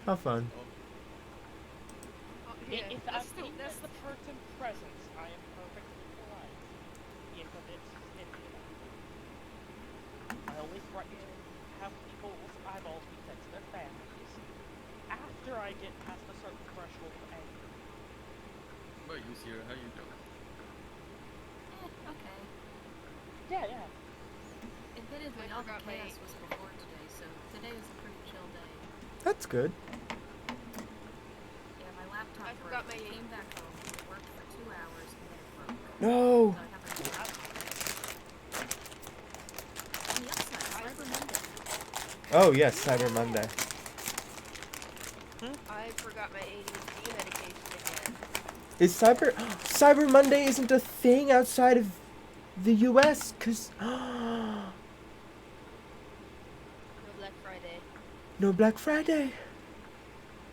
How fun. Yeah, If that's I'm the in the person's presence, I am perfectly polite. If I always try to have people's eyeballs be sent to their families after I get past a certain threshold of anger. But you, Sierra, how you doing? Okay. Yeah. Admittedly, I all the forgot my chaos was before today, so today is a pretty chill day. That's good. Yeah, my laptop I broke. forgot my I came back home, I worked for 2 hours, and then it broke. No. So I have a new laptop. On the upside, Cyber Monday. Oh yes, Cyber Monday. I forgot my ADHD medication again. Is Cyber Monday isn't a thing outside of the U.S. Cause No Black Friday. no Black Friday.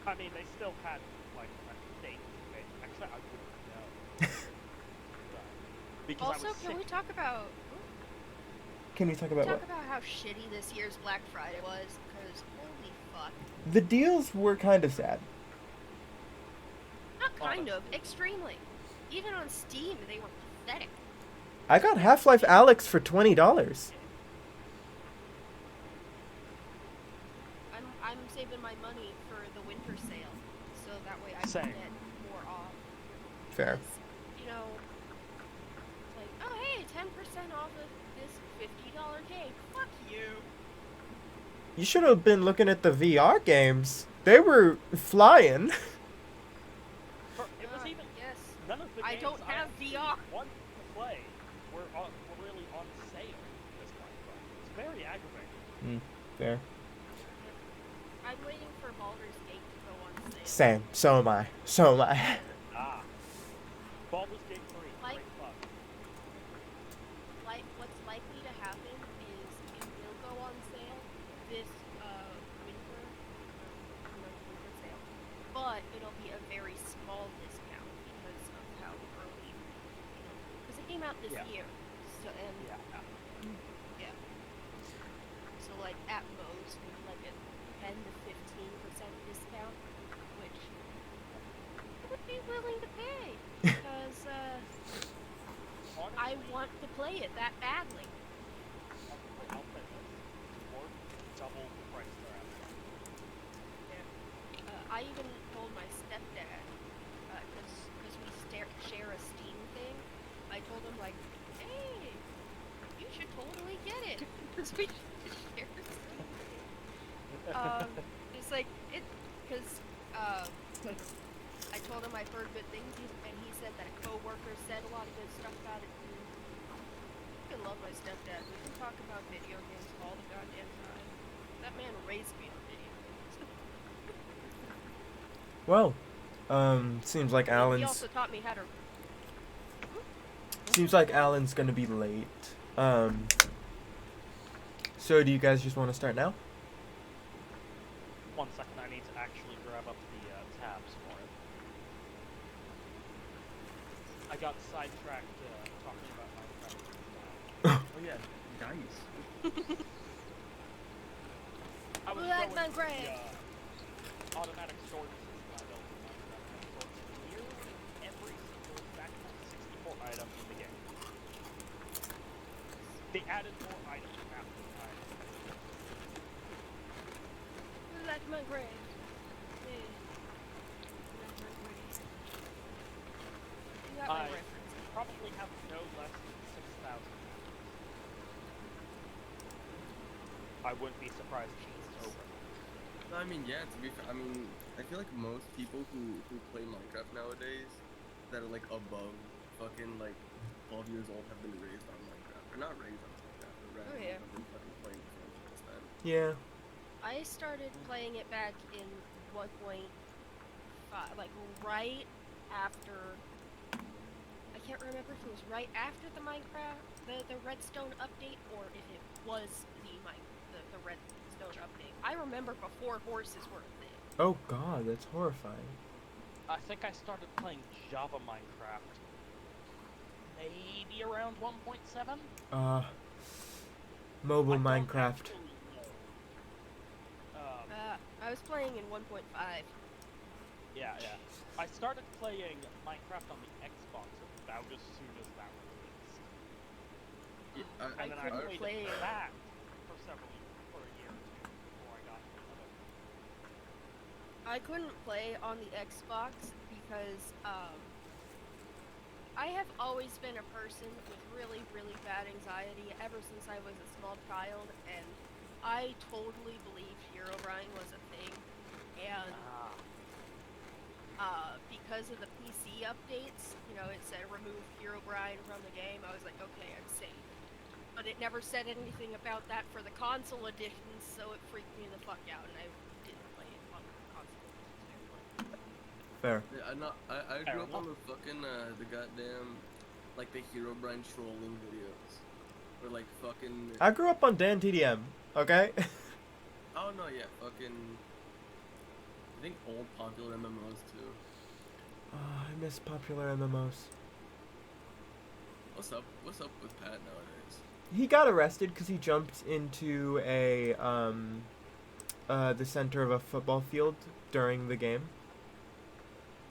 I mean, they still had, like, a date. Actually, I wouldn't know. Because Also, I was can sick. we talk about Can we talk about what? how shitty this year's Black Friday was? Because holy fuck. The deals were kind of sad. Not kind of, Honestly. extremely. Even on Steam, they were pathetic. I got Half-Life Alyx for $20. I'm saving my money for the winter sale, so that way I Same. can get more off. Fair. You know, it's like, oh hey, 10% off of this $50 game. Fuck you. You should have been looking at the VR games. They were flying. It was even yes. none of the games I don't have VR. wanted to play were really on sale this Black Friday. It's very aggravating. Fair. I'm waiting for Baldur's Gate to go on sale. Same. So am I. So am I. Baldur's Gate 3, Like- great fun. Like, what's likely to happen is it will go on sale this winter sale, but it'll be a very small discount because of how early, because it came out this Yeah. year. So yeah. So like at most maybe like a 10 to 15% discount, which I would be willing to pay because I want to play it that badly. I'll play this. Or double the price they're at. I even told my stepdad, because we share a Steam thing, I told him, like, hey, you should totally get it, because we share a Steam thing. It's like, because, I told him I've heard good things, and he said that a coworker said a lot of good stuff about it, too. I love my stepdad. We can talk about video games all the goddamn time. That man raised me on video games. Well, seems like He Alan's also taught me how to. gonna be late. So do you guys just want to start now? 1 second, I need to actually grab up the tabs for it. I got sidetracked talking about Minecraft. Oh yeah, dice. I was Like going through Minecraft. the automatic storage system I built in Minecraft that stores nearly every single maximum 64 item in the game. They added more items after the time. Like my grave. You got my I reference. probably have no less than 6,000 items. I wouldn't be surprised if it's over. I mean, yeah. To be fair, I mean, I feel like most people who play Minecraft nowadays that are like above fucking like 12 years old have been raised on Minecraft. Or not raised on Minecraft, but rather yeah. have been fucking playing the game since then. Yeah. I started playing it back in 1.5, like right after. I can't remember if it was right after the Minecraft, the Redstone update, or if it was the Redstone update. I remember before horses were a thing. Oh god, that's horrifying. I think I started playing Java Minecraft maybe around 1.7. Mobile I don't Minecraft. actually know. I was playing in 1.5. Yeah. I started playing Minecraft on the Xbox about as soon as that was released. Yeah, And then I couldn't played play. that for for a year or two before I got into it. I couldn't play on the Xbox because I have always been a person with really, really bad anxiety ever since I was a small child, and I totally believed Herobrine was a thing. And because of the PC updates, you know, it said remove Herobrine from the game. I was like, okay, I'm safe. But it never said anything about that for the console editions, so it freaked me the fuck out, and I didn't play it on console editions. Fair. Yeah, I Fair grew up on enough. the fucking the goddamn like the Herobrine trolling videos, or like fucking. I grew up on Dan TDM. Okay. Oh no, yeah, fucking. I think old popular MMOs too. Oh, I miss popular MMOs. What's up? What's up with Pat nowadays? He got arrested because he jumped into the center of a football field during the game.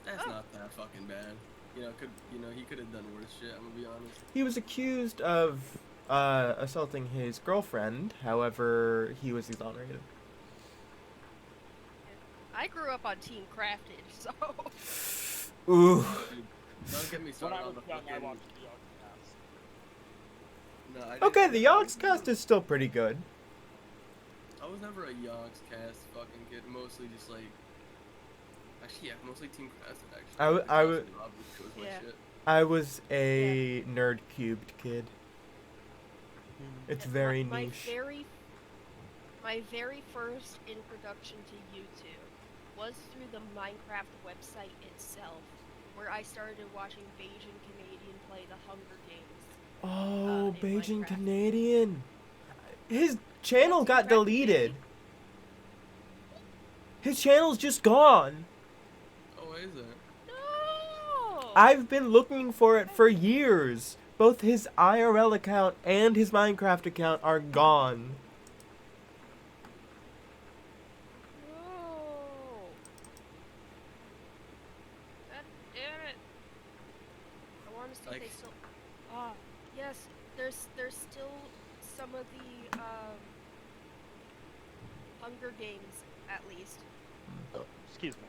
That's Oh. not that fucking bad. He could have done worse shit. I'm gonna be honest. He was accused of assaulting his girlfriend. However, he was exonerated. I grew up on Team Crafted, so Ooh. Dude, don't get me When started I on was the young, I fucking. watched the Yogscast. No, I didn't- Okay, the I was Yogscast is still pretty good. I was never a Yogscast fucking kid. Mostly just like. Actually, yeah, mostly Team Crafted. Actually. I w- Like, I House w- of Rob was my Yeah. shit. I was a nerd cubed kid. It's very my niche. my very first introduction to YouTube was through the Minecraft website itself, where I started watching Bayesian Canadian play the Hunger Games. Oh, in Beijing Minecraft. Canadian. His channel Team got Crafted, deleted. baby. His channel's just gone. Oh, why is that? No. I've been looking for it for years. Both his IRL account and his Minecraft account are gone. No. God damn it. I want to see if they Like- still. Yes. There's still some of the Hunger Games at least. Excuse me.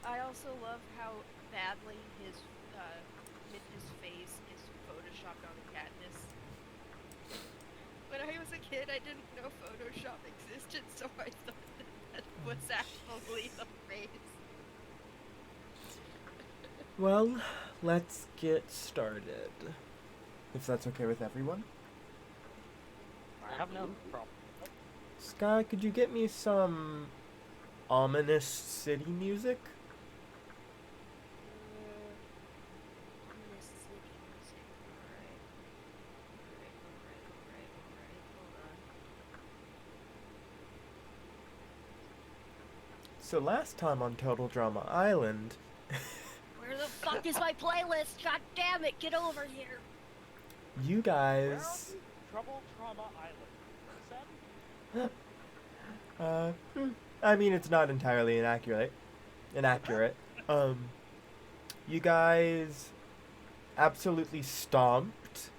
I also love how badly Mitch's face is photoshopped on Katniss. When I was a kid, I didn't know Photoshop existed, so I thought that was actually the face. Well, let's get started. If that's okay with everyone. I have no problem. Sky, could you get me some ominous city music? Mississippi music. Alright. Hold on. So last time on Total Drama Island, Where the fuck is my playlist? God damn it, get over here! you Where are guys, you? Trouble Trauma Island. You said? I mean, it's not entirely inaccurate. You guys absolutely stomped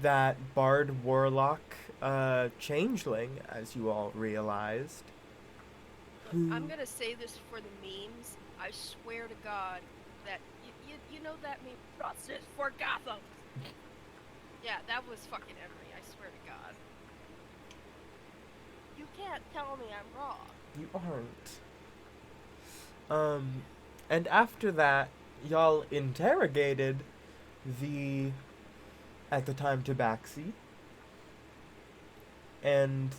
that Bard Warlock changeling, as you all realized. I'm gonna say this for the memes. I swear to God that you know that meme. Justice for Gotham. Yeah, that was fucking Emery. I swear to God. You can't tell me I'm wrong. You aren't. And after that, y'all interrogated the, at the time, Tabaxi, and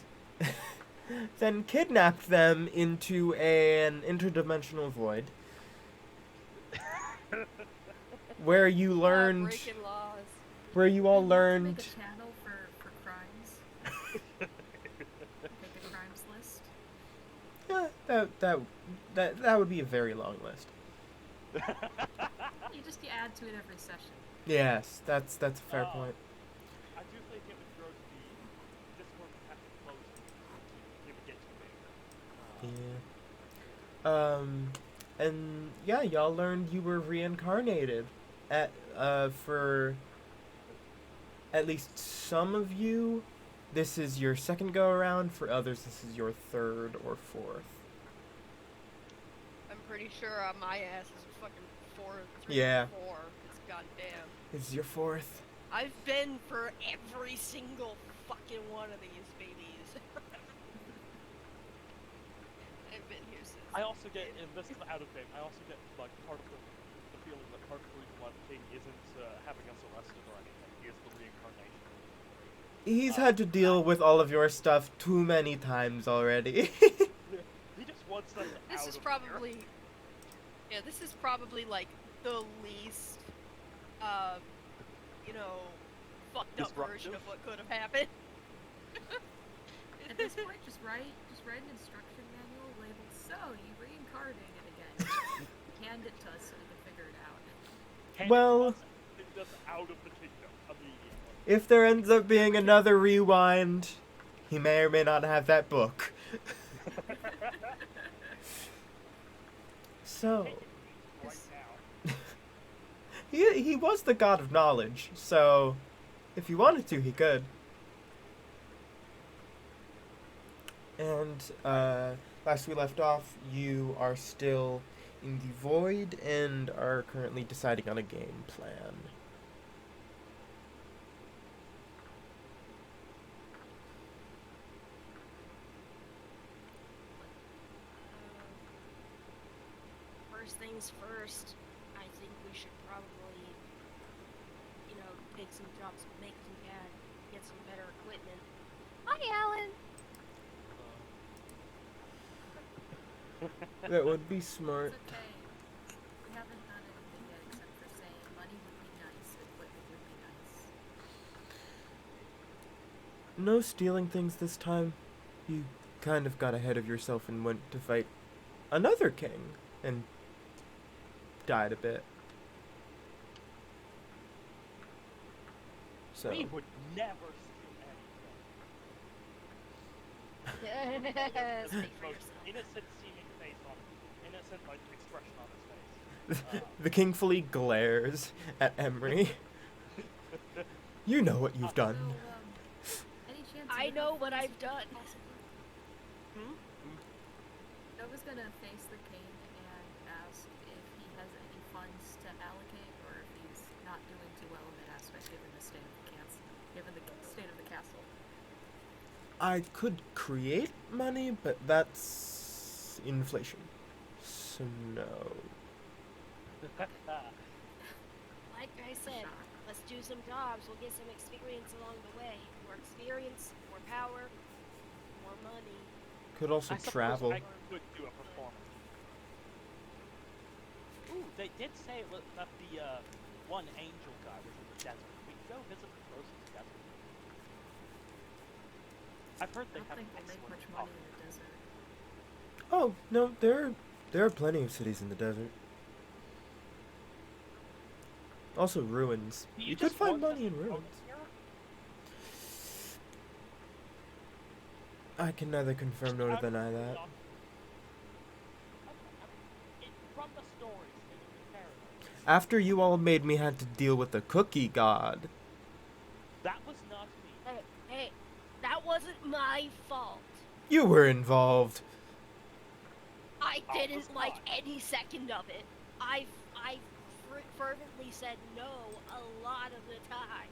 then kidnapped them into an interdimensional void, where you learned, breaking laws. where you all We'd love to learned. make a channel for crimes. Make a crimes list. Yeah, that would be a very long list. You add to it every session. Yes, that's a fair Oh. point. I do think it would grow to be Discord would have to close it. It would get too big. Yeah. And yeah, y'all learned you were reincarnated. For at least some of you, this is your second go around. For others, this is your third or fourth. I'm pretty sure my ass is fucking 3 Yeah. or 4. It's goddamn. This is your fourth. I've been for every single fucking one of these babies. I've been here since. I also get, and this is out of date, I also get like part of the feeling that part of the reason why the king isn't having us arrested or anything is the reincarnation. He's had to deal with all of your stuff too many times already. He just wants us out This is of probably, yeah, this is probably like the least, fucked up version of what could have happened. At this point, just write an instruction manual labeled "So you reincarnated again." Hand it to us so we can figure it out. here. Well- It's just out of the kingdom immediately. If there ends up being another rewind, he may or may not have that book. So, Right now. he was the god of knowledge, so if he wanted to, he could. And last we left off, you are still in the void and are currently deciding on a game plan. First things first, I think we should probably, take some jobs, make some CAD, get some better equipment. Hi, Alan! That would be smart. It's okay. We haven't done anything yet except for saying money would be nice, equipment would be nice. No stealing things this time. You kind of got ahead of yourself and went to fight another king and died a bit. So We would never steal anything. Speak for Most yourself. innocent seeming face on innocent like expression on his face. the king fully glares at Emery. You know what you've done. So, any chance I you know have what funds I've done. possibly? Nova's gonna face the king and ask if he has any funds to allocate, or if he's not doing too well in that aspect, given the state of the castle. I could create money, but that's inflation. So no. Like I said, Shock. let's do some jobs. We'll get some experience along the way. More experience, more power, more money. Could also I suppose travel. I could do a performance. Ooh, they did say that the one angel guy was in the desert. We can go visit the frozen desert. I've heard I they don't have think we'll make excellent much money in the desert. Oh no, there are plenty of cities in the desert. Also ruins. Do You could just find want us money in to go ruins. here? I can neither confirm nor deny that. From the stories, it would be paradise. After you all made me had to deal with the cookie god. That was not me. Hey, that wasn't my fault. You were involved. I Oh, didn't was like not. any second of it. I fervently said no a lot of the time.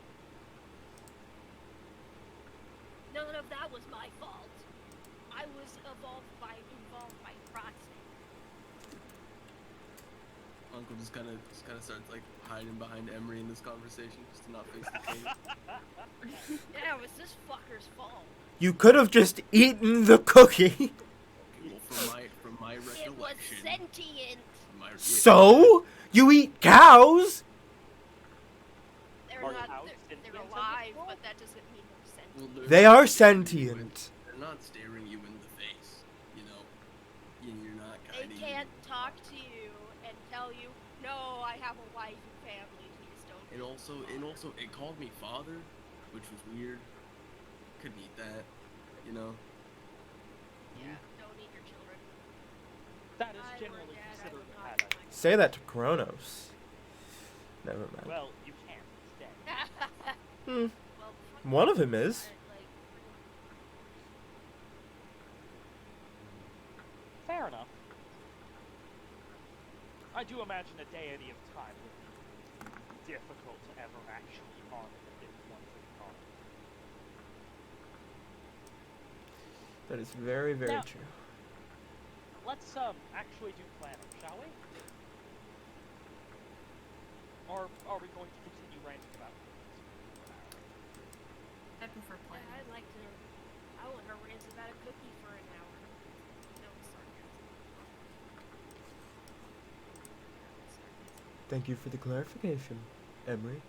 None of that was my fault. I was involved by proxy. Uncle just kind of starts like hiding behind Emery in this conversation just to not face the king. Yeah, it was this fucker's fault. You could have just eaten the cookie. Okay, well, from my It was recollection, sentient. So? You eat cows? They're Are not. cows They're sentient in this alive, world? but that doesn't mean they're sentient. Well, They are not staring you sentient. they're not staring you in the face, you know. You're not They guiding. can't talk to you and tell you, no, I have a wife and family. Please don't. And also, it called me father, which was weird. Couldn't eat that, you know. Yeah, don't eat your children. That is I were generally dead, I considered would a not bad idea. mind. Say that to Kronos. Never mind. Well, you can't. He's dead. Hmm. Well, fuck One of you, them is. like, Fair enough. I do imagine a deity of time would be difficult to ever actually harm if it didn't want to be harmed. That is very, very Now- true. Let's actually do planning, shall we? Or are we going to continue ranting about things? I prefer yeah, planning. I'd like to. I want to rant about a cookie for an hour. No sarcasm. Thank you for the clarification, Emery.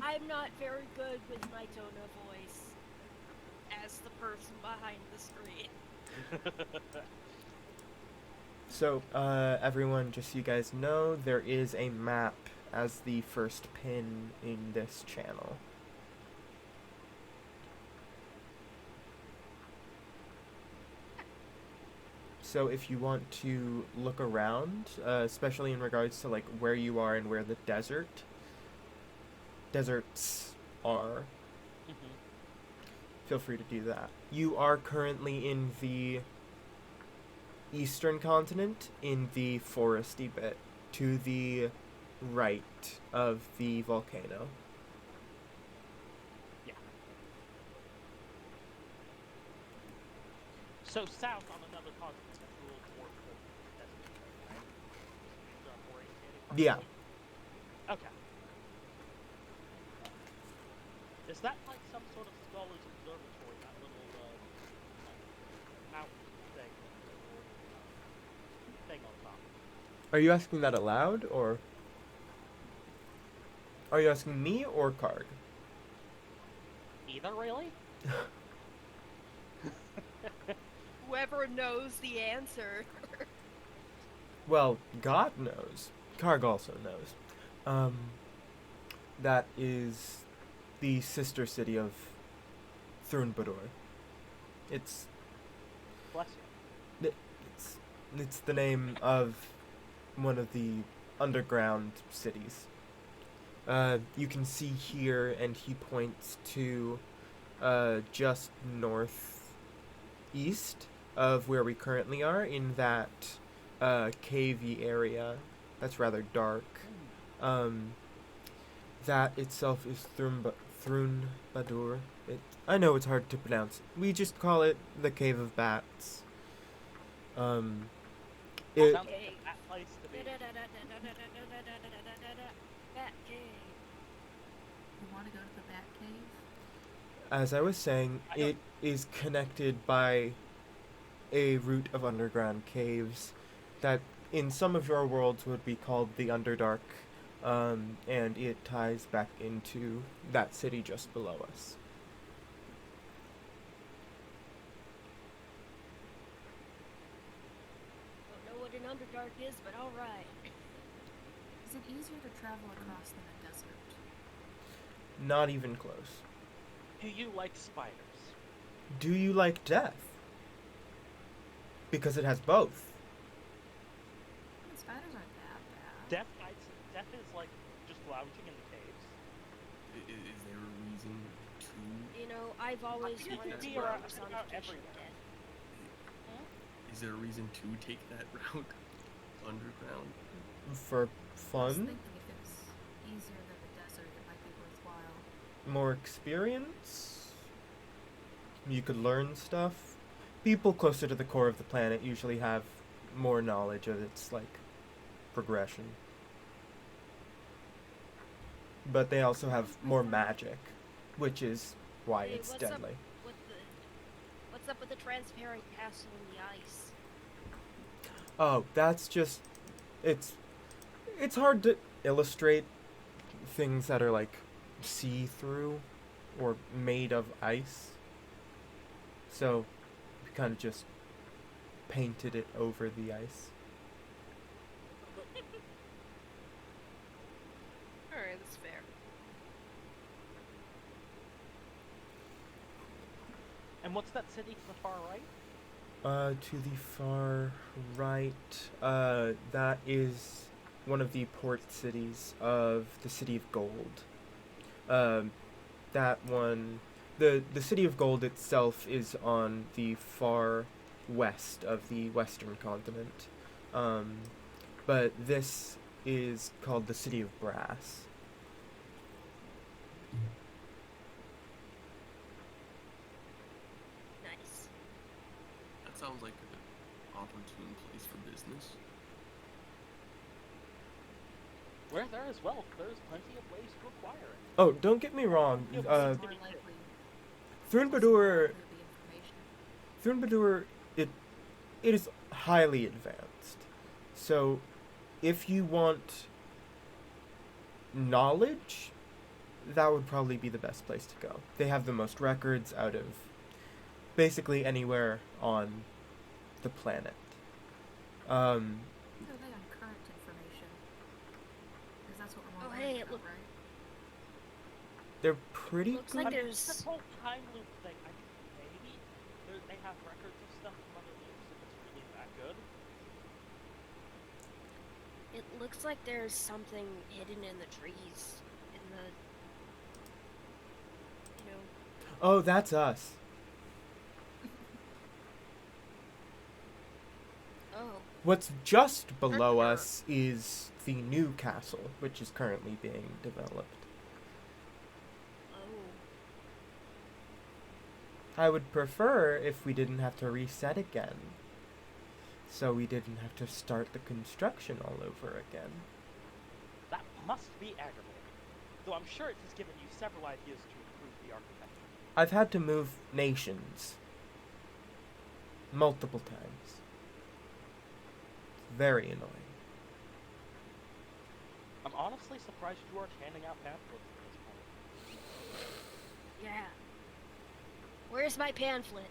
I'm not very good with my tone of voice as the person behind the screen. So, everyone, just so you guys know, there is a map as the first pin in this channel. So if you want to look around, especially in regards to like where you are and where the deserts are, feel free to do that. You are currently in the eastern continent, in the foresty bit, to the right of the volcano. So south on another continent that's ruled more toward the desert, right? Is that orientated Yeah. properly? Okay. Is that like some sort of scholar's observatory, that little mountain thing, thing on top? Are you asking that aloud, or are you asking me or Karg? Either, really? Whoever knows the answer. Well, God knows. Karg also knows. That is the sister city of Thrunbadur. It's Bless you. it's the name of one of the underground cities. You can see here, and he points to just northeast of where we currently are, in that cavey area that's rather dark. That itself is Thrunbadur. I know it's hard to pronounce. We just call it the Cave of Bats. It Sounds like Cave. a bad place to be. Bat cave. You want to go to the Bat Cave? as I was saying, I don't- it is connected by a route of underground caves that in some of your worlds would be called the Underdark, and it ties back into that city just below us. Don't know what an underdark is, but alright. Is it easier to travel across than a desert? Not even close. Do you like spiders? Do you like death? Because it has both. I mean, spiders aren't that bad. Death is like just lounging in the caves. Is there a reason to? You know, I've always think wanted it'd to be know around- the around personification of everywhere. death. Is there a reason to take that route underground? For I was fun, thinking if it was easier than the desert, it might be worthwhile. more experience, you could learn stuff. People closer to the core of the planet usually have more knowledge of its, like, progression. But they also have more magic, which is why Hey, it's what's up? deadly. What's up with the transparent castle in the ice? Oh, that's just it's hard to illustrate things that are like see-through or made of ice. So we kind of just painted it over the ice. Alright, that's fair. And what's that city to the far right? To the far right, that is one of the port cities of the City of Gold. Um, that one, the City of Gold itself is on the far west of the Western continent. Um, but this is called the City of Brass. Nice. That sounds like an opportune place for business. Where there is wealth, there is plenty of ways to acquire it. Oh, don't get me wrong. Yeah, More to be likely, Thurnbadur, the information. Thurnbadur, it is highly advanced. So, if you want knowledge, that would probably be the best place to go. They have the most records out of basically anywhere on the planet. Are they on current information? Because that's what we're Oh, more hey, worried it about, look- right? They're pretty Looks good. like I mean, there's- this whole time loop thing, I think maybe they have records of stuff from other loops if it's really that good. It looks like there's something hidden in the trees. In the. You know. Oh, that's us. Oh. What's just below Sure. us is the new castle, which is currently being developed. Oh. I would prefer if we didn't have to reset again. So we didn't have to start the construction all over again. That must be aggravating. Though I'm sure it has given you several ideas to improve the architecture. I've had to move nations multiple times. Very annoying. I'm honestly surprised you aren't handing out pamphlets at this point. Yeah. Where's my pamphlet?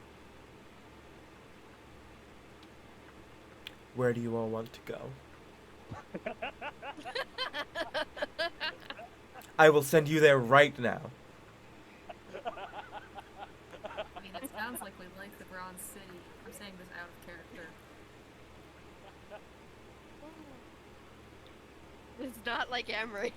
Where do you all want to go? I will send you there right now. I mean, it sounds like we like the Bronze City. I'm saying this out of character. It's not like Emery.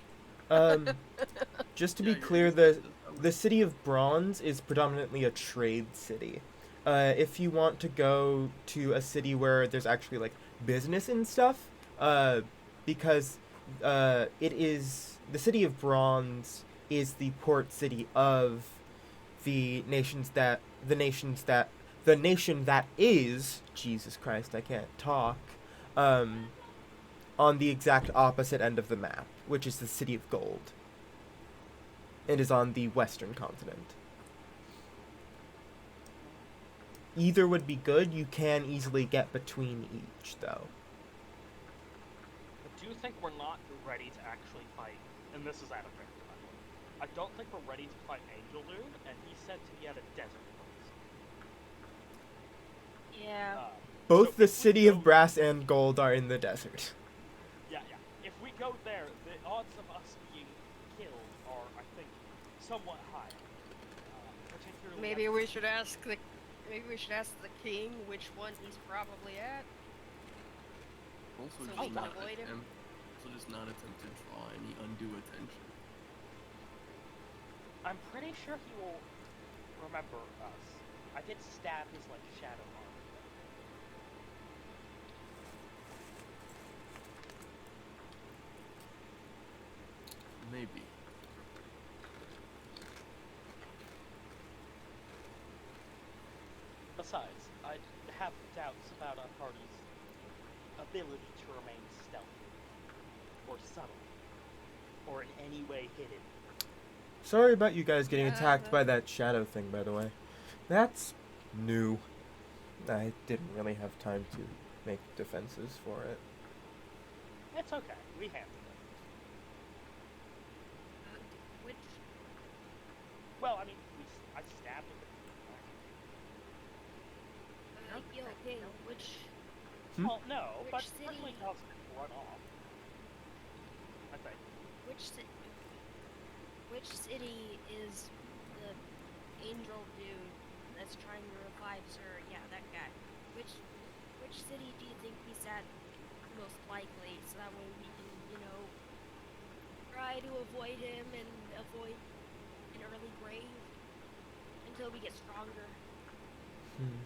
Just to Yeah, be you're clear, right. the City of Bronze is predominantly a trade city. If you want to go to a city where there's actually like business and stuff, because it is the City of Bronze is the port city of the nation that is Jesus Christ, I can't talk. On the exact opposite end of the map, which is the City of Gold. It is on the western continent. Either would be good. You can easily get between each, though. I do think we're not ready to actually fight, and this is out of character, by the way. I don't think we're ready to fight Angel Dude, and he's said to be at a desert place. Yeah. Both So the if we City go- of Brass and Gold are in the desert. Yeah. If we go there, the odds of us being killed are, I think, somewhat high. Particularly. Maybe after- we should ask the. Maybe we should ask the king which one he's probably at. Also, So just we can not avoid him? also just not attempt to draw any undue attention. I'm pretty sure he will remember us. I did stab his like shadow arm. Maybe. Besides, I have doubts about our party's ability to remain stealthy, or subtle, or in any way hidden. Sorry about you guys getting Yeah, attacked by that shadow thing, by the way. That's new. I didn't really have time to make defenses for it. It's okay, we handled it. Which. Well, I mean, I stabbed him. Yo, hey, which. Hmm? Well, no, Which but city? certainly caused him to run off. I think. Which city is the angel dude that's trying to revive Sir? Yeah, that guy. which city do you think he's at most likely, so that way we can, try to avoid him and avoid an early grave until we get stronger. Hmm.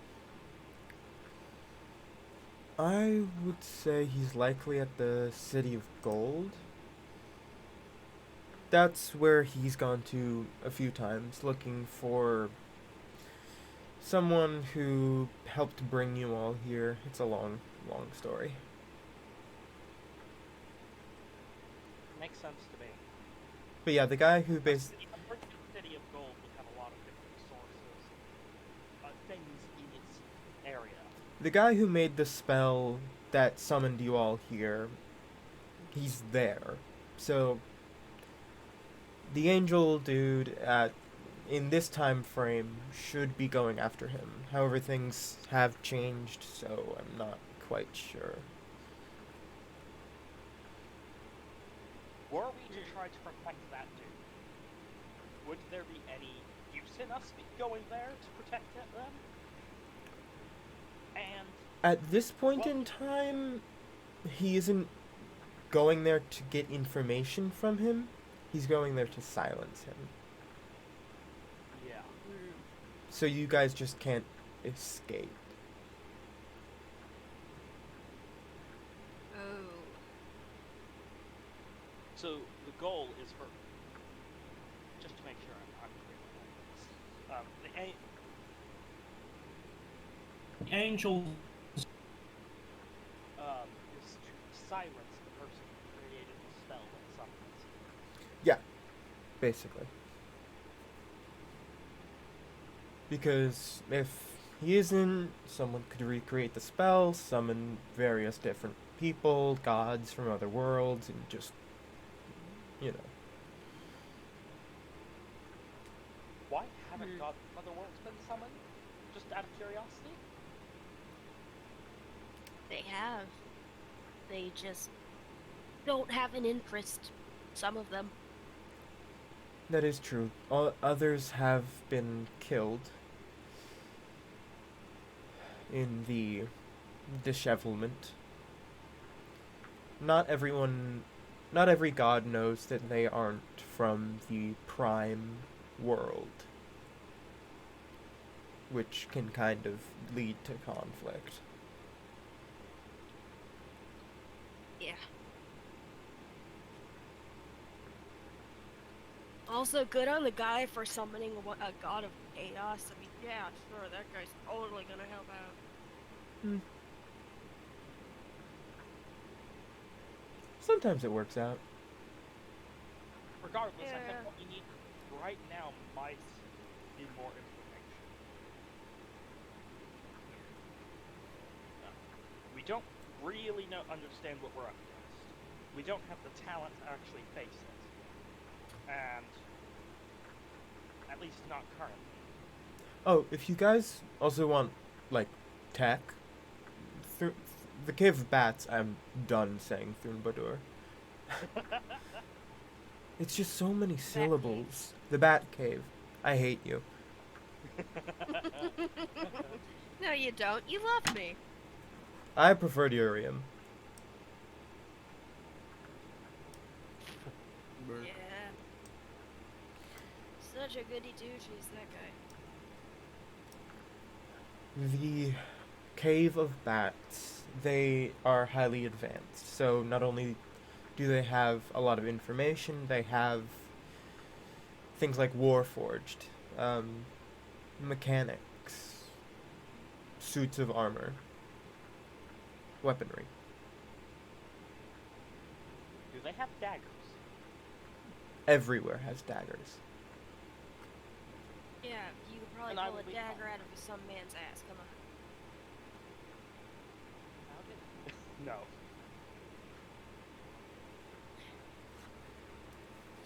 I would say he's likely at the City of Gold. That's where he's gone to a few times, looking for someone who helped bring you all here. It's a long, long story. Makes sense to me. But yeah, the guy who basically... I'm pretty sure the City of Gold would have a lot of different sources, things in its area. The guy who made the spell that summoned you all here, he's there. So, the angel dude in this time frame should be going after him. However, things have changed, so I'm not quite sure. Were we to try to protect that dude, would there be any use in us going there to protect them? And At this point in time, he isn't going there to get information from him. He's going there to silence him. yeah, So you guys just can't escape. Oh. so the goal is for, just to make sure I'm clear on this, The angel. is to silence the person who created the spell that summons. Yeah, basically. Because if he isn't, someone could recreate the spell, summon various different people, gods from other worlds, and just, Why haven't gods from other worlds been summoned? Just out of curiosity? They have. They just don't have an interest. Some of them. That is true. Others have been killed in the dishevelment. Not every god knows that they aren't from the prime world, which can kind of lead to conflict. Yeah. Also, good on the guy for summoning a god of chaos. I mean, yeah, sure, that guy's totally gonna help out. Sometimes it works out. Regardless, I Yeah. think what we need right now might be more information. We don't really understand what we're up against. We don't have the talent to actually face it. And at least not currently. Oh, if you guys also want, like, tech, the Cave of Bats, I'm done saying Thunbadur. It's just so many syllables. The Bat Cave. I hate you. No, you don't. You love me. I prefer Urium. Burn. Yeah. Such a goody two-shoes, that guy. The Cave of Bats, they are highly advanced. So not only do they have a lot of information, they have things like Warforged, mechanics, suits of armor, weaponry. Do they have daggers? Everywhere has daggers. Yeah, you could probably And I pull a will be dagger fine. out of some man's ass. Come on. No.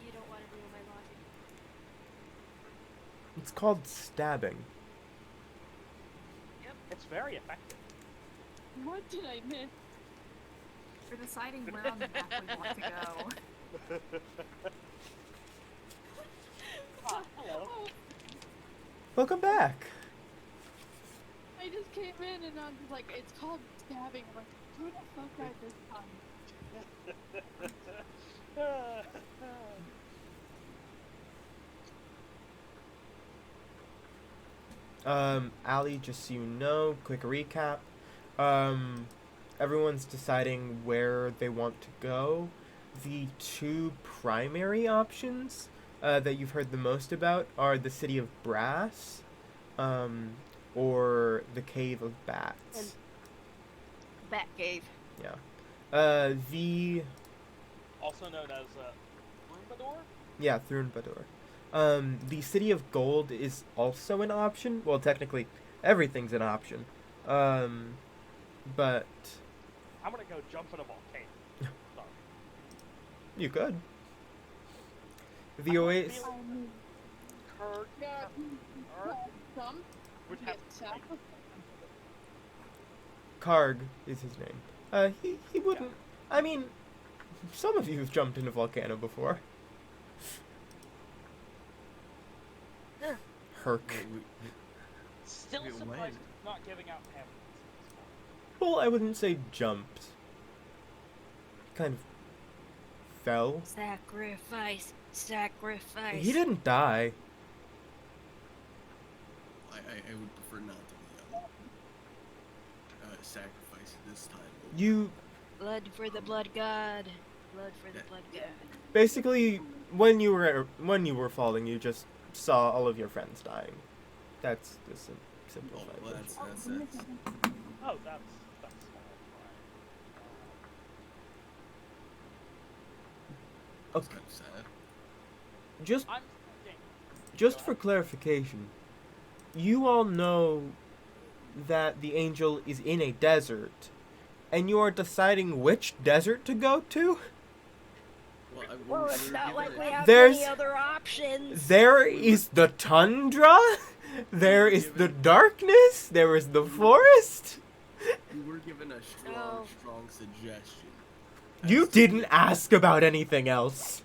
You don't want to ruin my logic. It's called stabbing. It's very effective. What did I miss? We're deciding where on the map we want to go. Hello. Oh, Welcome back. I I just came in and I'm just like, it's called stabbing. I'm like, who the fuck died this time? Ali, just so you know, quick recap. Everyone's deciding where they want to go. The two primary options that you've heard the most about are the City of Brass, or the Cave of Bats. Bat cave. Yeah. The Also known as Rumbador? Yeah, Thurunbadur. The City of Gold is also an option. Well, technically, everything's an option. But I'm gonna go jump in a volcano. Sorry. you could. The Oasis. I mean, Kirk Yeah, some would get have sacrificed. Karg is his name. He wouldn't. I mean, some of you have jumped in a volcano before. Herc. Still Wait, surprised when? it's not giving out evidence. Well, I wouldn't say jumped. Kind of fell. Sacrifice. He didn't die. I would prefer not to be sacrificed this time. You Blood for the blood god. Blood for the blood god. basically, when you were falling, you just saw all of your friends dying. That's the simple Oh, well, language. that's Oh, that's small. that's Okay, kind of sad. just I'm thinking. Just for clarification, you all know that the angel is in a desert, and you are deciding which desert to go to? Well, it's not like we have There's- any other options. There is the tundra, there is the darkness, there is the forest. We were given a No. strong suggestion. You as to didn't which- ask about anything else.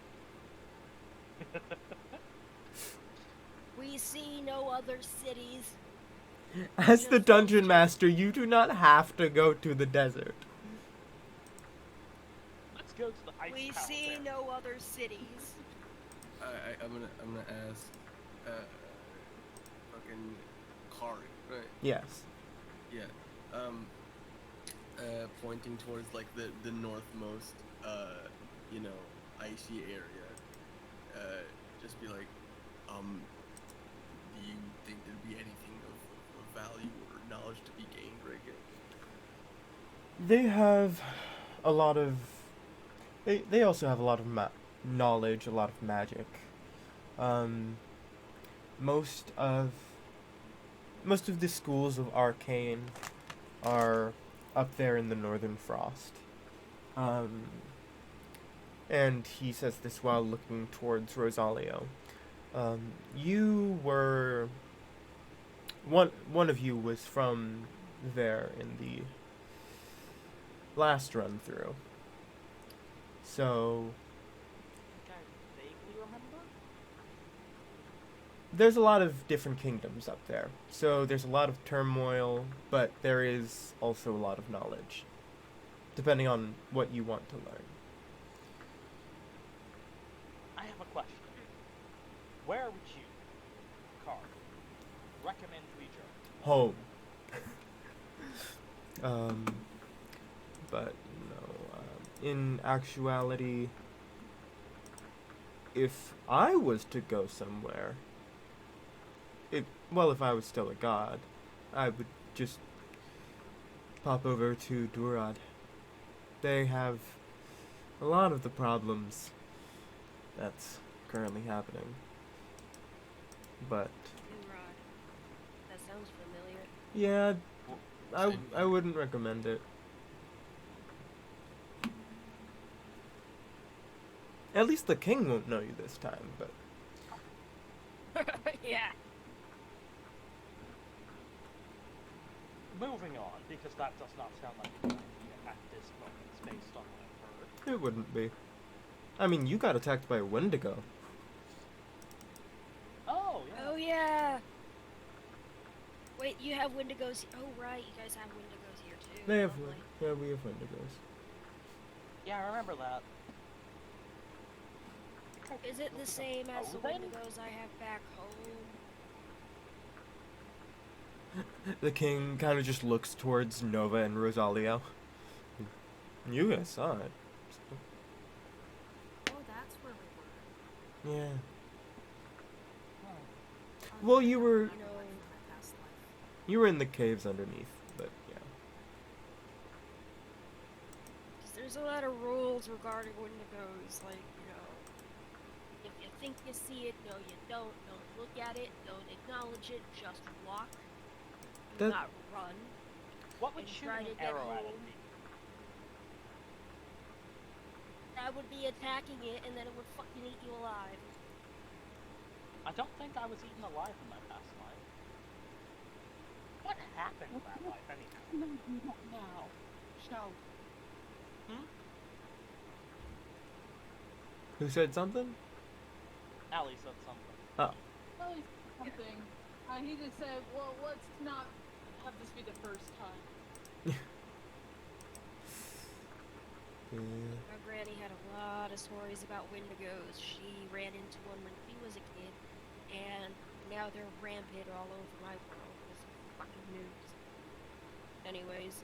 We see no other cities. As the dungeon master, you do not have to go to the desert. Let's go to the ice We palace see area. no other cities. I'm gonna ask, fucking Kari, right? Yes. Yeah. Pointing towards like the northmost, icy area. Just be like, do you think there'd be anything of value or knowledge to be gained right here? They have a lot of. They also have a lot of knowledge, a lot of magic. Most of the schools of arcane are up there in the Northern Frost. And he says this while looking towards Rosalio. You were one of you was from there in the last run through. So I think I vaguely remember. there's a lot of different kingdoms up there. So there's a lot of turmoil, but there is also a lot of knowledge, depending on what you want to learn. I have a question. Where would you, Carl, recommend we journey? Home. But no. In actuality, if I was to go somewhere, if I was still a god, I would just pop over to Durad. They have a lot of the problems that's currently happening. But Rod. That sounds familiar. yeah, Same I here. wouldn't recommend it. At least the king won't know you this time, but Yeah. Moving on, because that does not sound like a good idea at this moment, based on what I've heard. it wouldn't be. I mean, you got attacked by a Wendigo. Oh, yeah. Oh yeah. Wait, you have Wendigos. Oh, right, you guys have Wendigos here too. They have, Lovely. yeah, we have Wendigos. Yeah, I remember that. Is it the same as the Oven? Wendigos I have back home? The king kind of just looks towards Nova and Rosalio. You guys saw it. Oh, that's where we were. Yeah. Oh, Well, you yeah, were- I know from my past life. You were in the caves underneath, but yeah. 'Cause there's a lot of rules regarding Wendigos, like, you know, if you think you see it, no you don't look at it, don't acknowledge it, just walk, do That- not run. What would And shoot try an to get arrow at it home. be? That would be attacking it, and then it would fucking eat you alive. I don't think I was eaten alive in my past life. What happened in that life, anyhow? I'm gonna do that now. Shall Who said something? Allie said something. Oh. tell you something? He just said, well, let's not have this be the first time. Yeah. My granny had a lot of stories about Wendigos. She ran into one when she was a kid, and now they're rampant all over my world. It's fucking news. Anyways,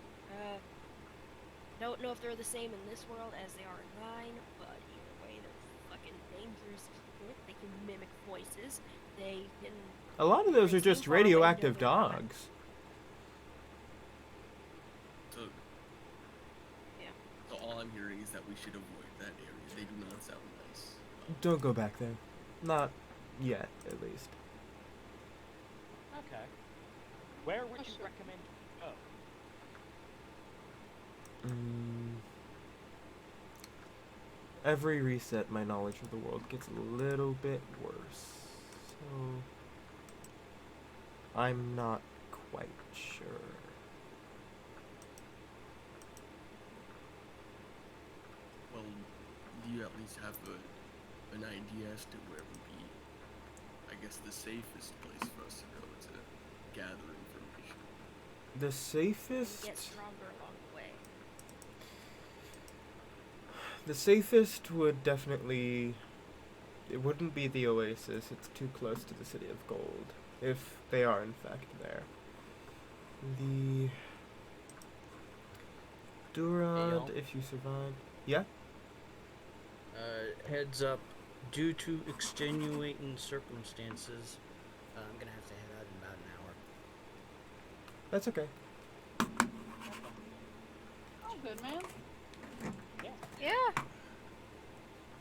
don't know if they're the same in this world as they are in mine, but either way, they're fucking dangerous shit. They can mimic voices. They can. A lot of those are They just seem far away, radioactive no, they're not. dogs. So, Yeah. so all I'm hearing is that we should avoid that area. They do not sound nice. Don't go back there. Not yet, at least. Okay. Where would Oh, you sure. recommend we go? Every reset, my knowledge of the world gets a little bit worse. So, I'm not quite sure. Well, do you at least have an idea as to where would be, I guess, the safest place for us to go to gather information? The And safest... get stronger along the way. The safest would definitely... It wouldn't be the Oasis. It's too close to the City of Gold. If they are, in fact, there. The... Durand, Dale? if you survive. Yeah? Heads up, due to extenuating circumstances, I'm gonna have to head out in about an hour. That's okay. Oh, good, man. Yeah.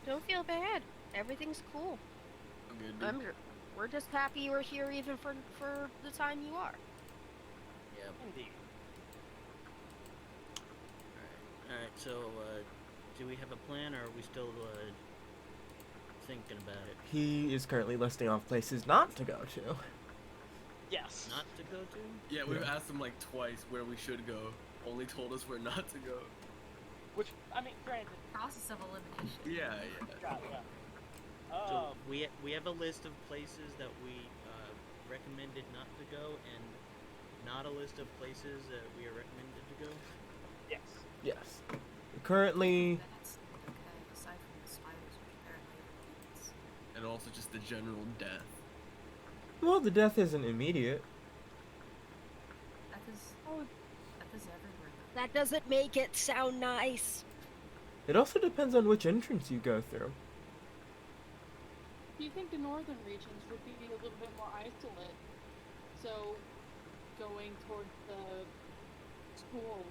Don't feel bad. Everything's cool. Okay, dude. We're just happy you were here even for the time you are. Yep. Indeed. Alright, so, do we have a plan, or are we still, thinking about it? He is currently listing off places not to go to. Yes. Not to go to? Yeah, we've Yeah. asked them like twice where we should go. Only told us where not to go. Which, I mean, granted, Process of elimination. Yeah. yeah. So, we have a list of places that we, recommended not to go, and not a list of places that we are recommended to go? Yes. Yes. Currently, That's okay, aside from the spiders, which apparently are mutants. And also just the general death. well, the death isn't immediate. That is everywhere. though. That doesn't make it sound nice. It also depends on which entrance you go through. Do you think the northern regions would be a little bit more isolate? So, going towards the school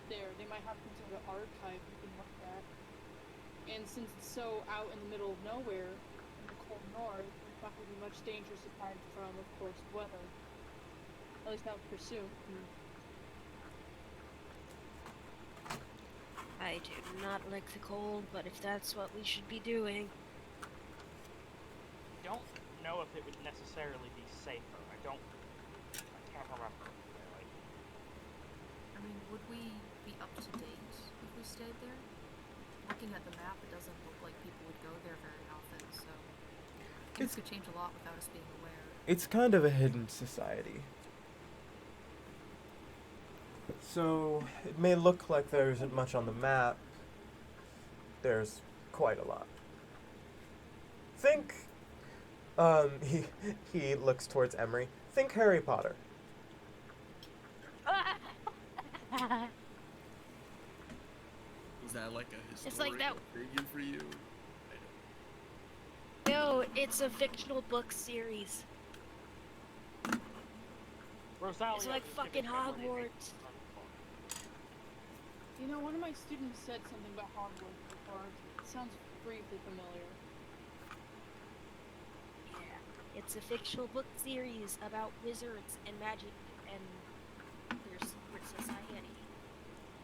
there, they might have some sort of archive you can look at. And since it's so out in the middle of nowhere, in the cold north, it's not going to be much dangerous aside from, of course, weather. At least not for Sue. I do not like the cold, but if that's what we should be doing. Don't know if it would necessarily be safer. I can't remember. Really. I mean, would we be up to date if we stayed there? Looking at the map, it doesn't look like people would go there very often, so things It's- could change a lot without us being aware. It's kind of a hidden society. So, it may look like there isn't much on the map. There's quite a lot. Think, he looks towards Emery. Think Harry Potter. Was that like a It's historical like that- figure for you? No, it's a fictional book series. Rosalia It's like is fucking giving Emery a Hogwarts. run for it. You know, one of my students said something about Hogwarts before. It sounds briefly familiar. Yeah, it's a fictional book series about wizards and magic and their secret society.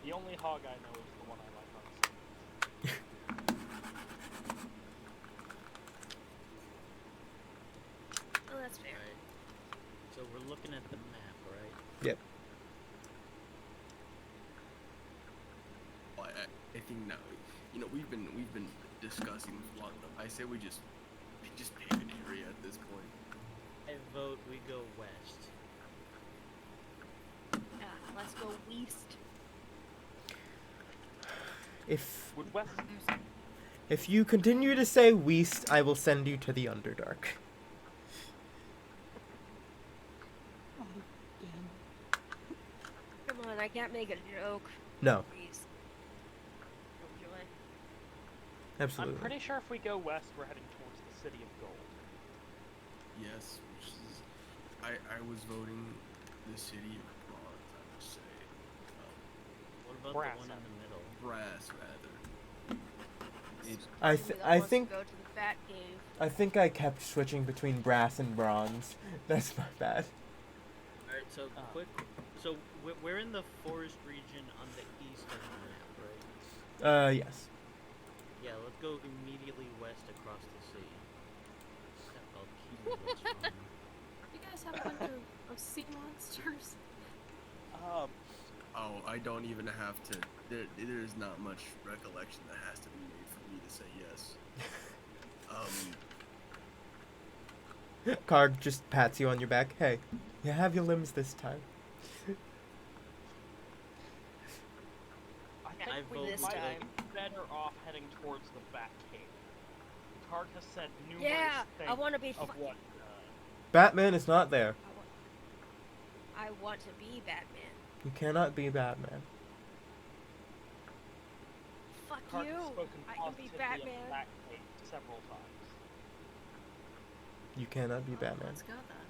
The only hog I know is the one I like on Oh, that's fair. Right. So we're looking at the map, right? Yep. Well, I think now, we've been discussing this long enough. I say we just pick an area at this point. I vote we go west. Let's go west. If you continue to say Weast, I will send you to the Underdark. Oh, damn. Come on, I can't make a joke. No, Please. Enjoy. absolutely. I'm pretty sure if we go west, we're heading towards the City of Gold. Yes, which is, I was voting the city of bronze. I would say What about Brass, the one in the middle? brass rather. It's I Somebody that I wants think to go to the Bat Cave. I think I kept switching between brass and bronze. That's my bad. Alright, so quick. So we're in the forest region on the eastern map, right? Yes. Yeah, let's go immediately west across the sea. That volcano looks fun. You guys have a bunch of sea monsters. Oh, I don't even have to. There's not much recollection that has to be made for me to say yes. Karg just pats you on your back. Hey, you have your limbs this time. I think I we vote this might time. be better off heading towards the Bat Cave. Karg has said numerous Yeah, things I want to be of fucking. what. Batman is not there. I want to be Batman. You cannot be Batman. Fuck Karg you. has spoken I can be positively of Batman. the Bat Cave several times. You cannot be Batman. Let's go then.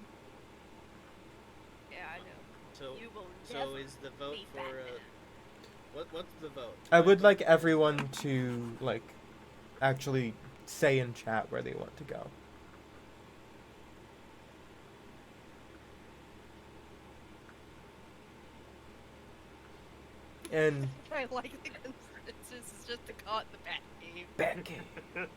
Yeah, I know. So You will so never is the vote be for Batman. what's the vote? I would like everyone to actually say in chat where they want to go. And I like the consensus is just to call it the Bat Cave. Batcave.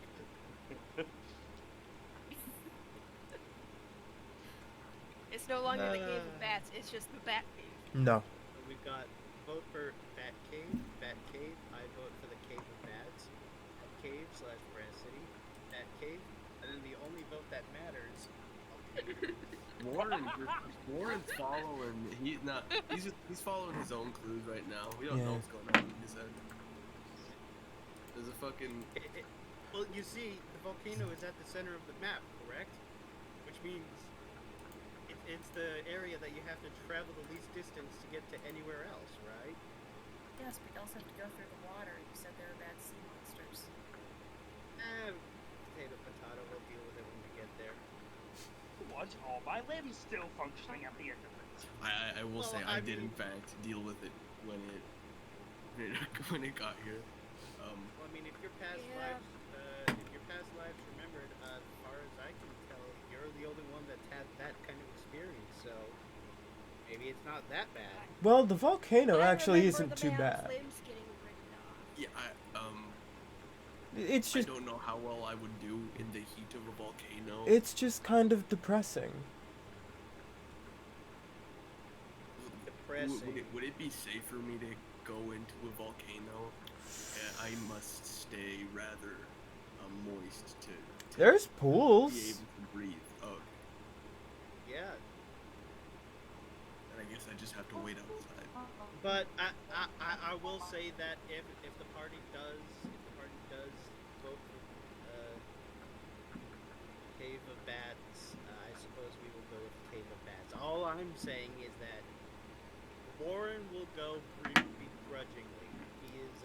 It's no longer the Cave of Bats, it's just the Bat Cave. No. So we've got vote for Bat Cave, Bat Cave. I vote for the Cave of Bats, Bat Cave / Brass City, Bat Cave, and then the only vote that matters. Warren's following. He's following his own clues right now. We don't Yeah. know what's going on in his head. There's a fucking. Well, you see, the volcano is at the center of the map, correct? Which means it's the area that you have to travel the least distance to get to anywhere else, right? Yes, but you also have to go through the water. You said there were bad sea monsters. Potato, we'll deal with it when we get there. What? All my limbs still functioning at the end of it. I will Well, say I I did in mean- fact deal with it when it got here. Well, I mean, if your past Yeah. lives remembered, as far as I can tell, you're the only one that's had that kind of experience. So maybe it's not that bad. Well, the volcano I actually remember isn't the too man's bad. limbs getting ripped off. Yeah, It's I just don't know how well I would do in the heat of a volcano. it's just kind of depressing. Depressing. Would it be safe for me to go into a volcano? I must stay rather moist to There's be pools. able to breathe. Oh, Yeah. and I guess I just have to wait outside. But I will say that if the party does vote for Cave of Bats, I suppose we will go with Cave of Bats. All I'm saying is that Warren will go begrudgingly. He's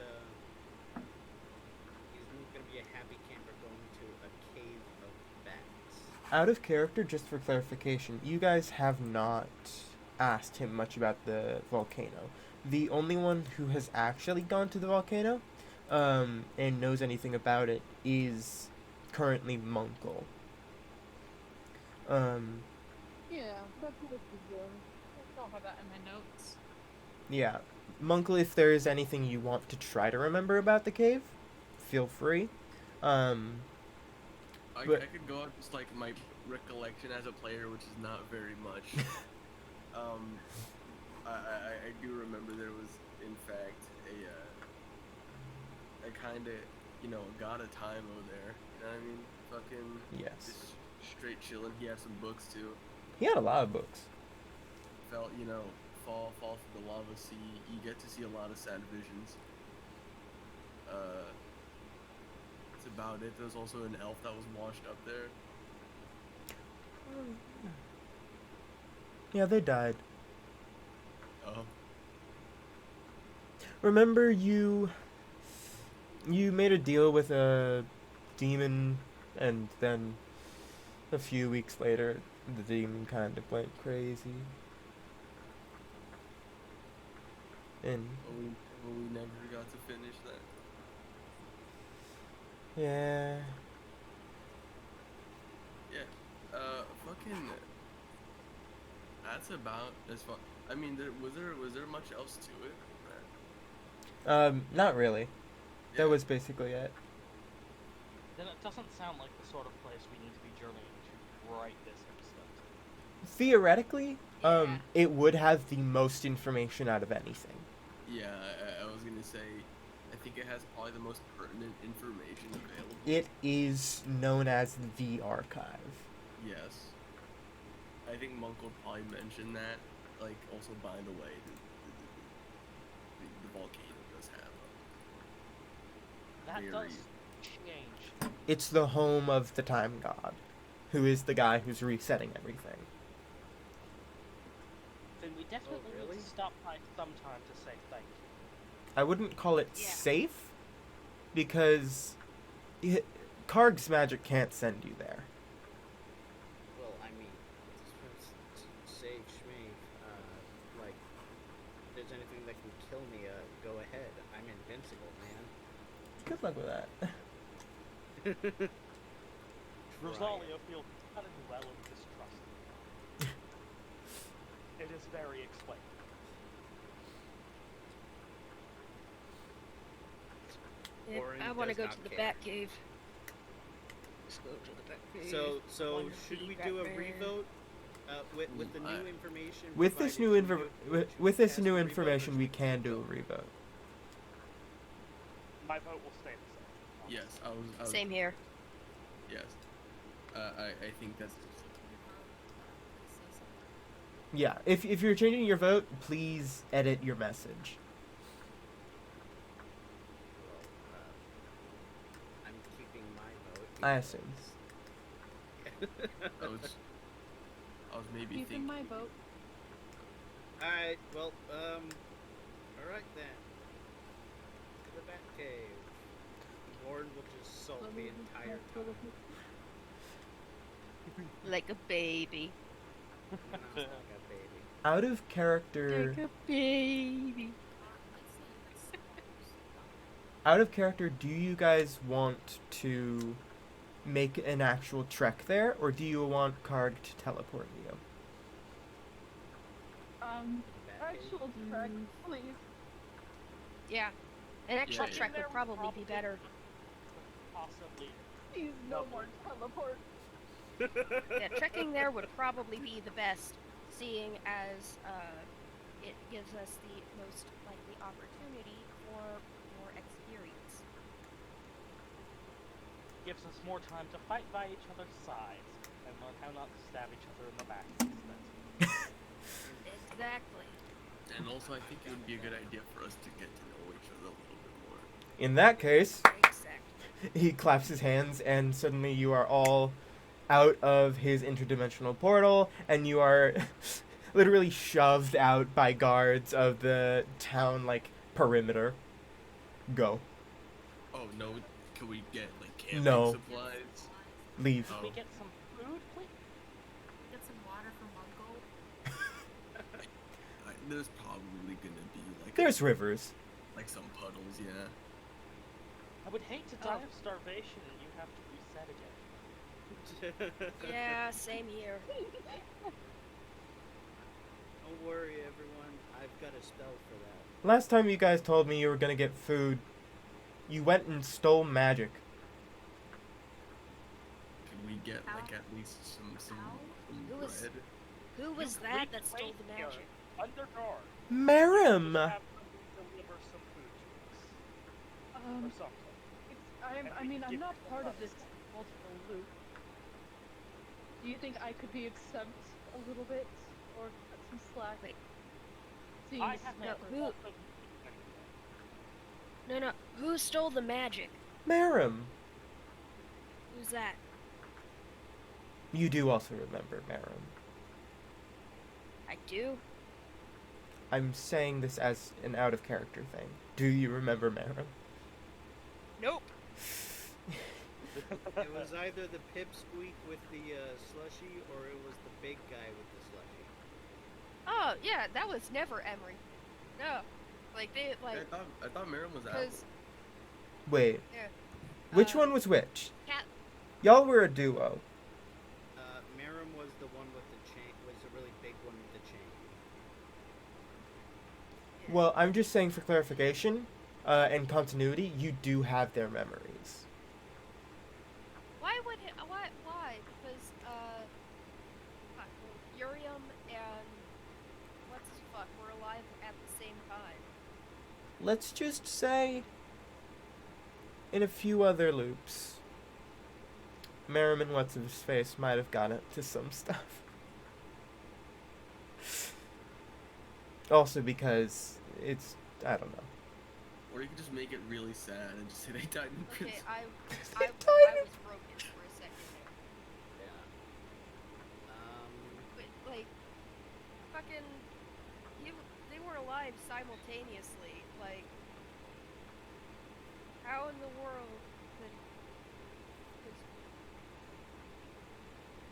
going to be a happy camper going to a Cave of Bats. Out of character, just for clarification, you guys have not asked him much about the volcano. The only one who has actually gone to the volcano and knows anything about it is currently Munkle. Yeah, that's what it's doing. I don't have that in my notes. Yeah. Munkle, if there is anything you want to try to remember about the cave, feel free. I But- could go on just like my recollection as a player, which is not very much. I do remember there was, in fact, a kind of, got a time over there. You know what I mean? Fucking Yes. just straight chilling. He had some books too. He had a lot of books. Felt, fall through the lava sea. You get to see a lot of sad visions. That's about it. There's also an elf that was washed up there. Yeah, they died. Oh. Remember you made a deal with a demon, and then a few weeks later the demon kind of went crazy. And We never got to finish that. yeah. Yeah. Fucking. That's about as far. I mean, was there much else to it? Not really. Yeah. That was basically it. Then it doesn't sound like the sort of place we need to be journeying to right this instant. Theoretically, Yeah. it would have the most information out of anything. Yeah, I was gonna say. I think it has probably the most pertinent information available. It is known as the archive. Yes. I think Monk will probably mention that. Like, also, by the way, the volcano does have That very... does change. It's the home of the time god, who is the guy who's resetting everything. Then we definitely really? need to stop by sometime to say thank you. I wouldn't call it Yeah. safe, because Karg's magic can't send you there. Well, I mean, save Shmee. Like, if there's anything that can kill me, go ahead. I'm invincible, man. Good luck with that. Rosalia feels unwell and distrusting. It is very explained. Warren I want to does go not to the care. Bat Cave. Let's go to the Bat Cave. So Wanna should be we do a Batman. revote? With the new information. With this new provided, should we with this cast new a revote, or information, should we can do a revote? revote. My vote will stay the same. Yes, I was... Same here. Yes. I think that's... Yeah, if you're changing your vote, please edit your message. Well, I'm keeping my vote. I assume. I was maybe Keeping thinking... my vote. Alright, well, alright then. To the Batcave. Warren will just sulk the entire time. Like a baby. Not like a baby. Out of character, Like a baby. out of character, do you guys want to make an actual trek there, or do you want Karg to teleport you? Batcave. Actual trek, please. Yeah. An actual yeah. trek would probably be better. Possibly. Please, no more teleport. Yeah, trekking there would probably be the best, seeing as it gives us the most likely opportunity for more experience. Gives us more time to fight by each other's sides and learn how not to stab each other in the back instead. Exactly. And also, I think it would be a good idea for us to get to know each other a little bit more. In that case, Exactly. he claps his hands, and suddenly you are all out of his interdimensional portal, and you are literally shoved out by guards of the town, like, perimeter. Go. Oh no, can we get like camping No. supplies? Leave. Can Oh. we get some food, please? Get some water from Uncle. There's probably gonna be like There's rivers. like some puddles, yeah. I would hate to die Oh. of starvation and you have to reset again. Yeah, same here. Don't worry, everyone. I've got a spell for that. Last time you guys told me you were gonna get food, you went and stole magic. Can we get like at least some Who was- bread? Who was that that stole the Here, magic? under guard. Merim! Just have somebody deliver some food to us. Or something. I'm not part of this multiple loop. Do you think I could be exempt a little bit, or cut some slack? Wait. Seeing I this have is my no first- who- No. Who stole the magic? Merim! Who's that? You do also remember Merim. I do. I'm saying this as an out of character thing. Do you remember Merim? Nope. It was either the pipsqueak with the slushy, or it was the big guy with the slushy. Oh yeah, that was never Emery. No, like they like I thought Miriam was out. because Wait, which uh, one was which? Cat. Y'all were a duo. Merim was the one with the chain. Was the really big one with the chain. Well, I'm just saying for clarification and continuity, you do have their memories. Why would it? Why? Because fuck, Urium and what's his fuck were alive at the same time. Let's just say, in a few other loops, Merrim and What's His Face might have gotten up to some stuff. Also because it's, I don't know. Or you could just make it really sad and just say they died in prison. Okay, I was broken for a second there. Yeah. But like, fucking, they were alive simultaneously. Like, how in the world could? Cause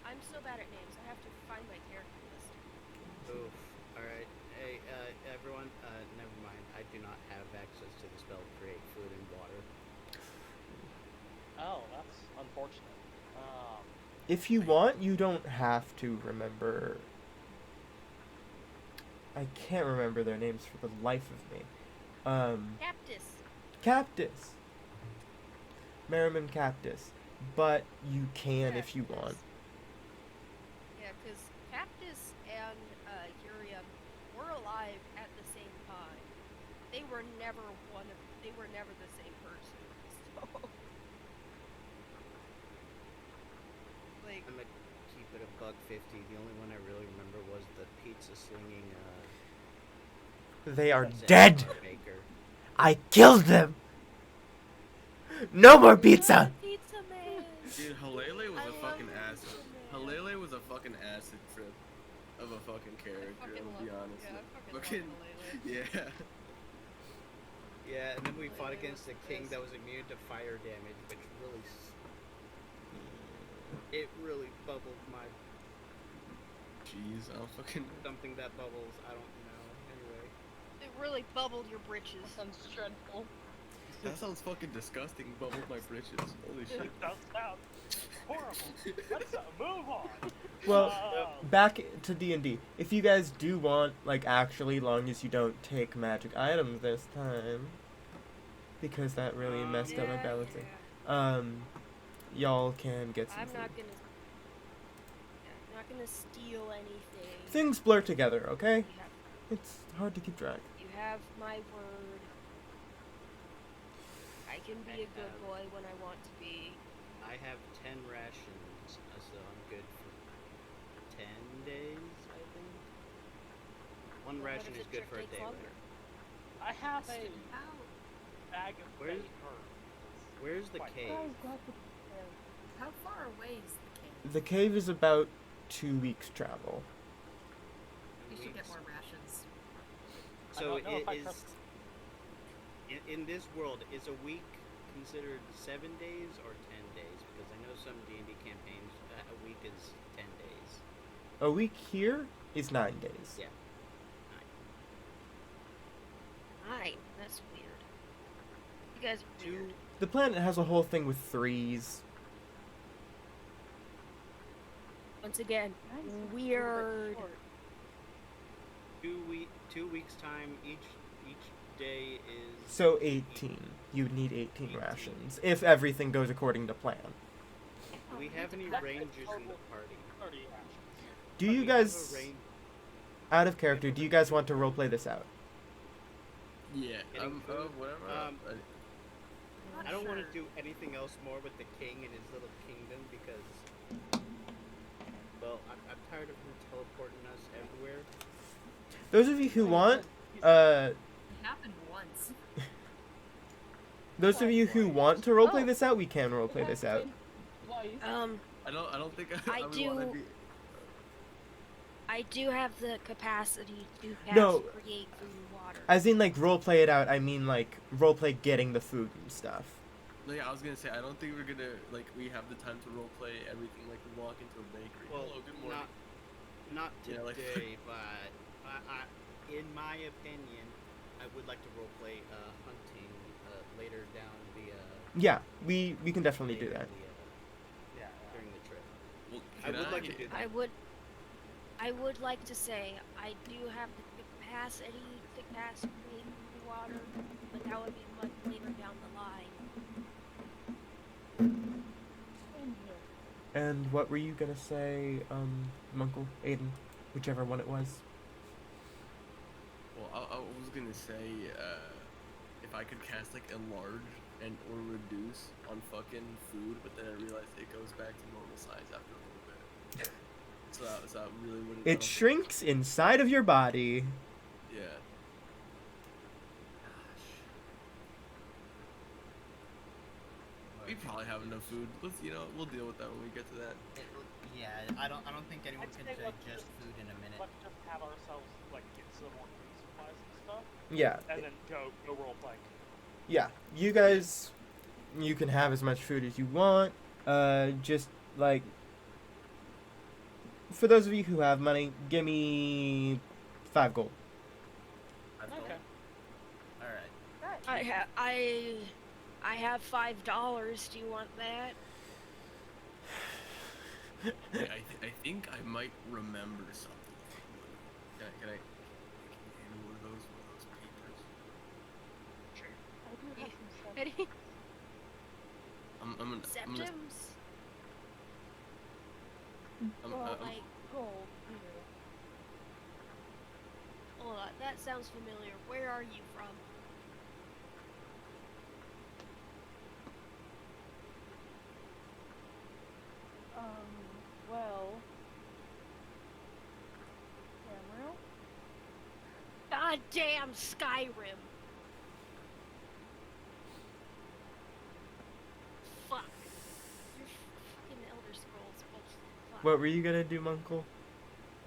I'm so bad at names. I have to find my character list. Oof. All right. Hey, everyone. Never mind. I do not have access to the spell create food and water. Oh, that's unfortunate. If you want, you don't have to remember. I can't remember their names for the life of me. Captus. Captus. Merriman Captus. But you can if you want. Yeah, because Captus and Urium were alive at the same time. They were never the same person. So, like, I'm gonna keep it a buck 50. The only one I really remember was the pizza slinging. They are Zach dead! Baker. I killed them! No more pizza! Pizza Man. Dude, Halele was I a love fucking Pizza acid. Man. Halele was a fucking acid trip of a fucking character, fucking I'll be love- honest. yeah, I fucking Fucking- love yeah. Yeah, and then we fought Halele against was the the king best. that was immune to fire damage, which really, it really bubbled my Jeez, I'll fucking. something that bubbles. I don't know. Anyway, It really bubbled your britches. Sounds dreadful. That sounds fucking disgusting. Bubbled my britches. Holy shit. It does sound horrible. Let's move on. Well, Oh. back to D&D. If you guys do want, like, actually, long as you don't take magic items this time, because that really messed up my Yeah, balancing, yeah. y'all can get some I'm food. not gonna steal anything. Things blur together, okay? You have, It's hard to keep track. you have my word. I can be a good boy when I want to be. I have 10 rations, so I'm good for 10 days, I think. One Well, what ration if is the good trip for a takes day, longer? right? I have a How? bag of Where's- baked herbs. Where's the Quite cave? Guys got the there. How far away is the cave? The cave is about 2 weeks travel. We should get more rations. I So don't know it if I is trust- in this world, is a week considered 7 days or 10 days? Because I know some D&D campaigns a week is 10 days. A week here is 9 days. Yeah. 9. That's weird. You guys are Two weird. The planet has a whole thing with 3s. Once again, Mine's a little bit weird. short. 2 weeks time. Each day is So 18. You would need 18 18. rations if everything goes according to plan. Do we have any That's a rangers in the total- party? 30 rations. Do Do you we have a guys, range- out of character, do you guys want to roleplay this out? Yeah. Getting food? Whatever. I don't want to Sure. do anything else more with the king and his little kingdom because, well, I'm tired of him teleporting us everywhere. Those of you who want, It happened once. those of you who want to roleplay Oh. this out, we can roleplay this out. Twice. I don't think I would wanna do- be. I do have the capacity to No. create food and water. As in, like, roleplay it out, I mean, like, roleplay getting the food and stuff. No, yeah, I was gonna say I don't think we're gonna we have the time to roleplay everything like we walk into a bakery. Well, Hello, good morning. not Yeah, like- today, but in my opinion, I would like to roleplay hunting later down the Yeah, we can definitely do that. Yeah. during the trip. Well, I would like to do that. I would like to say I do have the capacity to cast create food and water, but that would be much later down the line. In here. And what were you gonna say, Munkle, Aiden, whichever one it was? Well, I was gonna say if I could cast like enlarge and or reduce on fucking food, but then I realized it goes back to normal size after a little bit. So that really wouldn't. I It don't think- shrinks inside of your body. Yeah. We probably have enough food. We'll deal with that when we get to that. Yeah, I don't think anyone I'd can say let's digest just- food in a minute. Let's just have ourselves like get some more food supplies and stuff, Yeah, and then go role play. yeah. You guys, you can have as much food as you want. Just like for those of you who have money, give me 5 gold. Okay. All right. I have $5. Do you want that? I think I might remember something. Can I hand me one of those papers? I do have some stuff. Any I'm gonna septums? Well, Like, gold here. hold on, that sounds familiar. Where are you from? Well. Cameron? God damn Skyrim. Fuck. You're fucking Elder Scrolls, but fuck. What were you gonna do, Munkle?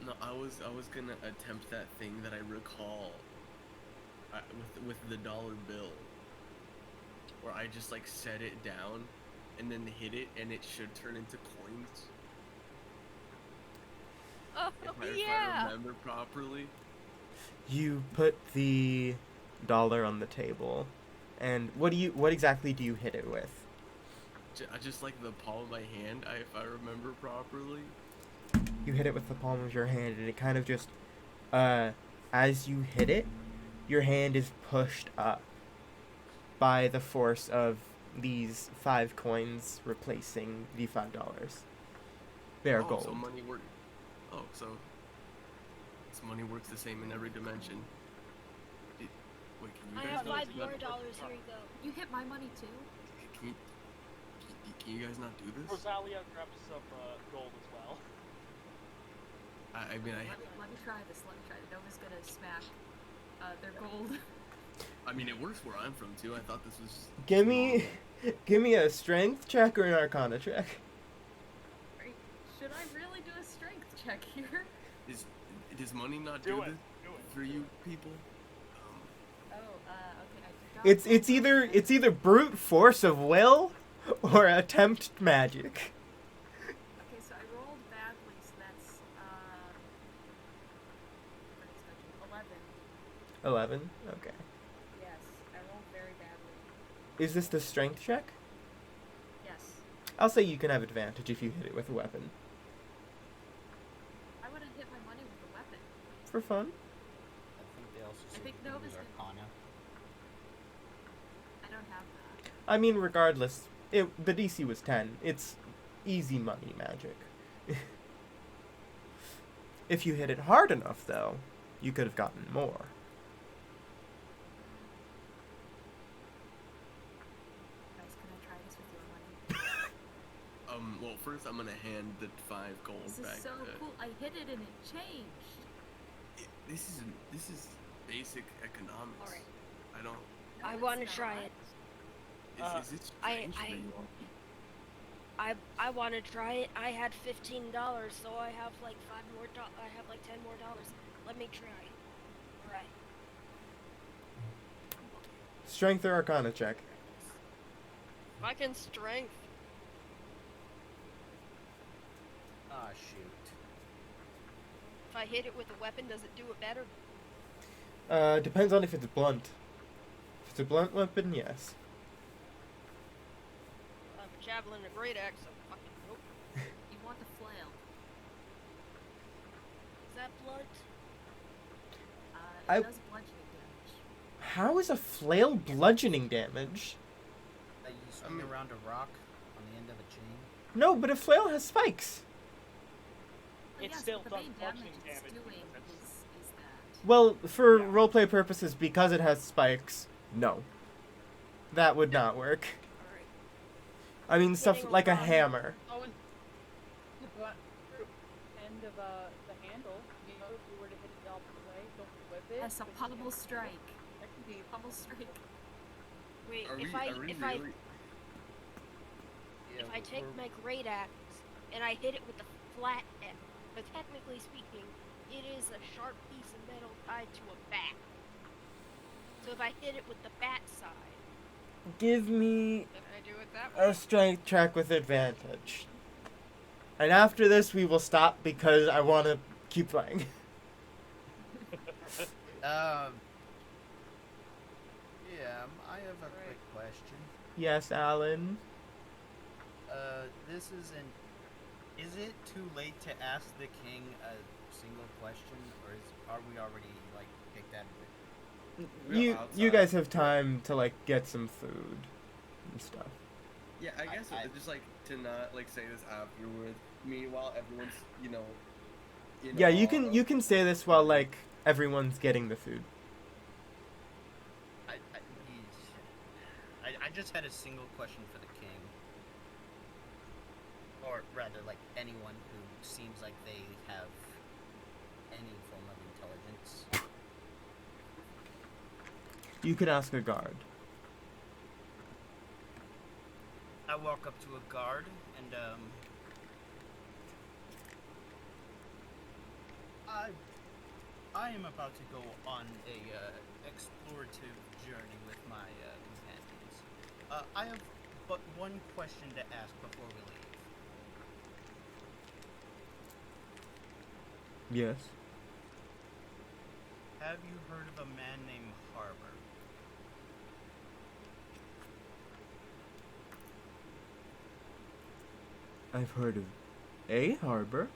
No, I was gonna attempt that thing that I recall with the dollar bill, where I just like set it down and then hit it and it should turn into coins. Oh, If I yeah. remember properly. You put the dollar on the table, and what exactly do you hit it with? Just like the palm of my hand, if I remember properly. You hit it with the palm of your hand, and it kind of just, as you hit it, your hand is pushed up by the force of these 5 coins replacing the $5. They are Oh, gold. so money works. Oh, so money works the same in every dimension. Wait, can you I guys have not $5 do more that? dollars. Here you go. You hit my money too? Can you guys not do this? Rosalia grabs some gold as well. I mean, Let me try this. Nova's gonna smack their gold. I mean, it works where I'm from too. I thought this was. Give me a strength check or an arcana check. Should I really do a strength check here? Does money not Do do it. this Do it. for you people? Okay. I forgot. It's either brute force of will or attempt magic. Okay, so I rolled badly, so that's 11. 11. Okay. Yes, I rolled very badly. Is this the strength check? Yes. I'll say you can have advantage if you hit it with a weapon. I would have hit my money with a weapon. For fun. I think they also I said think you can Nova's use gonna- Arcana. I don't have that. I mean, regardless, the DC was 10. It's easy money magic. If you hit it hard enough, though, you could have gotten more. Guys, can I try this with your money? Well, first I'm gonna hand the 5 gold This back. is so cool. I hit it and it changed. This is basic economics. Alright. I don't. No, I it's want to not. try it. Is it I- strange I- that you all- I want to try it. I had $15, so I have like I have like $10 more. Let me try. All right. Strength or arcana check? Fucking strength. Ah, shoot. If I hit it with a weapon, does it do it better? Depends on if it's blunt. If it's a blunt weapon, yes. I'm a javelin and a great axe, so fucking nope. You want the flail. Is that blunt? I- It does bludgeoning damage. How is a flail bludgeoning damage? That you swing around a rock on the end of a chain. No, but a flail has spikes. Well, It yes, still but the does main bludgeoning damage it's damage doing because is that. Well, for Yeah. roleplay purposes, because it has spikes, no. That would not work. All right. I mean, stuff Hitting like a rock. hammer. Oh, and the end of the handle, you know, if you were to hit it the opposite way, don't whip it. Yes, a but pummel strike. That could be Pummel strike. Wait, Are we if really? if I take my great axe and I hit it with the flat end, but technically speaking, it is a sharp piece of metal tied to a bat. So if I hit it with the bat side, Give me then I do it that way. a strength check with advantage. And after this, we will stop because I want to keep playing. Yeah, I have a quick question. Yes, Alan. This is Is it too late to ask the king a single question, or are we already like picked out of it? We're You outside. guys have time to like get some food and stuff. Yeah, I guess I- just like to not like say this afterwards. Meanwhile, everyone's Yeah, you can say this while like everyone's getting the food. I just had a single question for the king, or rather, like anyone who seems like they have any form of intelligence. You can ask a guard. I walk up to a guard and I am about to go on a explorative journey with my companions. I have but one question to ask before we leave. Yes. Have you heard of a man named Harbor? I've heard of a harbor.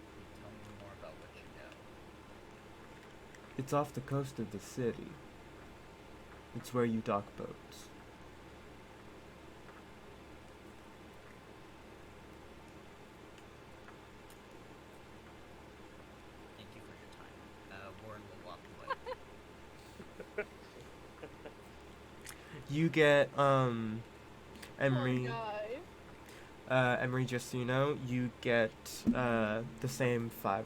Can you tell me more about what you know? It's off the coast of the city. It's where you dock boats. Thank you for your time. Warren will walk away. You get Emery, guy. Emery, just so you know, you get the same $5.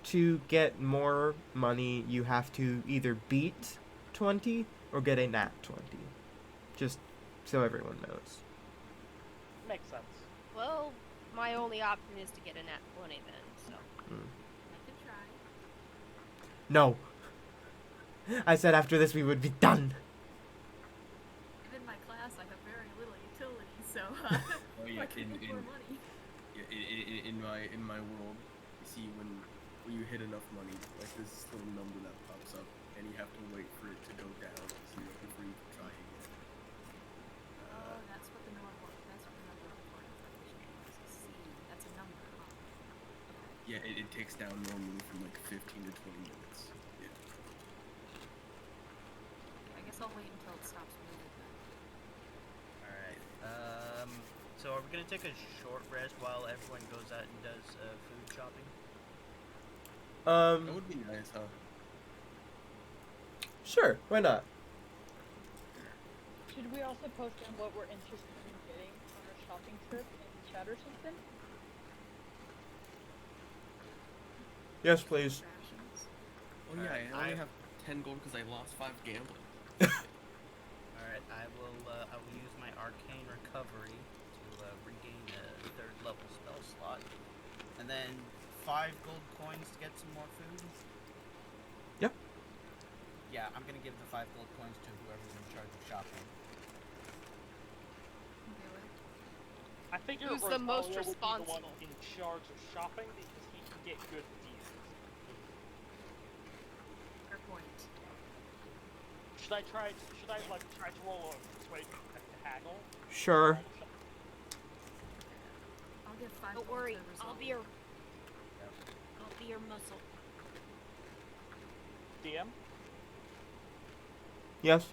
To get more money, you have to either beat 20 or get a nat 20. Just so everyone knows. Makes sense. Well, my only option is to get a nat 20 then, so. I can try. No. I said after this we would be done. Given my class, I have very little utility, so Oh yeah, I can make more money. in my world, you see when you hit enough money, like this little number that pops up, and you have to wait for it to go down to 0 before you can try again. Oh, that's what the number recording function is. See, that's a number, huh? Okay. Yeah, it takes down normally from like 15 to 20 minutes. Yeah. I guess I'll wait until it stops moving then. Alright. So are we gonna take a short rest while everyone goes out and does food shopping? That would be nice, huh? Sure, why not? Should we also post on what we're interested in getting on our shopping trip in the chat or something? Yes, please. Rations. Oh yeah, I I- only have 10 gold because I lost 5 gambling. Alright, I will use my arcane recovery to regain a 3rd level spell slot. And then 5 gold coins to get some more food. Yep. Yeah, I'm gonna give the 5 gold coins to whoever's in charge of shopping. Do it. I figure Who's the most Rosalia would be the one responsible? in charge of shopping because he can get good deals. Fair point. Should I try to roll a persuasion check to haggle? Sure. I'll give 5 Don't gold worry, to I'll be your muscle. DM? Yes,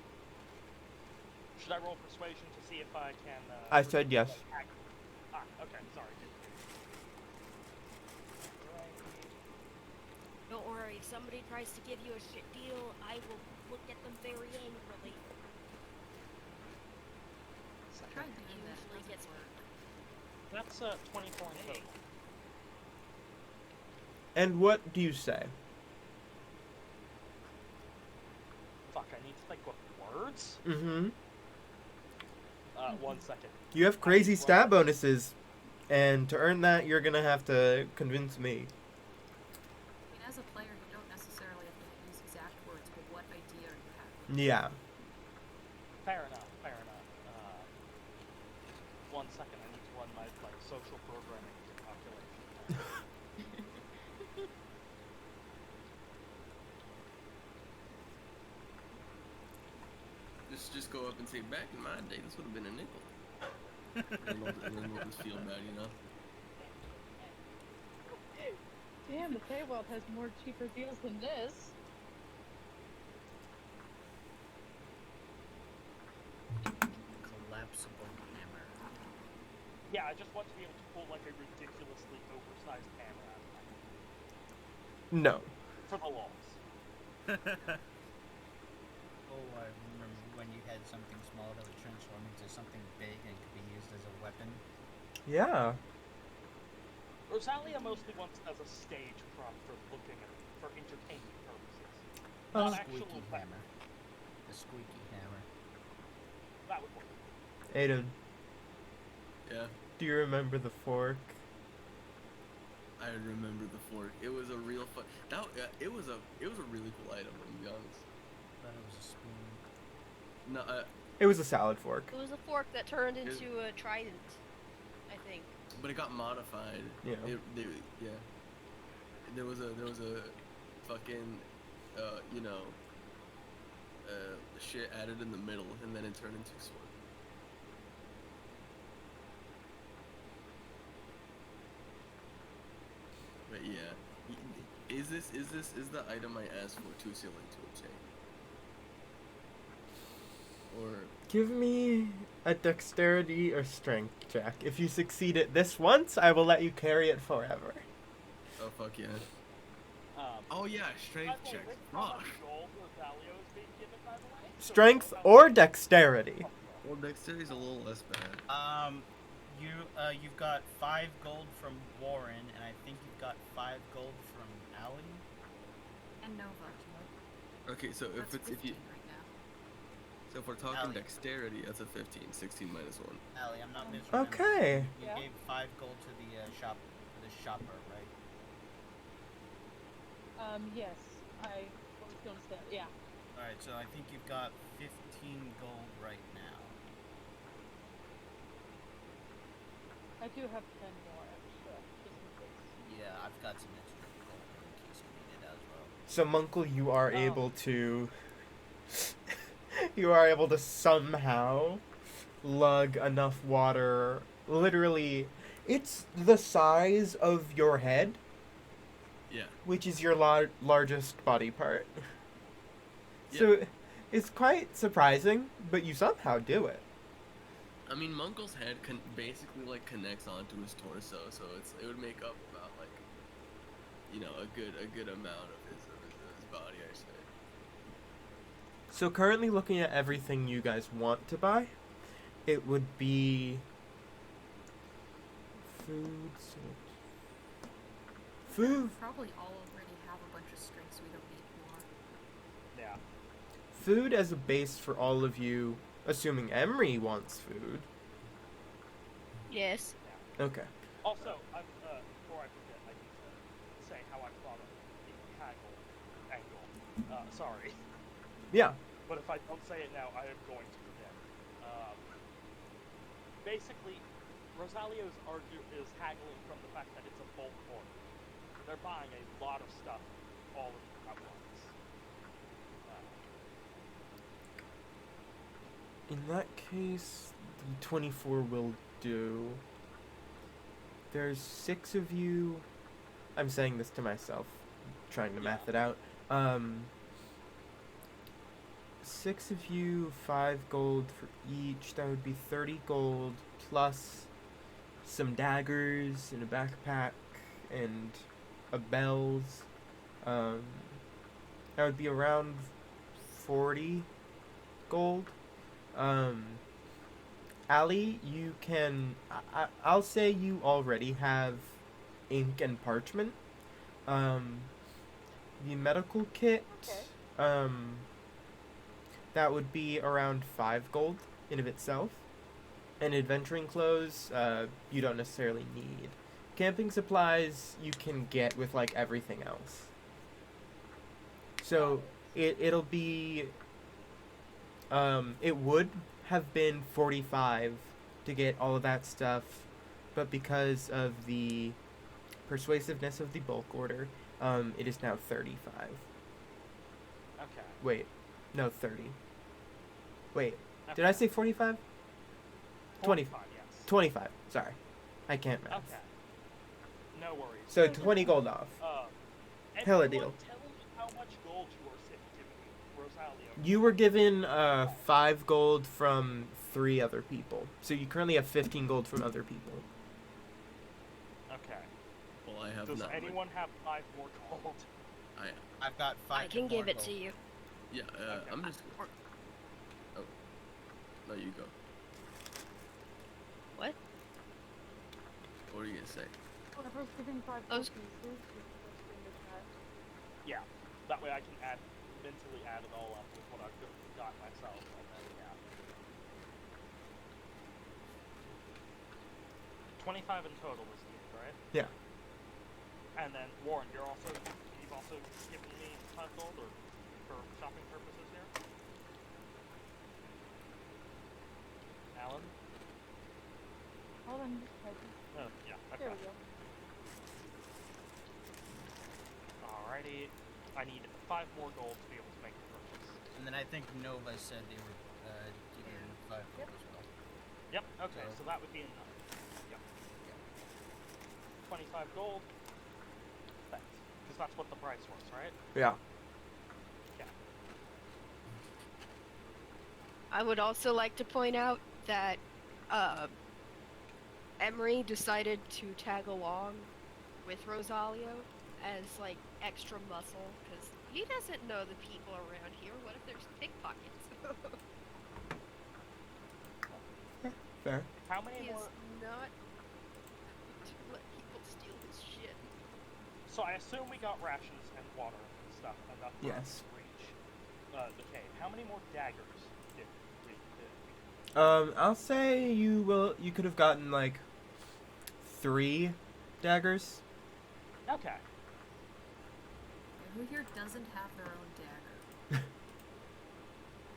Should I roll persuasion to see if I can? I said yes. Haggle? Ah, okay, sorry. Don't worry, if somebody tries to give you a shit deal, I will look at them very angrily. Try doing that. Usually Doesn't gets work. That's 24 in total. And what do you say? Fuck, I need to think with words? Mm-hmm. 1 second. You have crazy stat bonuses, and to earn that, you're gonna have to convince me. I mean, as a player, you don't necessarily have to use exact words, but what idea are you having? Yeah. Fair enough, fair enough. 1 second, I need to run my social programming calculation. Just go up and say, back in my day, this would have been a nickel. and then we'll just feel bad, you know? Damn, the Feywild has more cheaper deals than this. Collapsible hammer. Yeah, I just want to be able to pull like a ridiculously oversized hammer out of my hand. No. For the lols. Oh, I remember when you had something small that would transform into something big and could be used as a weapon. Yeah. Rosalia mostly wants it as a stage prop for looking at for entertainment purposes. Oh. Not actual Squeaky weapon. hammer. The squeaky hammer. That would work. Aiden, Yeah, do you remember the fork? I remember the fork. It was a real fun. It was a really cool item. To be honest. Thought it was a spoon. No, It was a salad fork. It was a fork that turned into a trident, I think. but it got modified. Yeah. Yeah. There was a fucking, shit added in the middle, and then it turned into a sword. But yeah, is the item I asked for too silly to obtain? Or Give me a dexterity or strength check. If you succeed at this once, I will let you carry it forever. oh fuck yeah. Um, Oh yeah, strength by the way, check. how much Fuck. gold Rosalia is being given, by the way? So Strength about- or dexterity. Well, dexterity's a little less bad. You've got 5 gold from Warren, and I think you've got 5 gold from Allie. And Nova. Okay, so That's if 15 you right now. so if we're talking Allie. dexterity, that's a 15. 16 minus 1. Allie, I'm not misremembering. Okay. You Yeah. gave 5 gold to the shopper, right? Yes. I was gonna say, yeah. Alright, so I think you've got 15 gold right now. I do have 10 more extra, just in case. Yeah, I've got some extra gold in case you need it as well. So, Munkle, you are Oh. able to. You are able to somehow lug enough water. Literally, it's the size of your head, Yeah. which is your largest body part. Yeah. So, it's quite surprising, but you somehow do it. I mean, Munkle's head basically like connects onto his torso, so it would make up about like, you know, a good amount of his body, I say. So currently looking at everything you guys want to buy, it would be food. Food. Probably all already have a bunch of strengths, we don't need more. Yeah. Food as a base for all of you, assuming Emery wants food. Yes. Okay. Also, before I forget, I need to say how I thought of the haggle angle. Sorry. Yeah. But if I don't say it now, I am going to forget. Basically, Rosalio's is haggling from the fact that it's a bulk order. They're buying a lot of stuff all at once. In that case, the 24 will do. There's 6 of you. I'm saying this to myself, trying to math it out. 6 of you, 5 gold for each. That would be 30 gold plus some daggers and a backpack and a bells. That would be around 40 gold. Allie, you can. I'll say you already have ink and parchment. The medical kit. Okay. That would be around 5 gold in of itself. And adventuring clothes, you don't necessarily need. Camping supplies you can get with like everything else. So it'll be. It would have been 45 to get all of that stuff, but because of the persuasiveness of the bulk order, it is now 35. Okay. Wait, no, 30. Wait, Okay. did I say 45? 45, yes. 25, sorry. I can't math. Okay. No worries. So 20 gold off. Hella Everyone deal. Tell me how much gold you are giving Rosalio. You were given 5 gold from 3 other people. So you currently have 15 gold from other people. Okay. Well, I have Does not. anyone have 5 more gold? I've got 5 I can more give it gold. to you. Yeah, I'm just. Oh, no, you go. What? What are you gonna say? Whoever's giving 5 Those- pieces is supposed to in the chat. Yeah. That way I can mentally add it all up with what I've got myself, and then yeah. 25 in total is needed, right? Yeah. And then Warren, you've also given me 5 gold or for shopping purposes here. Alan? Hold on, just typing. Oh, yeah. There Okay. we go. Alrighty. I need 5 more gold to be able to make the purchase. And then I think Nova said they were giving 5 gold as well. Yep. Okay. So- So that would be enough. Yep. 25 gold. Thanks. Because that's what the price was, right? Yeah. Yeah. I would also like to point out that Emery decided to tag along with Rosalio as like extra muscle because he doesn't know the people around here. What if there's pickpockets? Fair. How many He more? is not to let people steal his shit. So I assume we got rations and water and stuff enough for us Yes. to reach the cave. How many more daggers did we? I'll say you could have gotten like 3 daggers. Okay. Who here doesn't have their own dagger?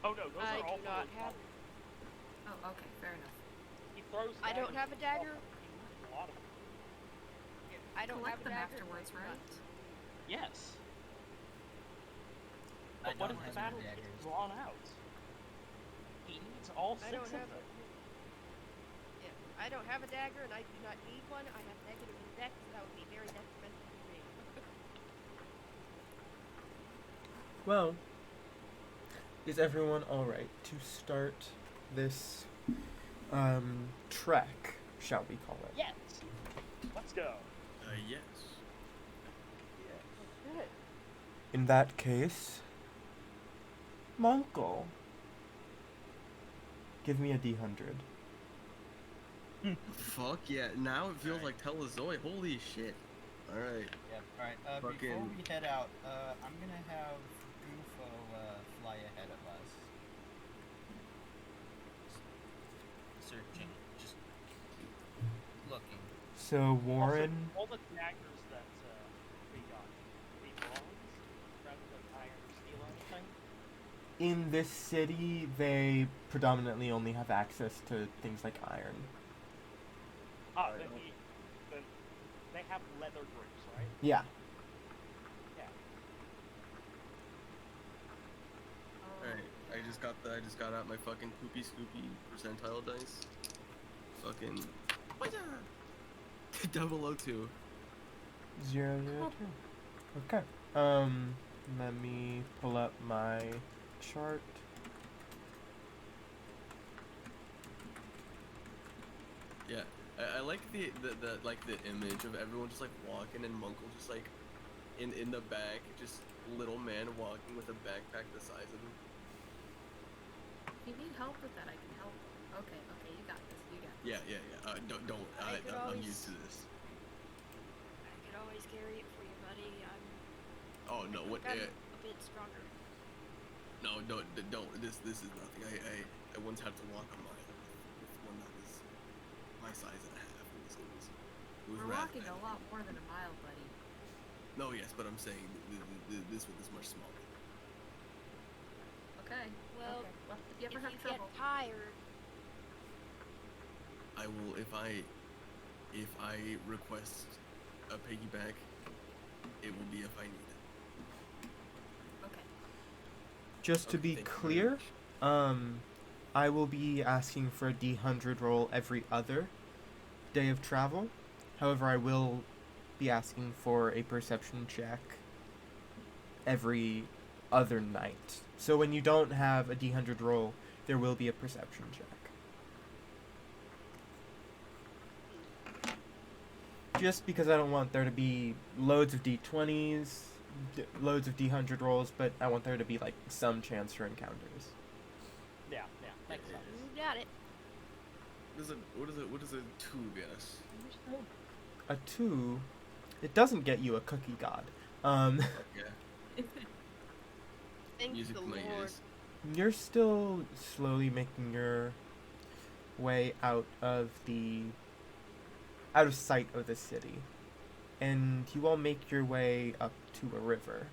Oh no, those I are all do for not those have. monks. Oh, okay, fair enough. He throws. I don't daggers have a at himself, dagger. but he uses a lot of them. I don't Collect have a them dagger. afterwards, but I do right? Yes. I But what don't if the have battle any gets daggers. drawn out? He needs all I 6 don't of have them. Yeah, I don't have a dagger, and I do not need one. I have negative index, so that would be very detrimental to me. Well, is everyone all right to start this trek, shall we call it? Yes. Let's go. Yes. Okay. In that case, Monkel, give me a D100. Fuck yeah. Now it feels Alright. like Telos Zois. Holy shit. Alright. Yep. All right. Before Fucking- we head out, I'm gonna have Gufo fly ahead of us. Searching, just looking. So Warren, Also, all the daggers that we got, the bronze rather than iron or steel or anything. in this city, they predominantly only have access to things like iron. Ah, Right. then they have leather grips, right? Yeah. Yeah. Oh, Alright. I just got out my fucking poopy scoopy percentile dice. Fucking 002. 002. Okay. Let me pull up my chart. Yeah. I like the like the image of everyone just like walking and Munkle just like in the back, just little man walking with a backpack the size of him. If you need help with that, I can help. Okay, you got this. You got this. Yeah. Don't. I could I'm always- used to this. I could always carry it for you, buddy. Oh no, what? I'm a bit stronger. No, don't. This is nothing. I once had to walk a mile with one that was my size and a half. It was We're rather walking bad. a lot more than a mile, buddy. No, yes, but I'm saying this one is much smaller. Okay. Well, okay. Well, if you If ever have you trouble, get tired, I will if I request a piggyback, it will be if I need it. okay. Just to Okay, be thank you very clear, much. I will be asking for a D100 roll every other day of travel. However, I will be asking for a perception check every other night. So when you don't have a D100 roll, there will be a perception check. Just because I don't want there to be loads of D20s, loads of D100 rolls, but I want there to be like some chance for encounters. Yeah, makes sense. you got it. What does a 2 get us? A 2, it doesn't get you a cookie god. Yeah, Thank music the to my Lord. ears. You're still slowly making your way out of sight of the city, and you all make your way up to a river.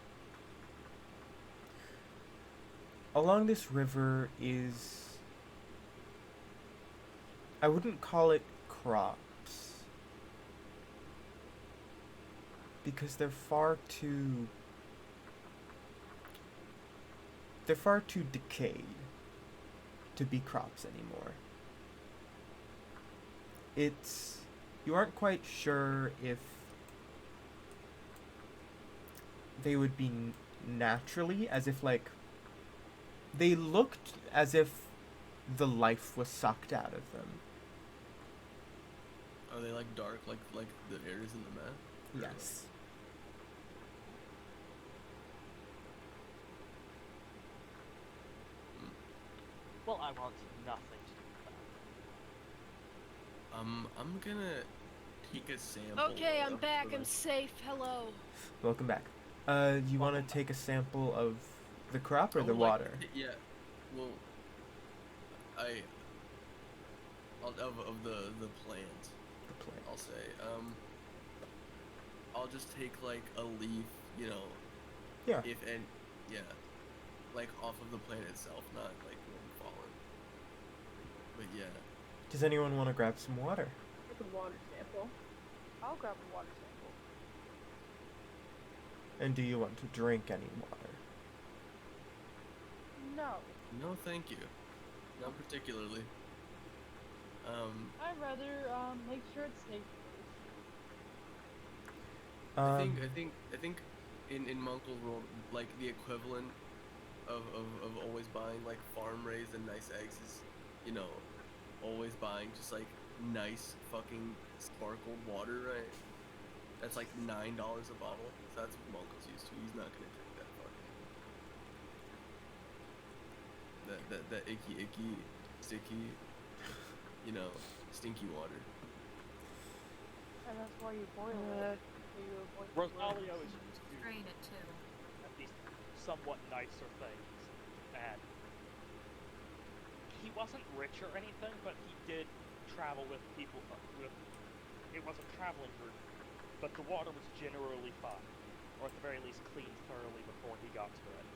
Along this river is, I wouldn't call it crops, because they're far too decayed to be crops anymore. You aren't quite sure if they would be naturally, as if like they looked as if the life was sucked out of them. Are they like dark, like the areas in the map? Yes. Well, I want nothing to do with that. I'm gonna take a sample. Okay, I'm of back. the I'm safe. Hello. Welcome back. You want Welcome to take a sample of the crop or I the would like water? yeah. Well, I of the plant. The plant. I'll say. I'll just take like a leaf, you know, Yeah. if and yeah, like off of the plant itself, not like one fallen. But yeah, Does anyone want to grab some water? Take a water sample. I'll grab a water sample. And do you want to drink any water? No. no, thank you, not particularly. I'd rather make sure it's safe first. I think in Munkle's world, like the equivalent of always buying like farm raised and nice eggs is, you know, always buying just like nice fucking sparkled water, right? That's like $9 a bottle. So that's what Munkle's used to. He's not gonna drink that fucking that icky sticky, you know, stinky water. And that's why you boil it. So you avoid the Rosalio worms. is used to Drain it too. at least somewhat nicer things, and he wasn't rich or anything, but he did travel with people with. It was a traveling group, but the water was generally fine, or at the very least cleaned thoroughly before he got to it.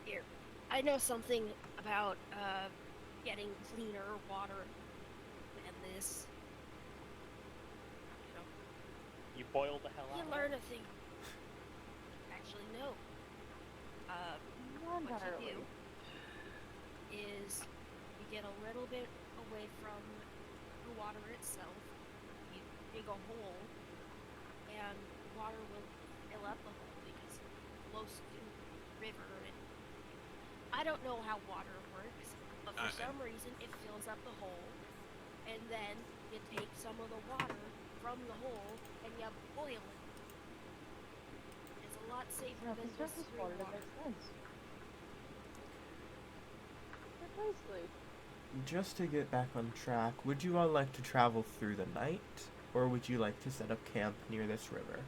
Here, I know something about getting cleaner water than this. You know, You boil the hell out you of learn it. a thing. Actually, no. Not What entirely. you do is you get a little bit away from the water itself. You dig a hole, and water will fill up the hole because it's close to the river. And I don't know how water works, but for some reason it fills up the hole, and then you take some of the water from the hole and you boil it. It's a lot safer Now, than the just surface spring water, that water. makes sense. Precisely. Just to get back on track, would you all like to travel through the night, or would you like to set up camp near this river?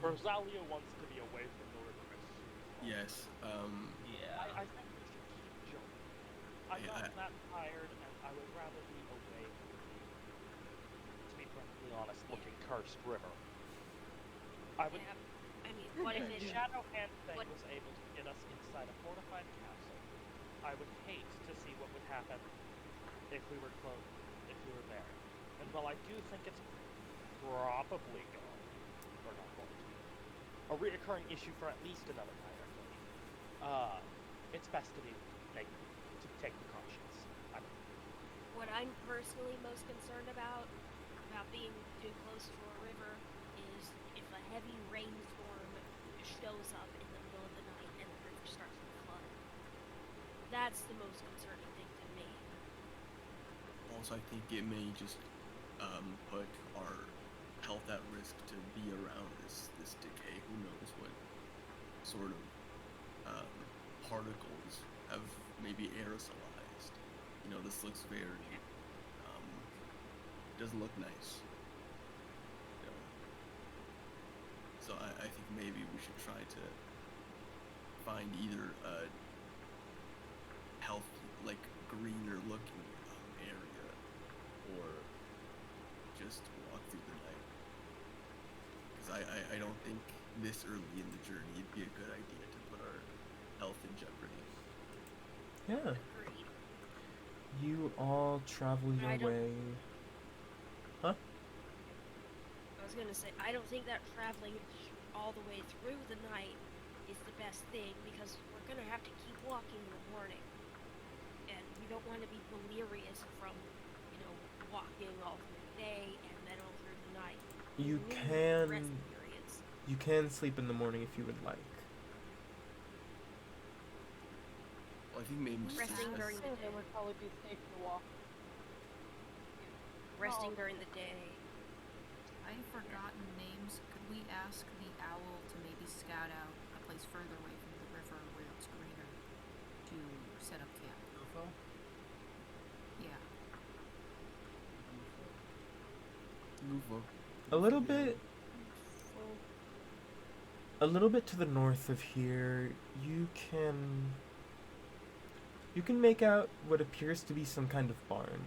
Rosalio wants to be away from the river as soon as possible. Yes. Yeah. I think we should keep going. I'm not that tired, and I would rather be away from the, to be perfectly honest, looking cursed river. I would. Yeah, I mean, what if If it? the Shadow Hand thing what- was able to get us inside a fortified castle, I would hate to see what would happen if we were there. And while I do think it's probably going, or not going to be, a reoccurring issue for at least another night, I believe, it's best to take precautions. What I'm personally most concerned about being too close to a river is if a heavy rainstorm shows up in the middle of the night and the river starts to flood. That's the most concerning thing to me. Also, I think it may just put our health at risk to be around this decay. Who knows what sort of particles have maybe aerosolized. You know, this looks very doesn't look nice. You know? So I think maybe we should try to find either a healthy, like greener looking area, or just walk through the night. Because I don't think this early in the journey it'd be a good idea to put our health in jeopardy. Yeah. Agreed. You all travel I your don't- way. Huh? I was gonna say, I don't think that traveling all the way through the night is the best thing because we're gonna have to keep walking in the morning, and we don't want to be delirious from, walking all through the day and then all through the night. You We need can rest periods. you can sleep in the morning if you would like. Well, I think maybe just Resting as- during the So day. it would probably be safe to walk. Resting Oh. during the day. I've forgotten names. Could we ask the owl to maybe scout out a place further away from the river where it's greener to set up camp? Ufo? Yeah. Rufo. A little bit to the north of here, you can make out what appears to be some kind of barn.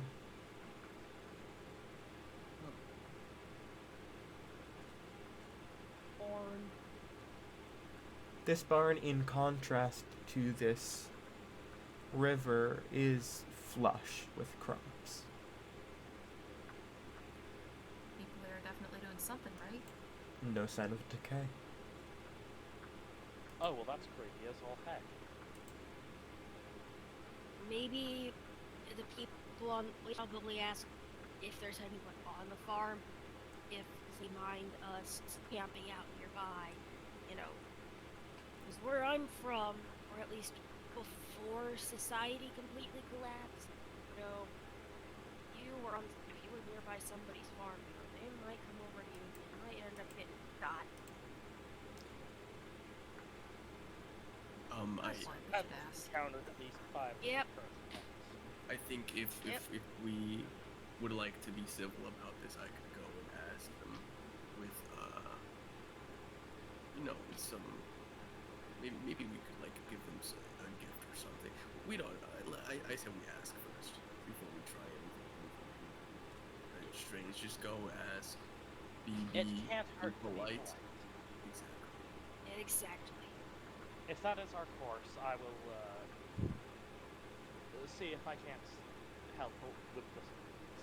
Barn. This barn, in contrast to this river, is flush with crops. People there are definitely doing something right. No sign of decay. Oh, well, that's creepy as all heck. Maybe the people on we probably ask if there's anyone on the farm, if they mind us camping out nearby, you know. Because where I'm from, or at least before society completely collapsed, you know, if you were nearby somebody's farm, you know, they might come over to you and you might end up getting shot. I That's why we I've should ask. counted at least 5 Yep. persons. I think if we would like to be civil about this, I could go and ask them with some maybe we could like give them a gift or something. We don't. I say we ask first before we try and strange. Just go ask. It can't hurt to be polite. polite. Exactly. Exactly. If that is our course, I will see if I can't help with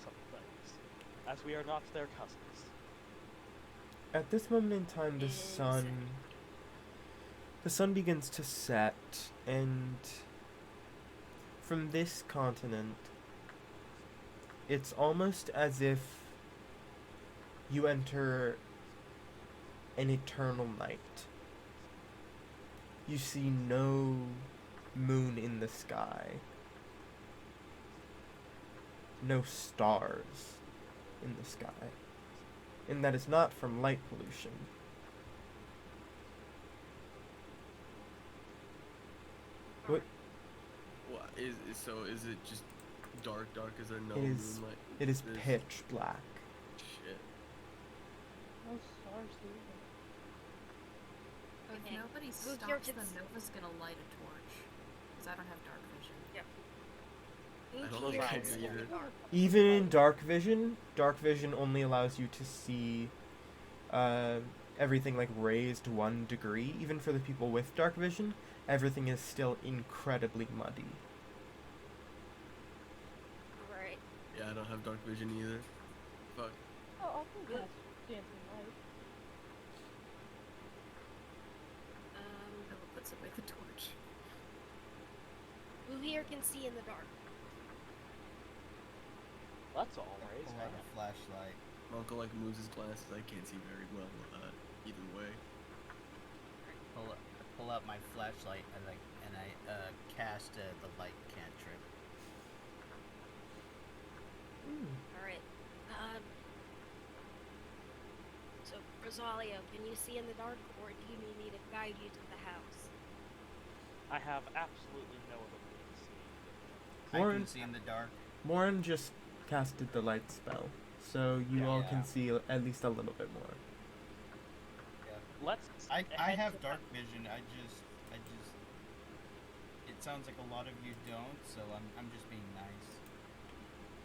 some things, as we are not their cousins. At this moment in time, the sun begins to set, and from this continent, it's almost as if you enter an eternal night. You see no moon in the sky, no stars in the sky, and that is not from light pollution. What? What is it just dark as a no It is- moonlight? It is There's- pitch black. Shit. No stars either. If Okay. nobody Move stops, your then kids- Nova's gonna light a torch. Because I don't have dark vision. I don't Who know if I cares? do either. Even in dark vision only allows you to see everything like raised 1 degree. Even for the people with dark vision, everything is still incredibly muddy. Right. Yeah, I don't have dark vision either. Fuck. Oh, I think that's dancing light. Nova puts away the torch. Who here can see in the dark? Let's all raise Pull out hands. a flashlight. My uncle like moves his glasses. I can't see very well either way. Pull out my flashlight and I cast the light cantrip. Alright. So, Rosalia, can you see in the dark, or do you need me to guide you to the house? I have absolutely no ability to see. I Lauren- can see in the dark. Morin just casted the light spell, so you all Yeah. can see at least a little bit more. Let's. I head have to dark vision. I just. It sounds like a lot of you don't, so I'm just being nice.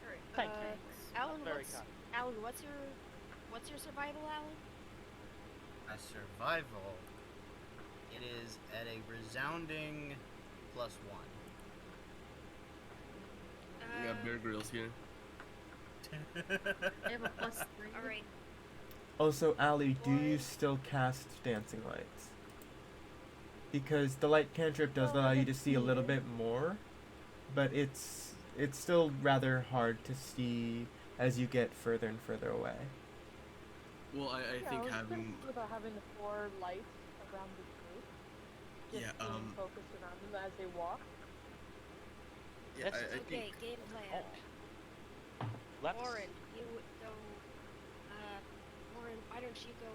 Alright. Thank you. Alan, Very kind. what's your survival, Alan? My survival. It is at a resounding +1. We got Bear Grylls here. I have a +3. Alright. Also, Allie, do you Lauren? still cast dancing lights? Because the light cantrip does Oh, allow you I to see a little see. bit more, but it's still rather hard to see as you get further and further away. Well, I Yeah, think I was having thinking about having the 4 lights around the group. Just Yeah, being focused around them as they walk. yeah, That's I Okay, think game plan. Let's. Lauren, you go. Lauren, why don't you go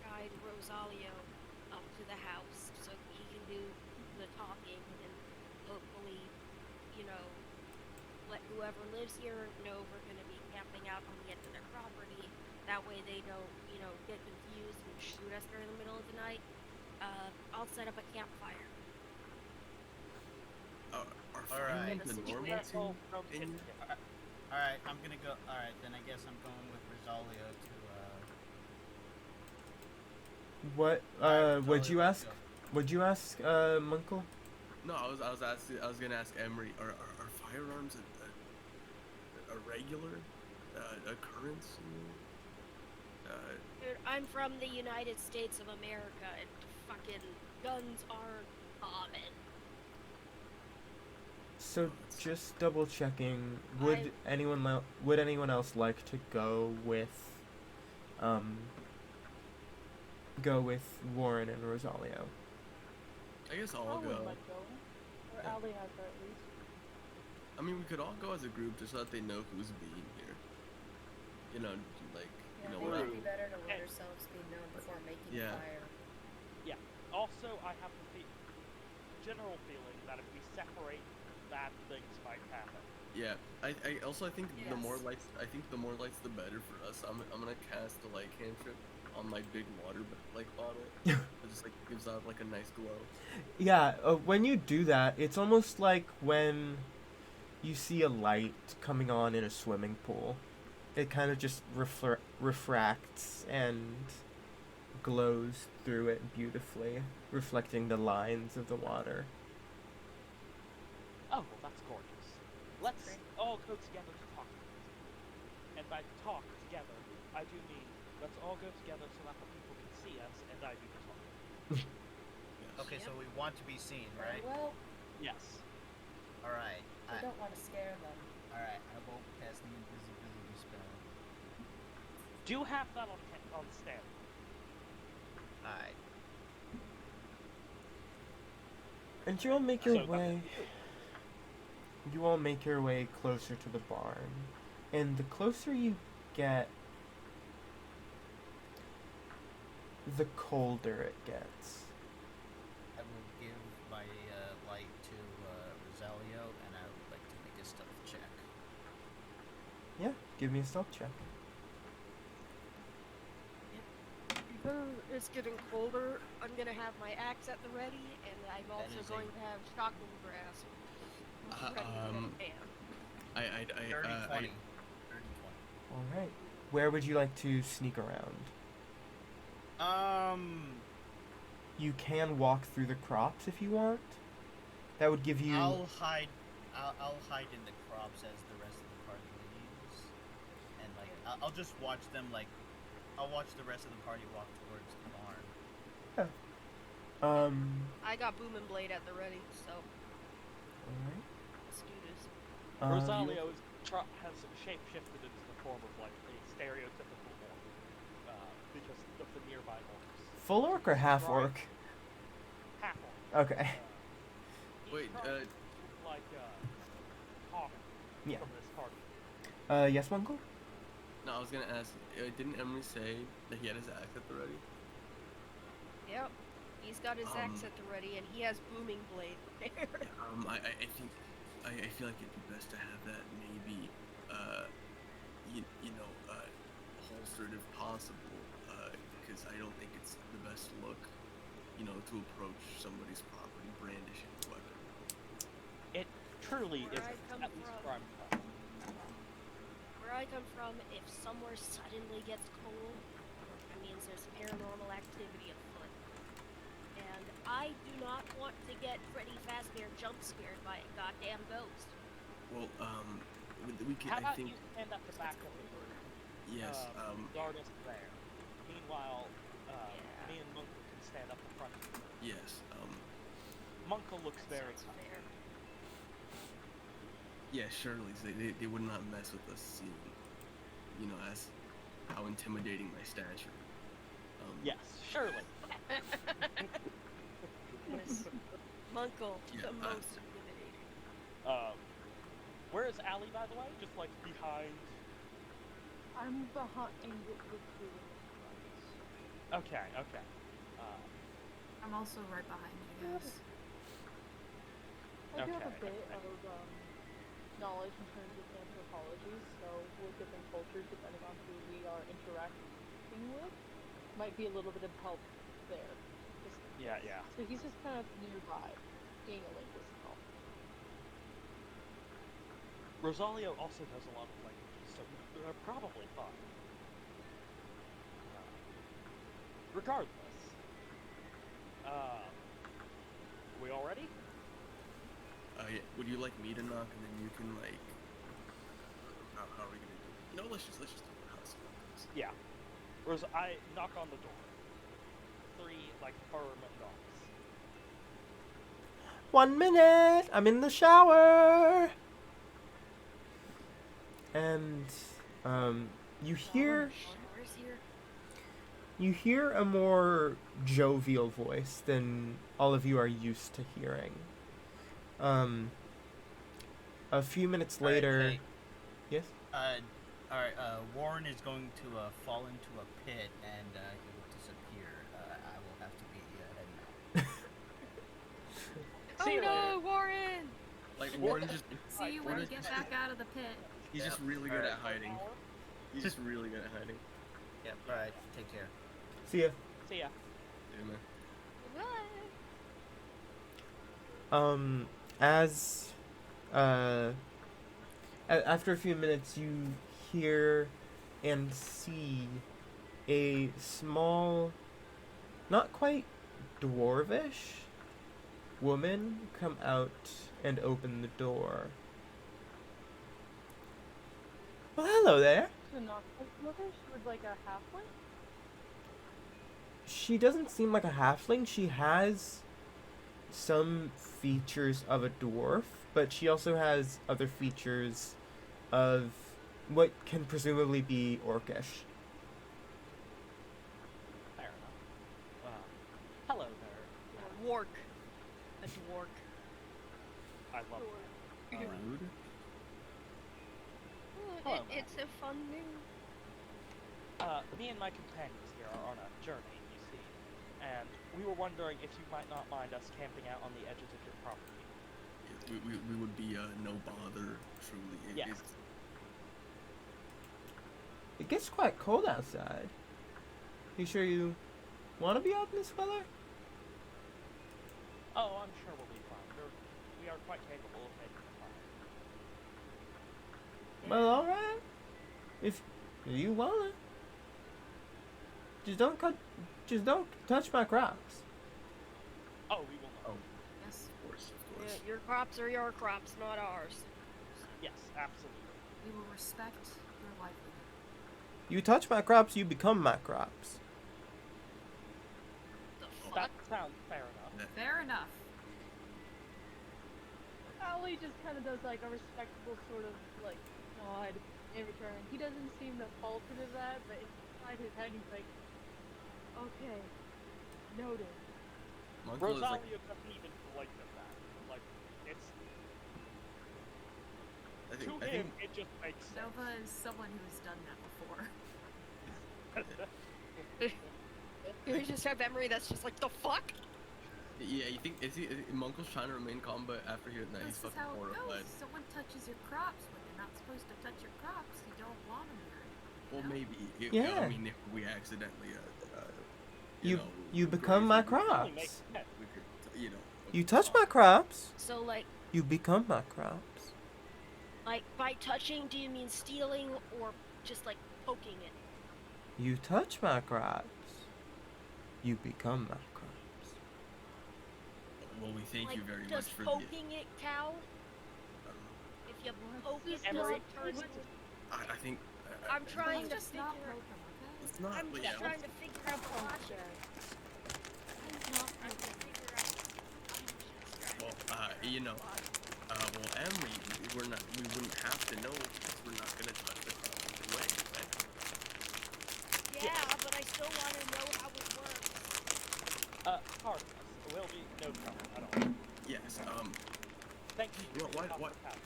guide Rosalio up to the house so he can do the talking and hopefully, you know, let whoever lives here know we're gonna be camping out on the edge of their property That way they don't, get confused and shoot us during the middle of the night. I'll set up a campfire. Are Alright. firearms a Situation. normal Oh, thing? from in- Kit. Alright, I'm gonna go. Alright, then I guess I'm going with Rosalio to, What? Alright, Would Rosalio, you let's ask? go. Would you ask, Munkle? No, I was gonna ask Emery. Are firearms a regular occurrence? Dude, I'm from the United States of America, and fucking guns are common. So just double checking. Would anyone else like to go with Warren and Rosalio? I guess I'll I wouldn't go. mind going. Or Yeah. Allie has her at least. I mean, we could all go as a group just so that they know who's being here. You know, like Yeah, you know, it we're might not. be better to let Okay. ourselves be known before making Yeah. fire. Also, I have the general feeling that if we separate, bad things might happen. Yeah, I think the more Yes. lights the better for us. I'm gonna cast the light cantrip on my big water bottle. It just gives out a nice glow. Yeah, when you do that, it's almost like when you see a light coming on in a swimming pool. It kind of just refracts and glows through it beautifully, reflecting the lines of the water. Oh, well, that's gorgeous. Let's Great. all go together to talk. And by talk together, I do mean let's all go together so that the people can see us and I do the talking. Yes. Okay, so we want to be seen, right? Well, Yes. Alright. I don't want to scare them. Alright, I won't cast the invisibility spell. Do you have that on stand? Alright. And you all make your So- way. You all make your way closer to the barn, and the closer you get, the colder it gets. I will give my light to Rosalio, and I would like to make a stealth check. Yeah, give me a stealth check. Because it's getting colder, I'm gonna have my axe at the ready, and I'm also is going a- to have shotgun grass ready to hand. I 30 I 20. 30 20. All right. Where would you like to sneak around? You can walk through the crops if you want. That would give you. I'll hide in the crops as the rest of the party leaves, and I'll just watch them. I'll watch the rest of the party walk towards the barn. I got Boom and Blade at the ready, so All right. let's do this. Rosalio has shapeshifted into the form of a stereotypical orc because of the nearby orcs. Full orc or half orc? Half orc. Okay. He's Wait, probably like common Yeah. from this party. Yes, Uncle? No, I was gonna ask. Didn't Emery say that he had his axe at the ready? Yep. He's got his axe at the ready, and he has Booming Blade there. I think I feel like it'd be best to have that maybe holstered if possible, because I don't think it's the best look, to approach somebody's property brandishing a weapon. It truly Where I isn't, come at least from. where I'm from. Where I come from, if somewhere suddenly gets cold, that means there's paranormal activity afoot. And I do not want to get Freddy Fazbear jump scared by a goddamn ghost. Well, we can. How I about think you stand at the back of the group? yes. Guard us there. Meanwhile, Yeah. me and Munkle can stand up in front of you. Yes. Munkle looks very Sounds tough. fair. Yeah, surely they would not mess with us seeing, as how intimidating my stature. Yes, surely. Yes. Munkle, Yeah, the most intimidating. Where is Allie, by the way? Just behind. I'm behind the two in front. Okay. I'm also right behind you guys. I do have a Okay. bit of knowledge in terms of apologies, so with different cultures, depending on who we are interacting with, might be a little bit of help there. Yeah, yeah. So he's just kind of nearby, being a linguist and all. Rosalio also knows a lot of languages, so they're probably fine. Regardless, we all ready? Yeah. Would you like me to knock and then you can like? How are we gonna do it? You know, let's just do the house. Yeah. I knock on the door. 3 like firm knocks. 1 minute. I'm in the shower. And you hear Shower's here. you hear a more jovial voice than all of you are used to hearing. A few minutes later, Alright, yes. Alright, Warren is going to fall into a pit and he will disappear. I will have to be heading out. See you Oh no, later. Warren! Like Warren just. See you when you get back out of the pit. He's just really good at hiding. He's just really good at hiding. Yep, alright, take care. See ya. See ya. Yeah, man. Bye. As after a few minutes, you hear and see a small, not quite dwarvish woman come out and open the door. Well, hello there. So not like she was like a halfling? She doesn't seem like a halfling. She has some features of a dwarf, but she also has other features of what can presumably be orcish. Fair enough. Hello there. Wark. A dwark. I love that. Rude. Hello, It's a fun name. Me and my companions here are on a journey, you see, and we were wondering if you might not mind us camping out on the edges of your property. We would be no bother, truly. Yes. It gets quite cold outside. You sure you want to be out in this weather? Oh, I'm sure we'll be fine. We are quite capable of making a fire. Well, all right. If you want it, just don't touch my crops. Oh, we will not. Yes, Of course. Yeah, your crops are your crops, not ours. Yes, absolutely. we will respect your livelihood. You touch my crops, you become my crops. The That fuck? sounds fair enough. Fair enough. Ali just kind of does like a respectable sort of like nod in return. He doesn't seem to falter to that, but inside his head he's like, okay, noted. Monko is like, Rosalio doesn't even blink at that. Like, it's I to think him, it just makes sense. Nova is someone who has done that before. You just have memory that's just like, the fuck? yeah. You think is Monko's trying to remain calm, but after hearing that, This he's is how fucking it horrified. goes. Someone touches your crops when you're not supposed to touch your crops. You don't want them there. Well, No? maybe. Yeah. I mean, if we accidentally, you become my It only makes crops. sense. We could, You touch my crops, So, like, you become my crops. by touching, do you mean stealing or just, like, poking it? You touch my crops, you become my crops. Well, we thank Like, you very does much for poking it count? If you poke it, does Emery, it turn into... I think. I'm trying to Just not figure... poke them, okay? It's not. I'm but just yeah, trying to figure out the logic. Please not I'm poke trying to them. figure out... I'm just trying well, well, Emery, we wouldn't have to know because we're not gonna touch the crops either way. Right? Yeah, but I still want to know how it works. Harmless. Will be no trouble at all. Yes. Thank you. Well, for your why- hospitality.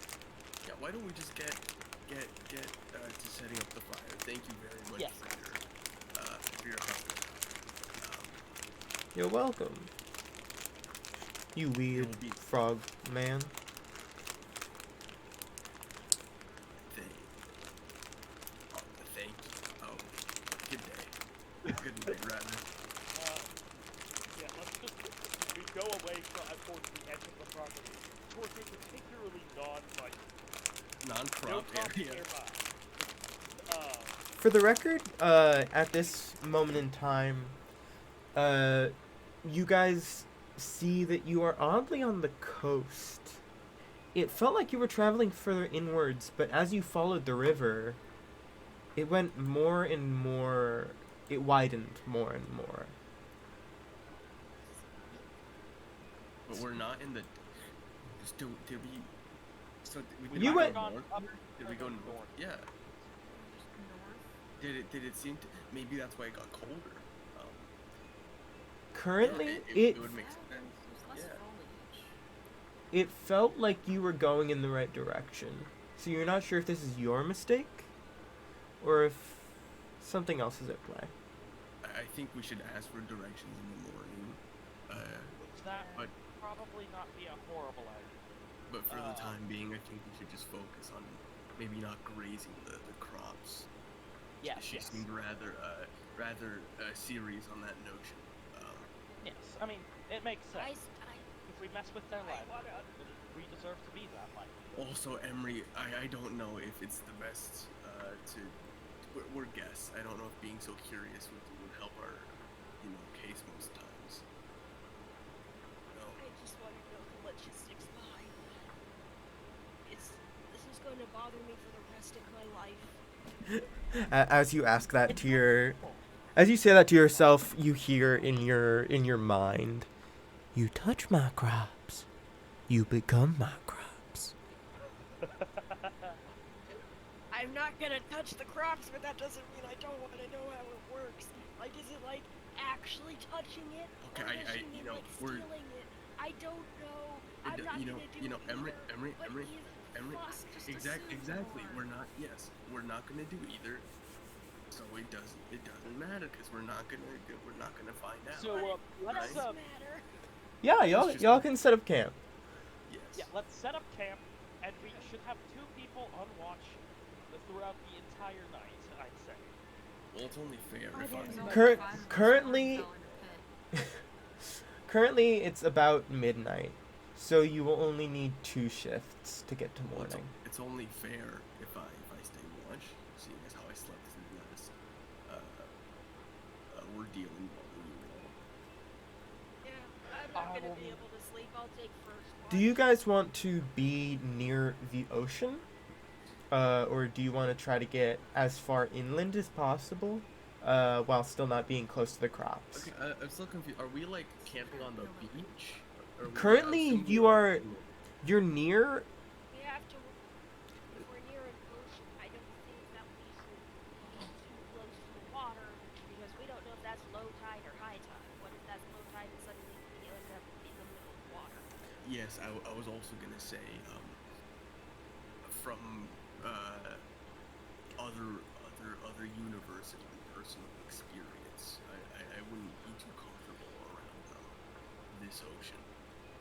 Yeah. Why don't we just get to setting up the fire? Thank you very much Yes. for your hospitality. You're welcome. You weird will be- frog man. go away towards the edge of the property, towards a particularly Non-crop area. nearby. For the record, at this moment in time, you guys see that you are oddly on the coast. It felt like you were traveling further inwards, but as you followed the river, it went more and more. It widened more and more. But we're not in the. Did we? So did You we went- go north? Did we go north? Yeah. North. Did it seem to? Maybe that's why it got colder. Currently, Yeah, it would make sense. There's less Yeah. foliage. it felt like you were going in the right direction. So you're not sure if this is your mistake, or if something else is at play. I think we should ask for directions in the morning. That But- would probably not be a horrible idea. But for the time being, I think we should just focus on maybe not grazing the crops. Yes, She yes. seemed rather serious on that notion. Yes, I mean, it makes I, sense. If we mess with their livelihood, we deserve to be that way. Also, Emery, I don't know if it's the best we're guests. I don't know if being so curious would help our, case most times. No. I just want to know the logistics behind that. This is going to bother me for the rest of my life. As you ask that to your, as you say that to yourself, you hear in your mind, "You touch my crops, you become my crops." I'm not gonna touch the crops, but that doesn't mean I don't want to know how it works. Like, is it like actually touching it? Okay, or does she mean, like, we're stealing it? I don't know. I'm not you know, gonna do you know, either, Emery, but Emery, either Emery, fuck. exactly. We're not gonna do either. So it doesn't matter because we're not gonna find out. So, What let's, does matter? Yeah, It's just- y'all can set up camp. Yes. yeah, let's set up camp, and we should have 2 people on watch throughout the entire night, I'd say. Well, it's only fair I if don't There's know. only Cur- 5 of us currently- fell in a pit. Currently, it's about midnight, so you will only need 2 shifts to get to morning. It's only fair if I stay watch, seeing as how I slept through this ordeal involving you all. Yeah, I'm not gonna be able to sleep. I'll take first watch. Do you guys want to be near the ocean? Or do you want to try to get as far inland as possible, while still not being close to the crops? Okay, I'm still confused. Are we like camping on the beach? Or Currently, I'm assuming you we're are- inland. You're near. We have to. If we're near an ocean, I don't think that we should be too close to the water because we don't know if that's low tide or high tide. What if that's low tide and suddenly we end up in the middle of water? Yes, I was also gonna say, from other university and personal experience, I wouldn't be too comfortable around this ocean.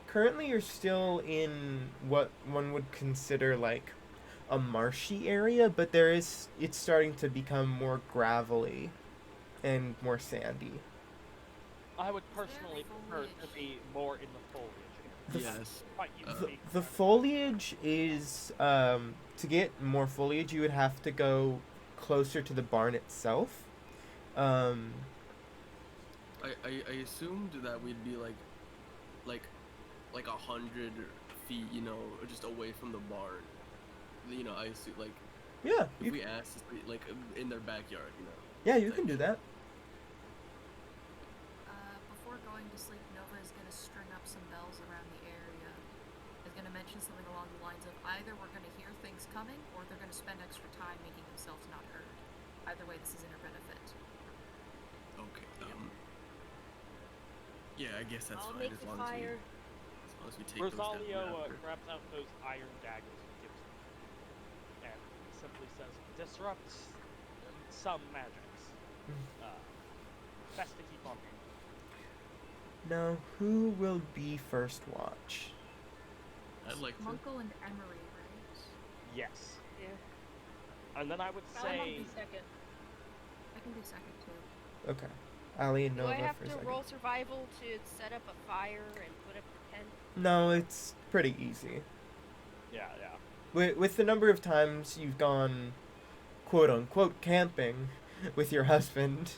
Currently, you're still in what one would consider like a marshy area, but it's starting to become more gravelly and more sandy. I would there personally prefer to foliage? be more in the foliage area. Yes. Quite unique. The foliage is to get more foliage, you would have to go closer to the barn itself. I assumed that we'd be like 100 feet, just away from the barn. I assume Yeah, if you, we asked, in their backyard, yeah, you can do that. Before going to sleep, Nova is going to string up some bells around the area. Is going to mention something along the lines of either we're going to hear things coming, or they're going to spend extra time making themselves not heard. Either way, this is in our benefit. Okay. Yeah, I guess that's I'll fine make as the long fire. as we take those down Rosalio after. grabs out those iron daggers and gives them, and simply says, "Disrupt some magics. Best to keep on hand." Now, who will be first watch? I'd like to. Munkle and Emery, right? Yes. Yeah. And then I would I'll say, be second. I can do second too. Okay. Ali and Do I Nova have for a to second. roll survival to set up a fire and put up the tent? No, it's pretty easy. Yeah. With the number of times you've gone, quote unquote, camping with your husband,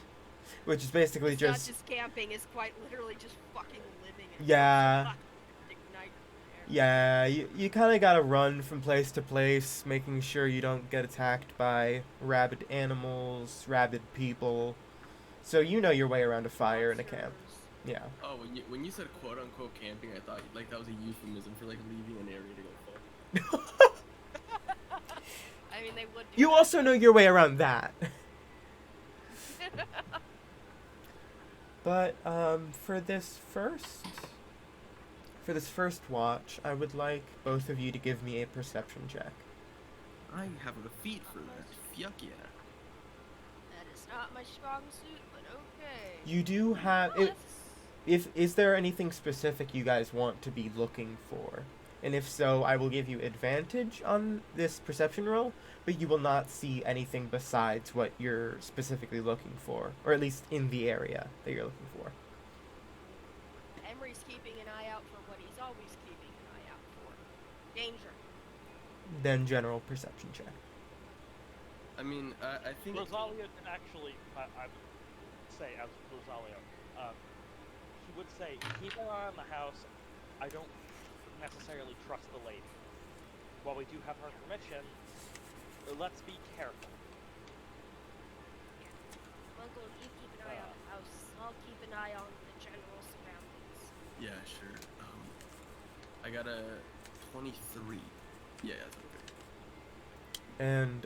which is basically It's just not just camping, it's quite literally just fucking living in Yeah. a post-apocalyptic nightmare. yeah, you kind of gotta run from place to place, making sure you don't get attacked by rabid animals, rabid people. So you know your way around a fire in a camp. Monsters. Yeah. Oh, when you said quote unquote camping, I thought like that was a euphemism for like leaving an area to go fuck. I mean, they would do You that. also know your way around that. But for this first watch, I would like both of you to give me a perception check. I have a feat for that. Fuck yeah. That is not my strong suit, but okay. You do have Oh, that's- is there anything specific you guys want to be looking for? And if so, I will give you advantage on this perception roll, but you will not see anything besides what you're specifically looking for, or at least in the area that you're looking for. Emery's keeping an eye out for what he's always keeping an eye out for. Danger. Then general perception check. I mean, I think Rosalia can actually, I would say, as Rosalia, he would say, keep an eye on the house. I don't necessarily trust the lady. While we do have her permission, let's be careful. Uncle, you keep an eye on the house. I'll keep an eye on the general surroundings. yeah, sure. I got a 23. Yeah, that's okay. And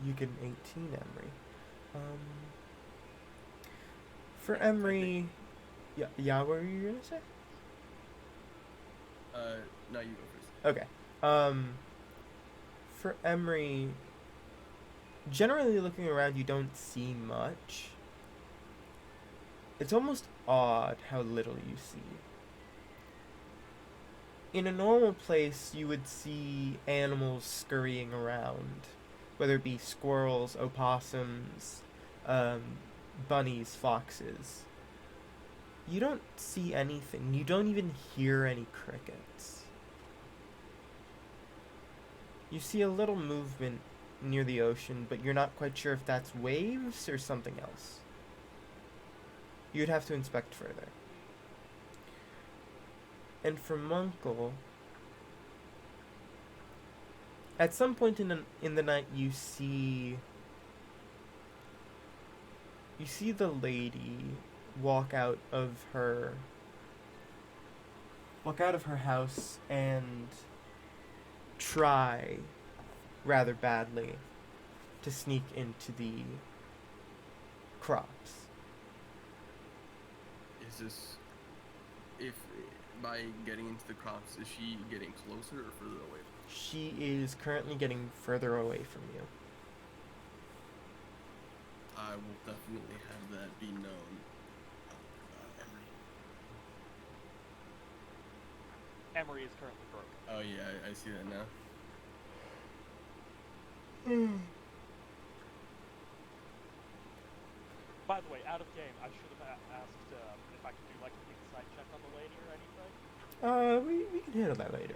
you get an 18, Emery. For Emery, yeah, what were you gonna say? No, you go first. Okay. For Emery, generally looking around, you don't see much. It's almost odd how little you see. In a normal place, you would see animals scurrying around, whether it be squirrels, opossums, bunnies, foxes. You don't see anything. You don't even hear any crickets. You see a little movement near the ocean, but you're not quite sure if that's waves or something else. You'd have to inspect further. And for Munkle, at some point in the night, you see the lady walk out of her house and try rather badly to sneak into the crops. Is this if by getting into the crops, is she getting closer or further away? She is currently getting further away from you. I will definitely have that be known. Emery is currently broken. Oh yeah, I see that now. By the way, out of game, I should have asked if I could do like an insight check on the lady or anything. We can handle that later.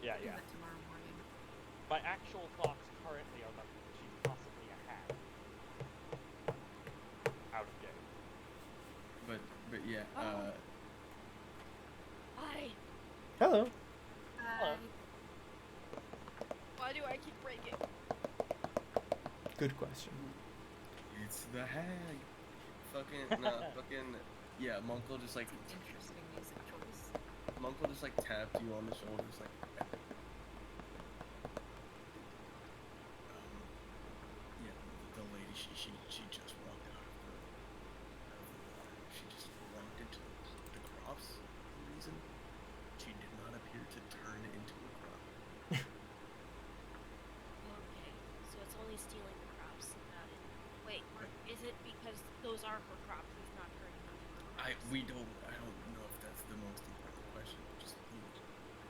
Yeah. Do that tomorrow morning. My actual thoughts currently are that she's possibly a hag. Out of game. But yeah, Oh. Hi. Hello. Hello. Why do I keep breaking? Good question. it's the hag. Fucking yeah, Munkle just like Interesting music choice. Munkle just like tapped you on the shoulder, just like yeah, the lady she just walked out of the she just walked into the crops for some reason. She did not appear to turn into a crop. Okay, so it's only stealing the crops, not it. Wait, is it because those are her crops? It's not turning into her crops. I don't know if that's the most important question. Just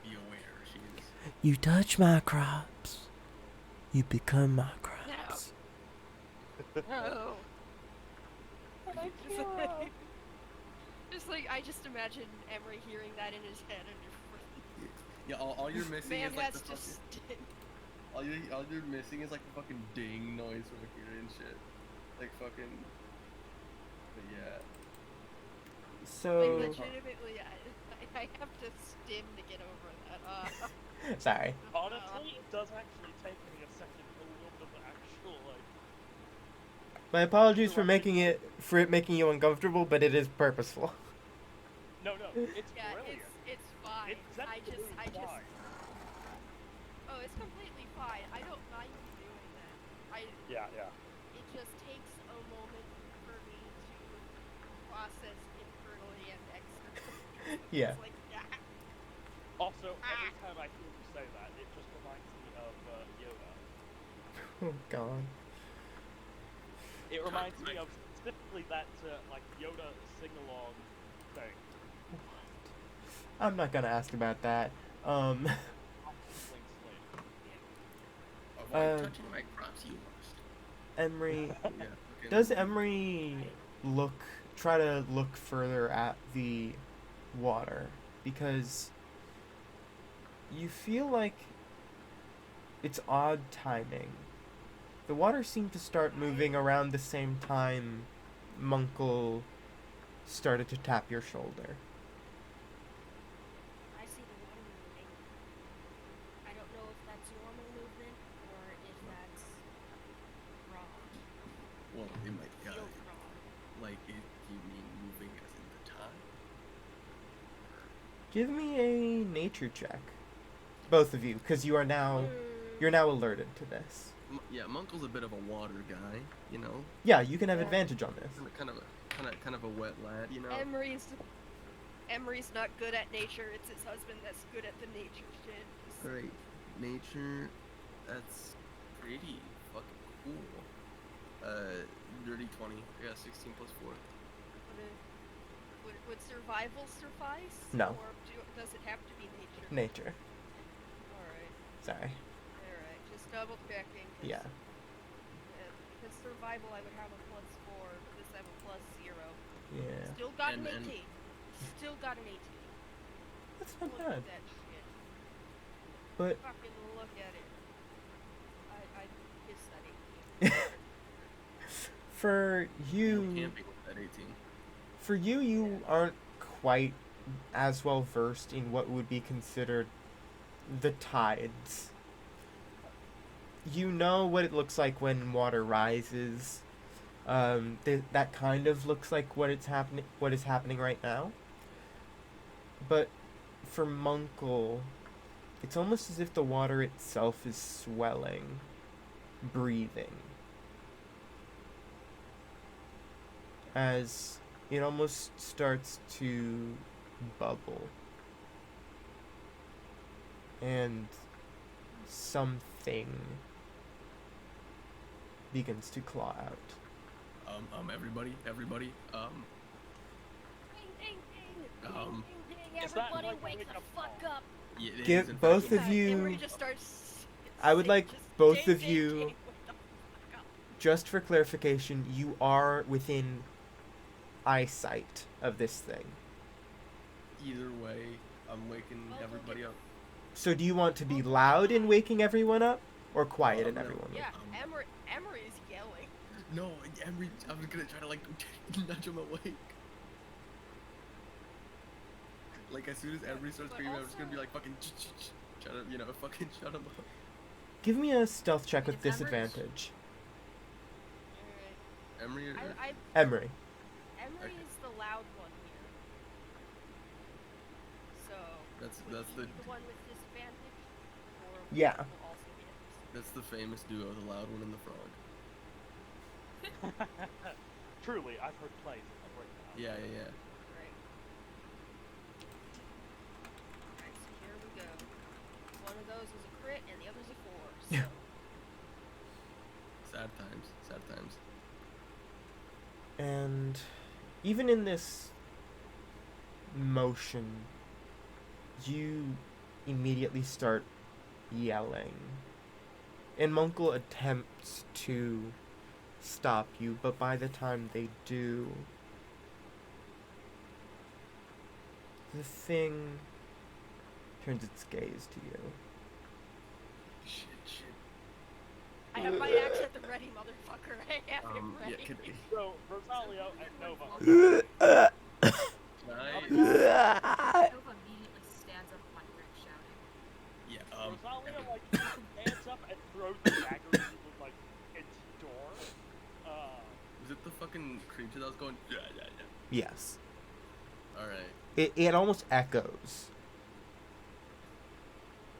be aware she is. You touch my crops, you become my crops. No. But Just like, I just imagine Emery hearing that in his head and just Yeah, all you're missing man is like has the to fucking. sting. All you're missing is like the fucking ding noise from here and shit. Like fucking. But yeah. So Like legitimately, I have to stim to get over that. sorry. Honestly, it does actually take me a second, a little bit of actual, like, My apologies for interrupting. it making you uncomfortable, but it is purposeful. No, it's Yeah, brilliant. it's fine. It sets I the just mood fine. oh, it's completely fine. I don't mind you doing that. Yeah. It just takes a moment for me to process internally and externally. Yeah. It's like, Also, every time I hear you say that, it just reminds me of Yoda. Oh god. It reminds me of specifically that, like, Yoda sing-along thing. I'm not gonna ask about that. Link Slate. Avoid touching my crops, you must. Emery, Yeah. Okay. does Emery try to look further at the water? Because you feel like it's odd timing. The water seemed to start moving around the same time Munkle started to tap your shoulder. I see the water moving. I don't know if that's normal movement or if that's wrong. Well, it might. Feels wrong. Like, if you mean moving as in the time. Give me a nature check, both of you, because you're now alerted to this. Yeah, Munkle's a bit of a water guy, you know. Yeah, you can have Yeah. advantage on this. Kind of a wet lad, you know. Emery's not good at nature. It's his husband that's good at the nature shit. Alright, nature. That's pretty fucking cool. Dirty 20. I got 16 plus 4. Would survival suffice? No. Or does it have to be nature? Nature. Alright. Sorry. Alright. Just double checking. Yeah. Because survival I would have a +4. This I have a +0. Yeah. Still got an And- 18. Still got an 18. That's not Look bad. at that shit. But Fucking look at it. I kiss that 18. for you, Camping with that 18. you aren't quite as well versed in what would be considered the tides. You know what it looks like when water rises. That kind of looks like what is happening right now. But for Munkle, it's almost as if the water itself is swelling, breathing. As it almost starts to bubble. And something begins to claw out. Everybody, Ding, ding, ding. Um, Ding, ding, is that everybody like wake waking the up fuck call? up. yeah, it Give is, in fact, both a- of you- Emery just starts I would like just both ding, of ding, you- ding, wake the fuck up. Just for clarification, you are within eyesight of this thing. Either way, I'm waking Well, everybody up. So do you want to be loud in waking everyone up, or quiet in No. everyone? Yeah, Um, Emery's yelling. No, I was gonna try to like nudge him awake. Like as soon as everybody starts But screaming, I'm just gonna be also- like fucking shut up, fucking shut him up. Give me a stealth check with It's Emery. disadvantage. Alright. Emery, Emery. Emery Okay. is the loud one here. So That's would that's he the be the one with disadvantage? Or would Yeah. he also be at disadvantage? that's the famous duo, the loud one and the frog. Truly, I've heard plays of right now. Yeah. Right. Alright, so here we go. One of those is a crit and the other's a 4. So Sad times. And even in this motion, you immediately start yelling. And Munkle attempts to stop you, but by the time they do, the thing turns its gaze to you. Shit. I have my axe at the ready, motherfucker. I have it Yeah, ready. So, Rosalio and Nova are Can I? Nova immediately stands up on Rick shouting. Yeah, Rosalio, like, stands up and throws the dagger through, like, its door. Was it the fucking creature that was going? Yeah. Yes. Alright. It almost echoes.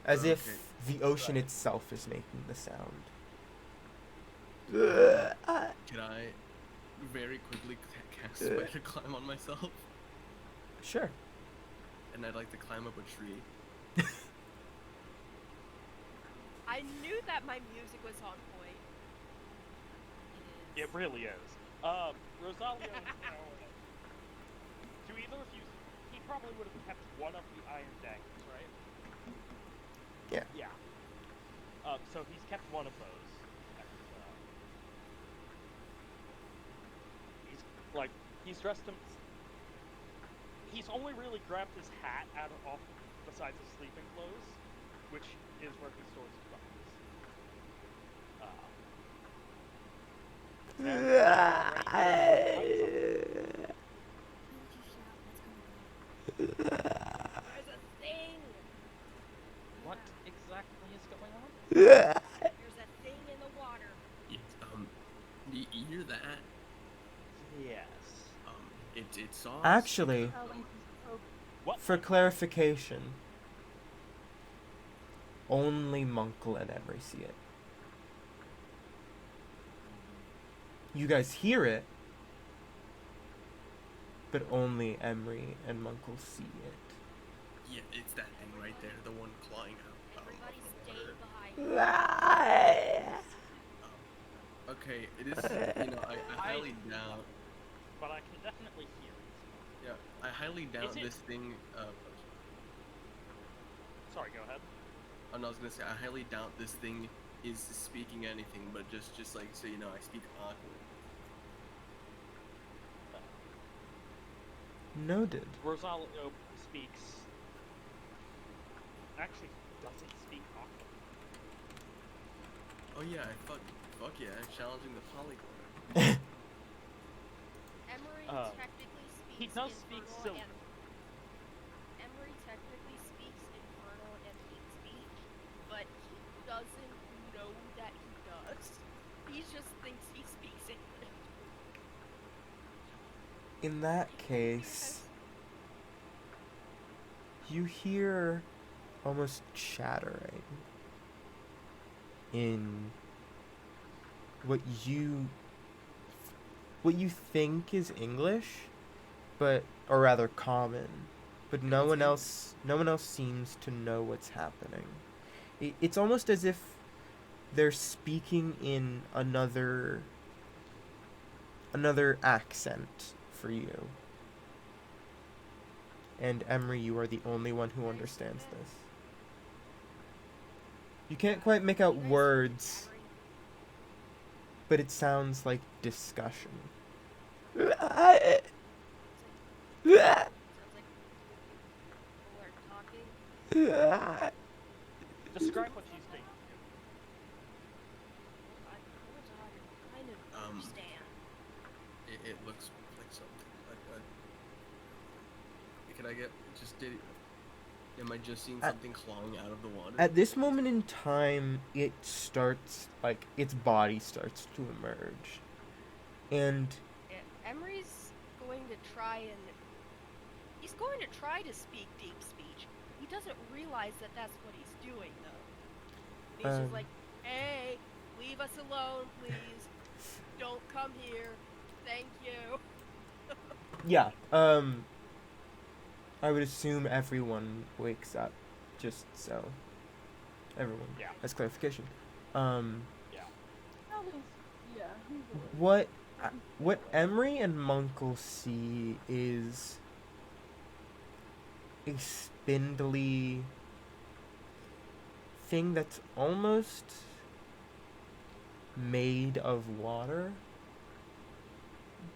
As Okay. if the ocean itself is making the sound. Can I very quickly cast spider climb on myself? Sure. And I'd like to climb up a tree. I knew that my music was on point. It really is. Rosalio, to either of you, he probably would have kept one of the iron daggers, right? Yeah. Yeah. So he's kept one of those. And, he's dressed him. He's only really grabbed his hat off besides his sleeping clothes, which is where he stores his weapons. There's a thing. What exactly is going on? There's a thing in the water. Do you hear that? Yes. It saw. Actually, What? for clarification, only Munkle and Emery see it. You guys hear it, but only Emery and Munkle see it. Yeah, it's that thing right there, the one clawing out. Everybody of the stay water. behind. Okay, it is. I highly doubt. But I can definitely hear it. Yeah, I highly doubt Is it- this thing. Sorry, go ahead. I was gonna say I highly doubt this thing is speaking anything, but just like so I speak awkward. Noted. Rosalio speaks. Actually, doesn't speak awkward. Oh yeah, fuck yeah, challenging the polyglot. Emery technically speaks he does speak Infernal Sylvan. Emery technically speaks Infernal and Hate Speech, but he doesn't know that he does. He just thinks he speaks English. In that case, you hear almost chattering in what you think is English, or rather common, but no one else seems to know what's happening. It's almost as if they're speaking in another accent for you. And Emery, you are the only one who understands this. You can't quite make out words, Emery, but it sounds like discussion. sounds like people are talking. Describe what you think. I kind of Um, understand. It looks like something. Can I get am I just seeing something clawing out of the water? At this moment in time, it starts, like, its body starts to emerge. And Emery's going to try and... He's going to try to speak deep speech. He doesn't realize that that's what he's doing, though. He's just like, hey, leave us alone, please. Don't come here. Thank you. yeah, I would assume everyone wakes up, just so everyone Yeah. has clarification. At least, yeah, he's What Emery and Munkle see is a spindly thing that's almost made of water,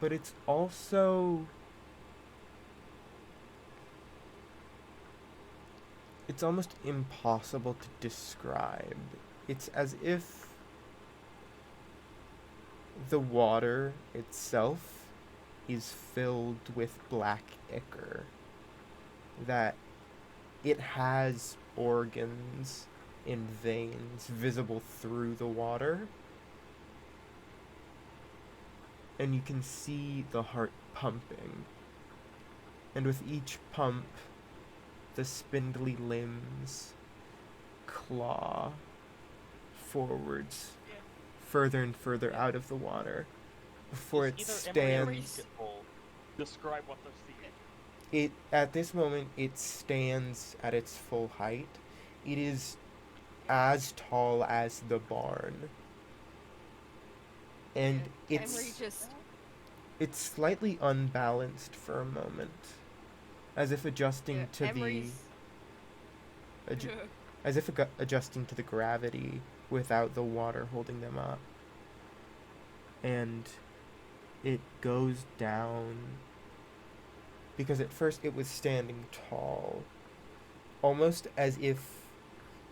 but it's also it's almost impossible to describe. It's as if the water itself is filled with black ichor, that it has organs and veins visible through the water, and you can see the heart pumping. And with each pump, the spindly limbs claw forwards, further and further out of the water, before it Is either Emery or stands. Basketball describe what they're seeing. It at this moment it stands at its full height. It is as tall as the barn, and Emery just it's slightly unbalanced for a moment, as if adjusting to Emery's adjusting to the gravity without the water holding them up. And it goes down, because at first it was standing tall, almost as if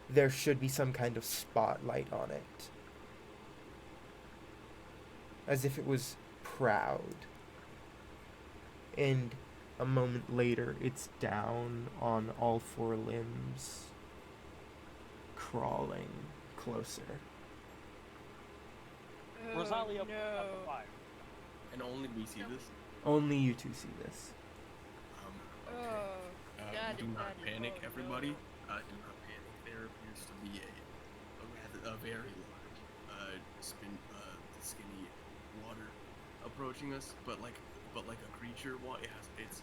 there should be some kind of spotlight on it, as if it was proud. And a moment later, it's down on all four limbs, crawling closer. Rosalia no. at the fire. And only we see this. Only you two see this. Okay. Oh, that Do is- not that is- panic, oh, no. everybody. Do not panic. There appears to be a very large, skinny water approaching us, but like a creature. It has it's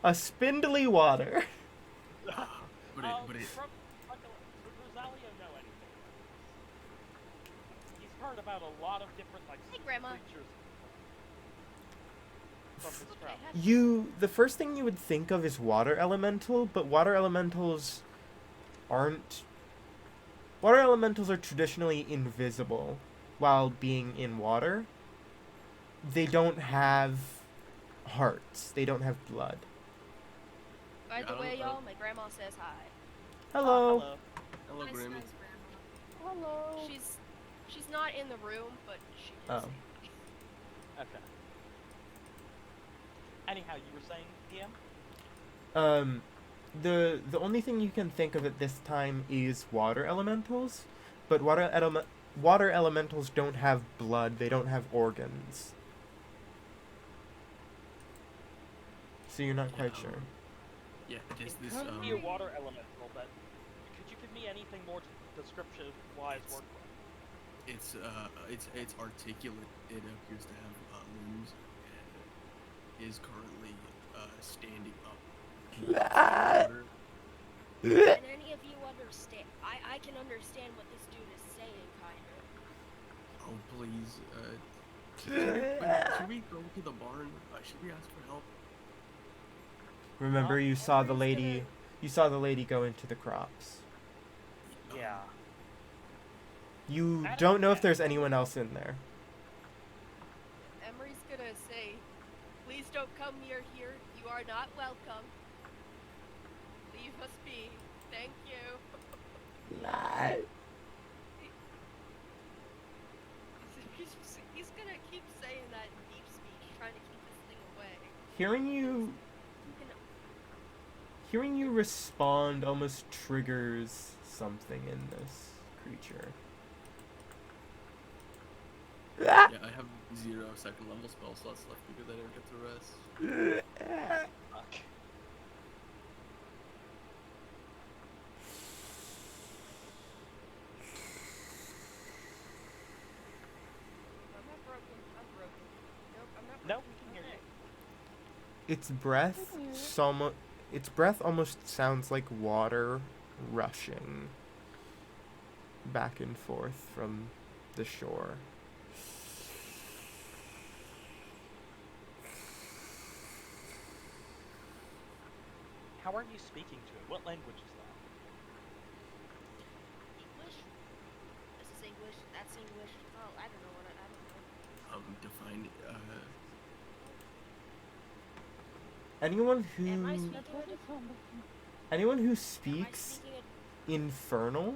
A spindly water. but it From would Rosalia know anything? He's heard about a lot of different Hey, Grandma. creatures from this Okay, travel. The first thing you would think of is water elemental, but water elementals are traditionally invisible while being in water. They don't have hearts. They don't have blood. By I the don't way, know. y'all, my grandma says hi. Hello. Hello. hello, Nice, Grammy. nice grandma. Hello. She's not in the room, but she did Oh. say hi. Okay. Anyhow, you were saying, DM? The only thing you can think of at this time is water elementals, but water elementals don't have blood. They don't have organs. So you're not quite sure. Yeah, it is It this. could be a water elemental, but could you give me anything more description-wise It's- work with? It's articulate. It appears to have limbs and is currently standing up. Water. Can any of you understand? I can understand what this dude is saying, kind of. Oh please. Should we go to the barn? Should we ask for help? Remember, you saw the lady. You saw the lady go into the crops. Yeah. You I don't don't know if get there's anyone else in there. Emery's gonna say, "Please don't come near here. You are not welcome. Leave us be. Thank you." He's gonna keep saying that in deep speech, trying to keep this thing away. Hearing you respond almost triggers something in this creature. Yeah, I have 0 second level spell slots left because I didn't get to rest. Fuck. I'm not broken. I'm broken. Nope, I'm not broken. No, we can hear you. Its breath almost sounds like water rushing back and forth from the shore. How are you speaking to it? What language is that? English? This is English. That's English. Oh, I don't know what I don't know. Define anyone Am I who speaking That a doesn't different? sound like me. anyone who Am I speaks speaking a? Infernal,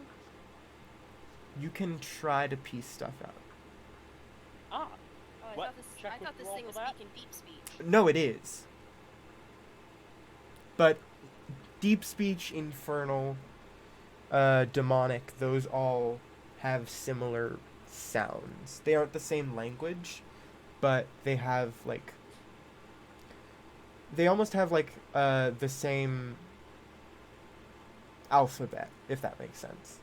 you can try to piece stuff out. Ah, Oh, I What? thought this. Check I with thought this roll thing for was that? speaking deep speech. No, it is. But deep speech, infernal, demonic, those all have similar sounds. They aren't the same language, but they have like they almost have like the same alphabet, if that makes sense.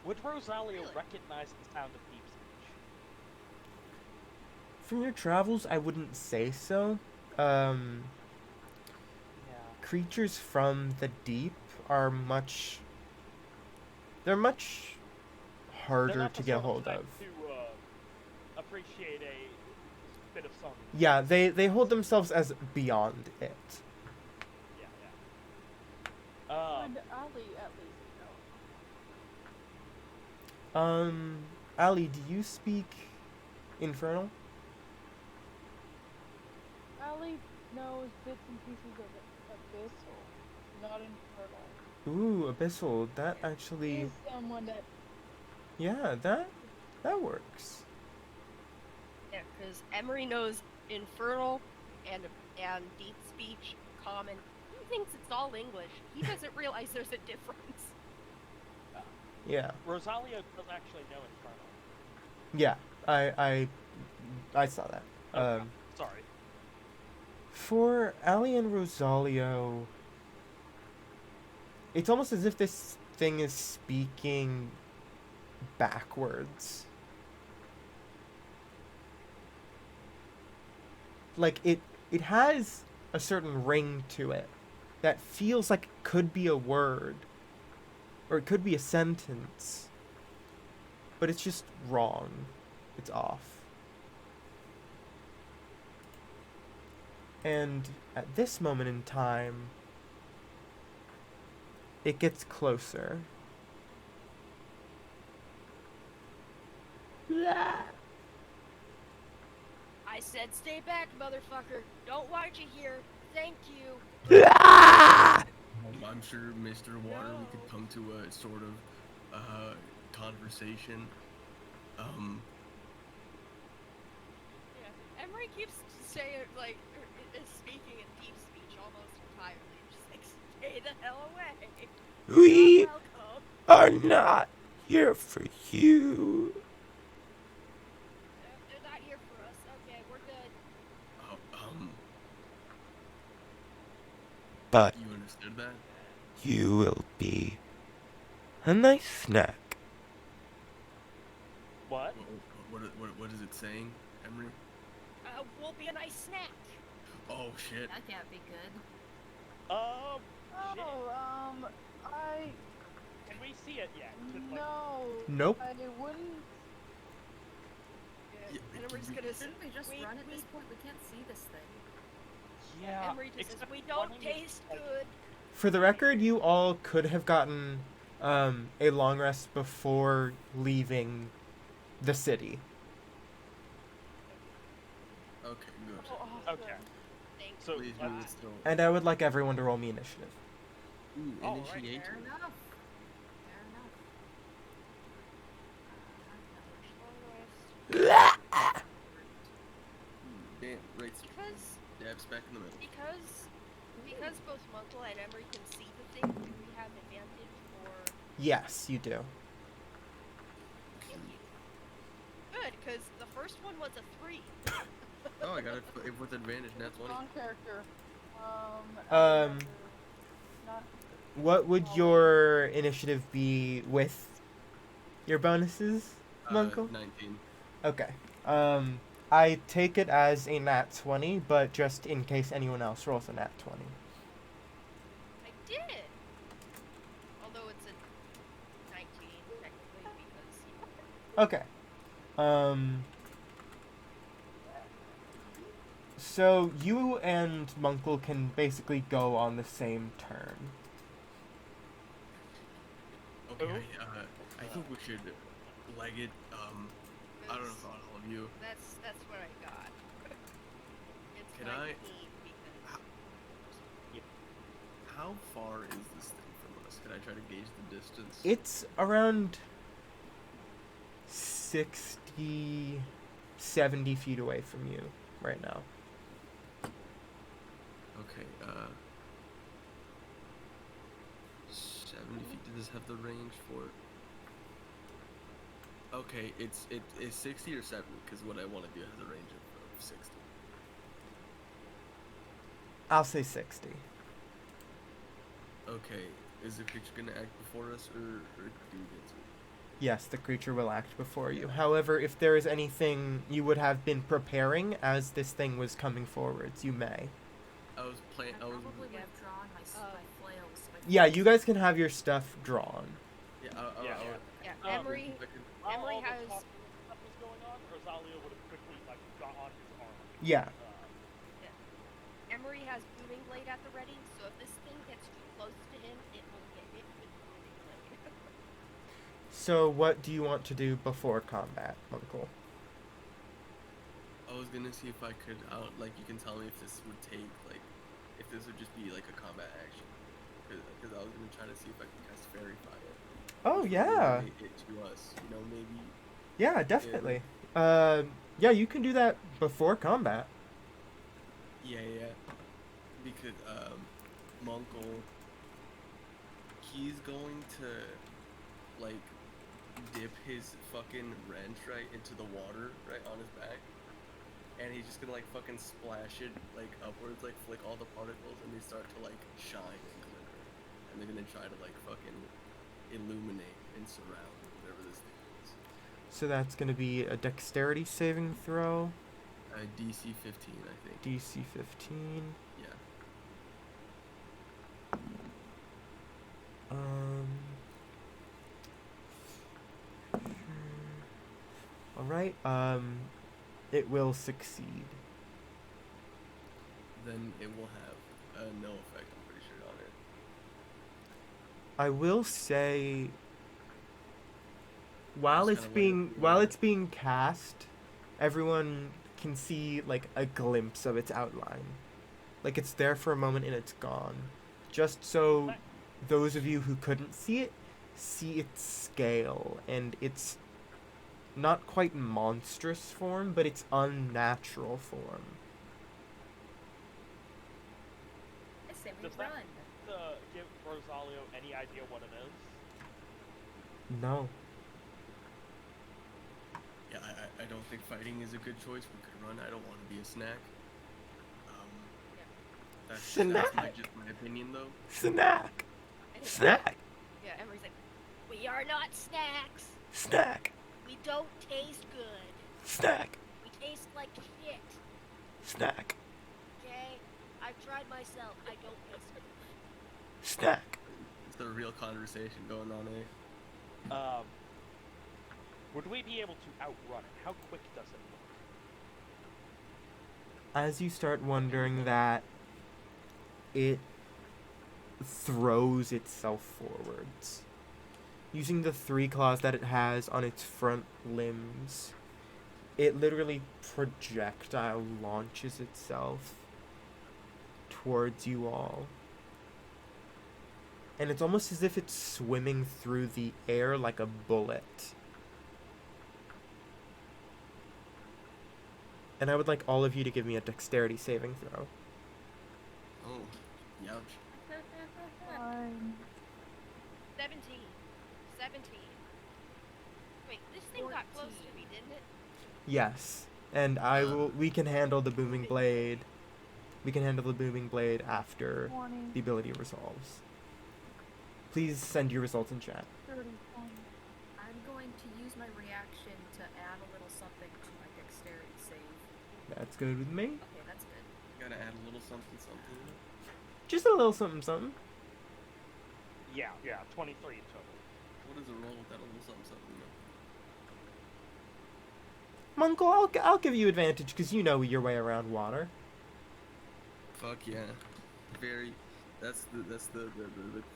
Would Rosalia Really? recognize the sound of deep speech? From your travels, I wouldn't say so. Um, Yeah. creatures from the deep are much. They're much They're harder not to the get sort hold type of. to appreciate a bit of song. Yeah, they hold themselves as beyond it. Yeah, yeah. And Ali, at least, Ali, do you speak Infernal? Ali knows bits and pieces of Abyssal, not Infernal. Ooh, Abyssal. That actually, He's someone that yeah, that works. Yeah, because Emery knows infernal and deep speech, common. He thinks it's all English. He doesn't realize there's a difference. Yeah, Rosalia does actually know Infernal. yeah. I saw that. Okay, sorry. For Ali and Rosalio, it's almost as if this thing is speaking backwards. Like it has a certain ring to it that feels like it could be a word or it could be a sentence. But it's just wrong. It's off. And at this moment in time, it gets closer. I said stay back, motherfucker. Don't want you here. Thank you. I'm sure, Mr. Water, we could No. come to a sort of conversation. Yeah, Emery keeps saying is speaking in deep speech almost entirely. Just like stay the hell away. We Not welcome. are not here for you. They're not here for us. Okay, we're good. But You understood that? you will be a nice snack. What? What is it saying, Emery? We'll be a nice snack. Oh shit. That can't be good. Shit. I Can we see it yet? Just like- no. Nope. I wouldn't. Yeah, Yeah, and we're just we- gonna Shouldn't we just we- run at we- this point? We can't see this thing. Yeah. Emery just says except we don't running is, taste like, good. For the record, you all could have gotten a long rest before leaving the city. Okay, good. Oh, awesome. Okay. Thank So, Please you. move it still. And I would like everyone to roll me initiative. Ooh, All right, initiate. Fair enough. Fair enough. Damn, right. Because Dabs back in the middle. because both Munkle and Emery can see the thing, do we have advantage or Yes, you do. good? Because the first one was a 3. Oh, I got it with advantage, nat 20. Strong character. Um, Not What would your initiative be with your bonuses, Munkle? 19. Okay. I take it as a nat 20, but just in case anyone else rolls a nat 20. I did. Although it's a 19 technically because Okay. So you and Munkle can basically go on the same turn. Okay, I think we should leg it. I don't know about all of you. that's what I got. It's Can 19 I- because how far is this thing from us? Can I try to gauge the distance? It's around 60, 70 feet away from you right now. Okay, 70 feet. Does this have the range for it? Okay, it's 60 or 70, because what I want to do has a range of 60. I'll say 60. Okay, is the creature gonna act before us, or do we get to? Yes, the creature will act before you. However, if there is anything you would have been preparing as this thing was coming forwards, you may. I was playing. I I was. probably would have drawn my flails. So I could Yeah, use you guys can have your stuff drawn. Yeah. Yeah. Yeah, Um, Emery. While Emery all the has- talking stuff was going on, Rosalio would have quickly like got on his arm. Yeah. Emery has booming blade at the ready, so if this thing gets too close to him, it will get hit with booming blade. So what do you want to do before combat, Uncle? I was gonna see if I could like you can tell me if this would take like if this would just be like a combat action, because I was gonna try to see if I could cast Fairy Fire. Oh, which would yeah. relate it to us, maybe. Yeah, definitely. Yeah, you can do that before combat. Yeah. Because Munkle, he's going to like dip his fucking wrench right into the water right on his back, and he's just gonna like fucking splash it like upwards, like flick all the particles, and they start to like shine and glitter, and they're gonna try to like fucking illuminate and surround whatever this thing is. So that's going to be a dexterity saving throw. DC 15, I think. DC 15. Yeah. All right. It will succeed. Then it will have no effect, I'm pretty sure, on it. I will say, while Just it's kinda let it being be while there. it's being cast, everyone can see like a glimpse of its outline. Like it's there for a moment and it's gone. Just so those of you who couldn't see it see its scale and its not quite monstrous form, but its unnatural form. I say we Does that run. give Rosalio any idea what it is? No. Yeah, I don't think fighting is a good choice. We could run. I don't want to be a snack. That's Snack. just my opinion, though. Snack. Anyway, Snack. Yeah, Emery's like, we are not snacks. Snack. We don't taste good. Snack. We taste like shit. Snack. Okay? I've tried myself. I don't taste good. Snack. It's a real conversation going on, eh? Would we be able to outrun it? How quick does it look? As you start wondering that, it throws itself forwards. Using the 3 claws that it has on its front limbs, it literally projectile launches itself towards you all. And it's almost as if it's swimming through the air like a bullet. And I would like all of you to give me a dexterity saving throw. Oh, youch. 17. 17. Wait, this thing got close to 14. me, didn't it? Yes. And we can handle the booming blade. We can handle the booming blade after 20, the ability resolves. Please send your results in chat. 30, 20. I'm going to use my reaction to add a little something to my dexterity save. That's good with me. Okay, that's good. Gotta add a little something, something. Just a little something, something. Yeah, 23 in total. What is a roll with that little something, something? Munkle, I'll give you advantage because you know your way around water. Fuck yeah. That's the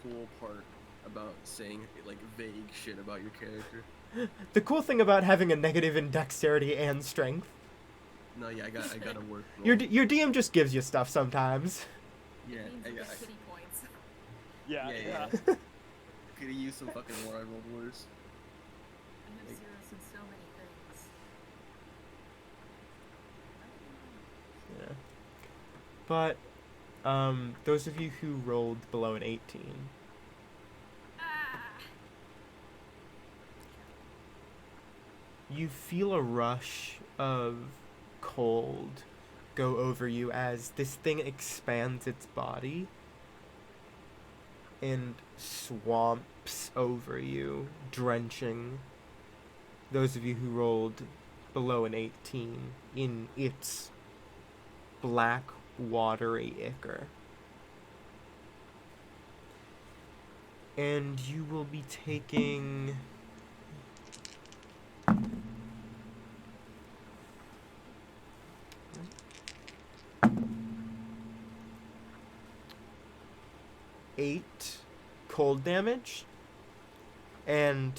cool part about saying like vague shit about your character. The cool thing about having a negative in dexterity and strength, No, yeah, I gotta work. your DM just gives you stuff sometimes. Yeah, Means I you got. get pity points. Yeah, Yeah. Could have used some fucking more. I rolled worse. I have Like- zeros in so many things. Yeah. But those of you who rolled below an 18, Ah! you feel a rush of cold go over you as this thing expands its body and swamps over you, drenching those of you who rolled below an 18 in its black, watery ichor. And you will be taking 8 cold damage and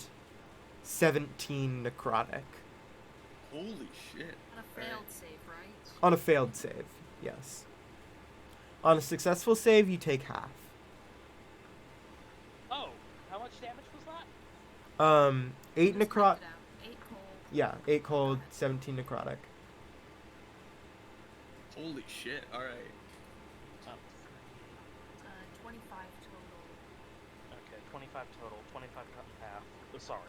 17 necrotic. Holy shit. On a failed save, right? On a failed save, yes. On a successful save, you take half. Oh, how much damage was that? 8 Just necrotic. typed it out. 8 cold. Yeah, 8 cold, 17 necrotic. Holy shit. Alright. 25 total. Okay, 25 total. 25 cut in half. Sorry.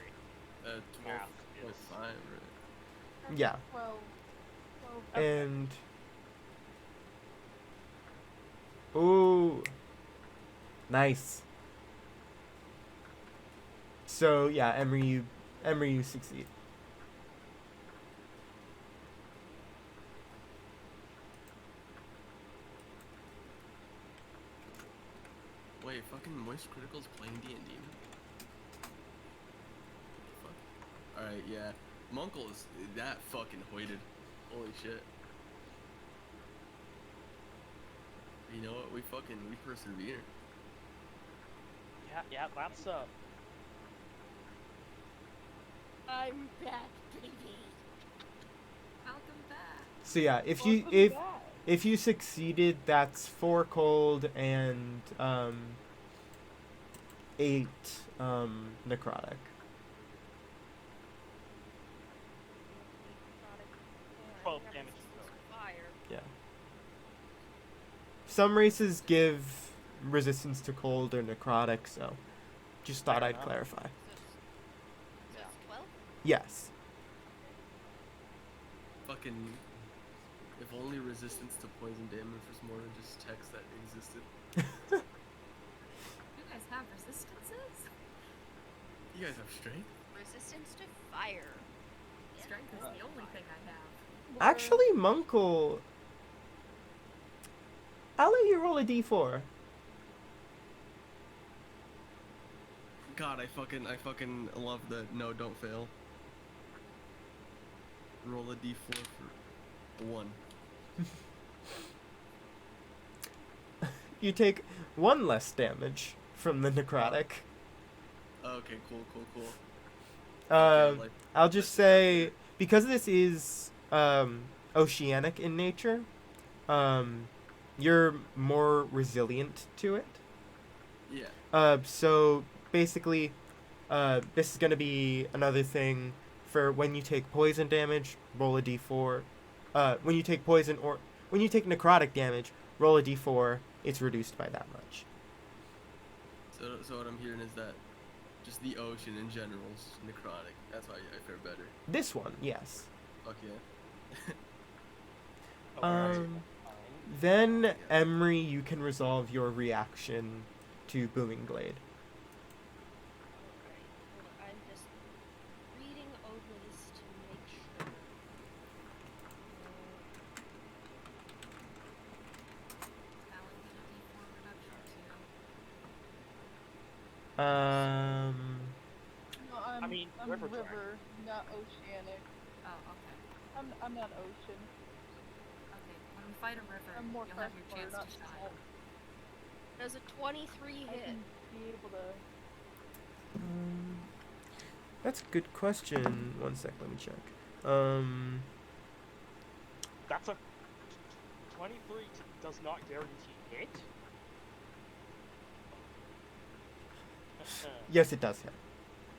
12.5, right? Yeah. 12. And ooh, nice. So yeah, Emery, you succeed. Wait, fucking Moist Critical's playing D&D now? Fuck. Alright, yeah. Munkle is that fucking hoided. Holy shit. You know what? We persevere. Yeah, that's I'm back, baby. Welcome back. So yeah, if you succeeded, that's 4 cold and 8 necrotic. Necrotic. 12 Yeah, damage resistance total. to fire. Yeah. Some races give resistance to cold or necrotic, so just thought Fair I'd enough. clarify. So it's 12? Yes. Fucking. If only resistance to poison damage was more than just text that existed. You guys have resistances? You guys have strength? Resistance to fire. Strength is the only thing I have. Actually, Munkle, I'll let you roll a d4. God, I fucking love that. No, don't fail. Roll a d4 for 1. You take 1 less damage from the necrotic. Okay, cool. Um, I'll just say, because this is oceanic in nature, you're more resilient to it. Yeah. So basically, this is gonna be another thing for when you take poison damage, roll a d4. When you take poison or when you take necrotic damage, roll a d4. It's reduced by that much. So what I'm hearing is that just the ocean in general is necrotic. That's why I fare better. This one, yes. Fuck yeah. Then Emery, you can resolve your reaction to Booming Glade. Alright, hold on. I'm just reading over this to make sure. Alan did a d4 reduction too. No, I'm river river, dragon. not oceanic. Oh, okay. I'm not ocean. Okay. When we fight a river, I'm more you'll have your freshwater, chance not to shine. salt. Does a 23 I hit? can be able to. That's a good question. One sec, let me check. That's a 23 does not guarantee hit. Yes, it does hit.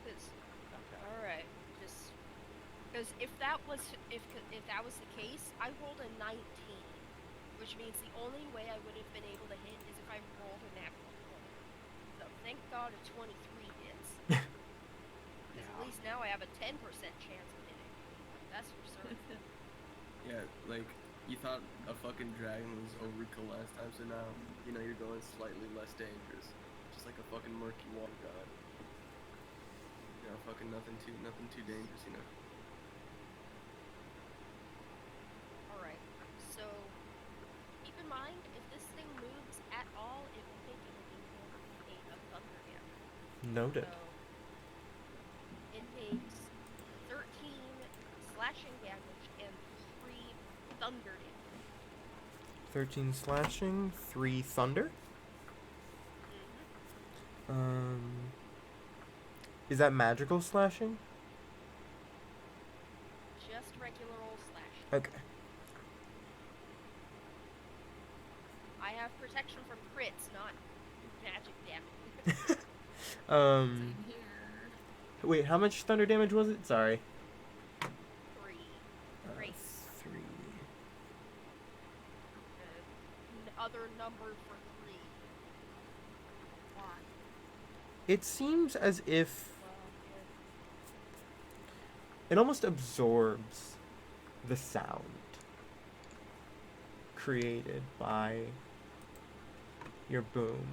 Okay. All right, just because if that was the case, I rolled a 19, which means the only way I would have been able to hit is if I rolled a natural 20. So thank God a 23 hits, because at least now I have a 10% chance of hitting. That's for certain. Yeah, like, you thought a fucking dragon was overkill last time, so now, you know, you're going slightly less dangerous. Just like a fucking murky water god. You know, fucking nothing too dangerous, you know. All right, so keep in mind if this thing moves at all, it will take an inordinate amount of thunder damage. Noted. So it takes 13 slashing damage and 3 thunder damage. 13 slashing, 3 thunder. Is that magical slashing? Just regular old slashing. Okay. I have protection from crits, not magic damage. Same here. Wait, how much thunder damage was it? Sorry. 3. Great. 3. Other number for 3. Why? It seems as if Well, it almost absorbs the sound created by your boom.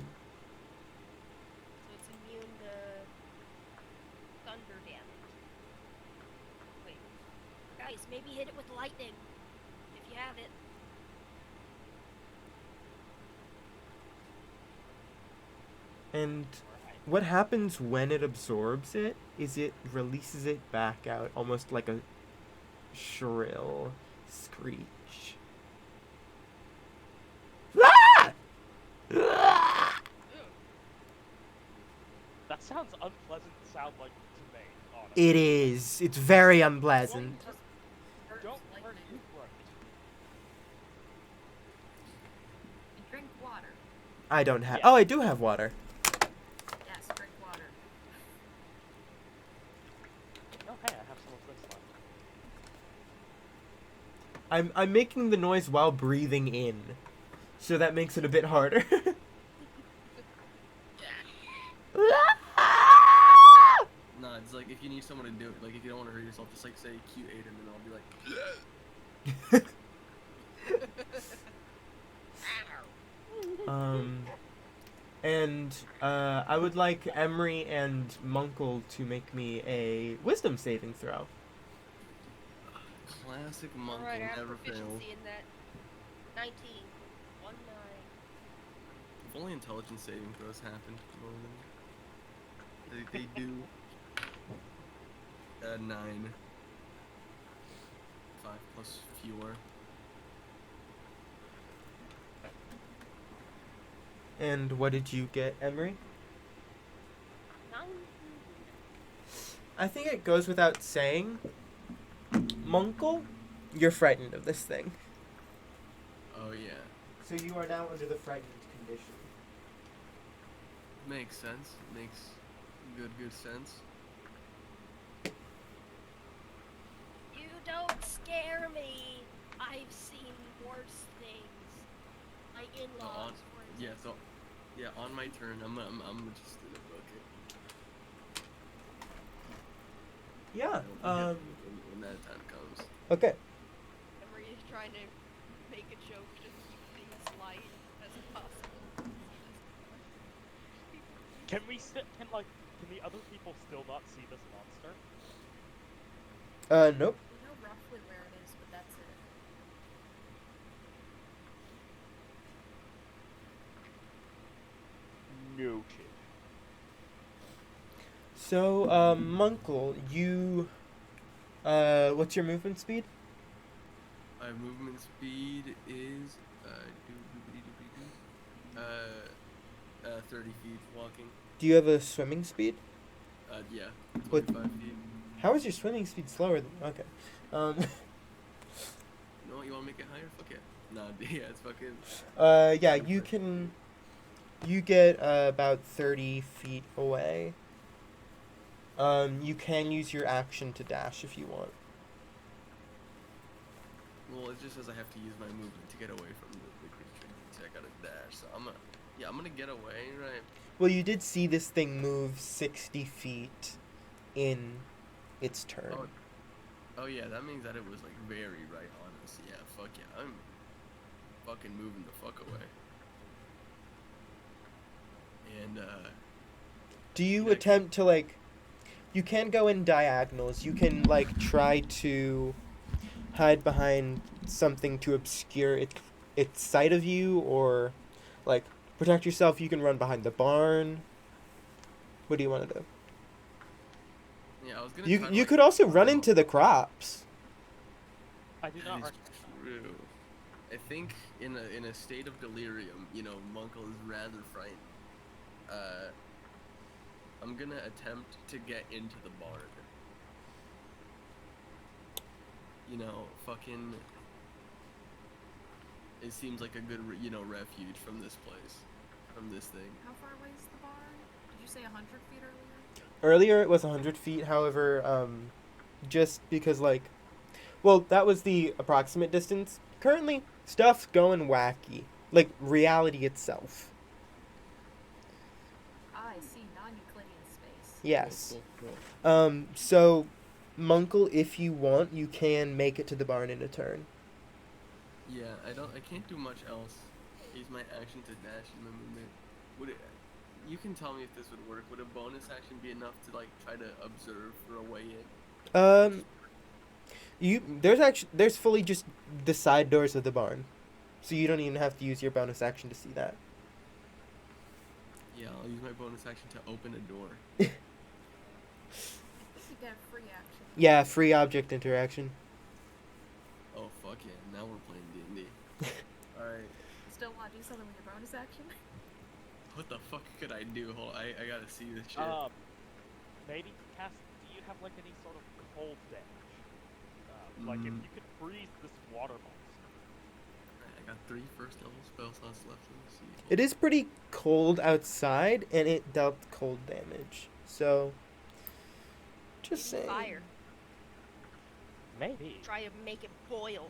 so it's immune to thunder damage. Wait. Guys, maybe hit it with lightning. If you have it. And what happens when it absorbs it is it releases it back out almost like a shrill screech. That sounds unpleasant to sound like to me, honestly. It is. It's very unpleasant. Hurts Don't hurt lightning. you, right? You drink water. I don't have. Yeah. Oh, I do have water. Yes, drink water. Oh, hey, I have some of this left. I'm making the noise while breathing in, so that makes it a bit harder. Nah, it's like if you need someone to do it, like if you don't want to hurt yourself, just like say Q8 and then I'll be like. And I would like Emery and Munkle to make me a wisdom saving throw. Classic monk Alright, I will have never fail. proficiency in that. 19. 1 9. If only intelligence saving throws happened more than they do. 9. 5 plus fewer. And what did you get, Emery? 9. I think it goes without saying, Munkle, you're frightened of this thing. Oh yeah, So you are now under the frightened condition. makes sense. Makes good sense. You don't scare me. I've seen worse things. My in-laws, for Yeah, instance. so yeah, on my turn, I'm just gonna book it. Yeah. When that time comes. Okay. Emery is trying to make a joke to keep things light as possible. Can the other people still not see this monster? Nope. We know roughly where it is, but that's it. Noted. So, Munkle, you, what's your movement speed? My movement speed is 30 feet walking. Do you have a swimming speed? Yeah, What- 25 feet. How is your swimming speed slower than? Okay. No, you wanna make it higher? Fuck yeah. Nah, yeah, it's fucking. Yeah, you can. You get about 30 feet away. You can use your action to dash if you want. Well, it just says I have to use my movement to get away from the creature. So I gotta dash. So I'm gonna get away, right? Well, you did see this thing move 60 feet in its turn. Oh yeah, that means that it was like very right on us. Yeah, fuck yeah, I'm fucking moving the fuck away. And Do you yeah, attempt to, like... You can go in diagonals. You can, like, try to hide behind something to obscure its sight of you, or, like, protect yourself. You can run behind the barn. What do you want to do? yeah, I was gonna. You try to, you like, could also run oh, into the crops. I do that not is arc- true. I think in a state of delirium, you know, Munkle is rather frightened. I'm gonna attempt to get into the barn. You know, fucking. It seems like a good, refuge from this place, from this thing. How far away is the barn? Did you say 100 feet earlier? Earlier it was 100 feet. However, just because, like... Well, that was the approximate distance. Currently, stuff's going wacky. Like, reality itself. I see non-Euclidean space. Yes. Cool. So, Munkle, if you want, you can make it to the barn in a turn. Yeah, I can't do much else. Use my action to dash in the movement. You can tell me if this would work. Would a bonus action be enough to, like, try to observe for a way in? There's fully just the side doors of the barn. So you don't even have to use your bonus action to see that. Yeah, I'll use my bonus action to open a door. I think you get a free action. Yeah, free object interaction. Oh fuck yeah! Now we're playing D&D. All right. Still want to do something with your bonus action? What the fuck could I do? Hold, I gotta see this shit. Maybe Cass, do you have like any sort of cold damage? Like if you could freeze this water monster. Alright, I got 3 first level spell slots left. Let me see. It is pretty cold outside, and it dealt cold damage. So, just Maybe saying. fire. Maybe. Try to make it boil.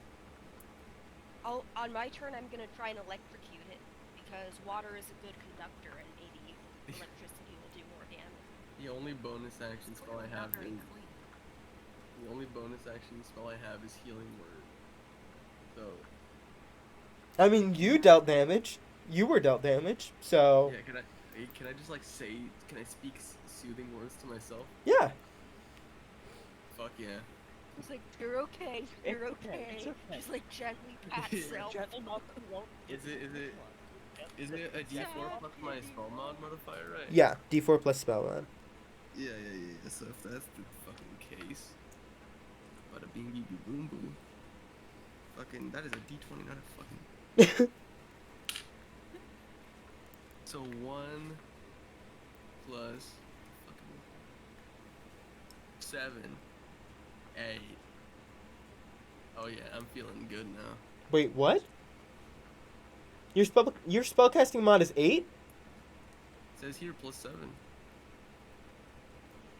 On my turn, I'm gonna try and electrocute it because water is a good conductor, and maybe electricity will do more damage. The only bonus action spell I have Not very is clean. the only bonus action spell I have is healing word. So I mean, you dealt damage. You were dealt damage, so... yeah, can I just like can I speak soothing words to myself? Yeah. Fuck yeah. It's like, you're okay, you're It's okay, okay. it's okay. Just like gently pat Yeah. self. Gentle monster won't. Is it a D4 plus my spell mod modifier, right? Yeah, D4 plus spell mod. Yeah. So if that's the fucking case, bada bing bing boom boom. Fucking, that is a D20, not a fucking. So 1 plus fucking 7, 8. Oh yeah, I'm feeling good now. Wait, what? Your spellcasting mod is 8? It says here plus 7.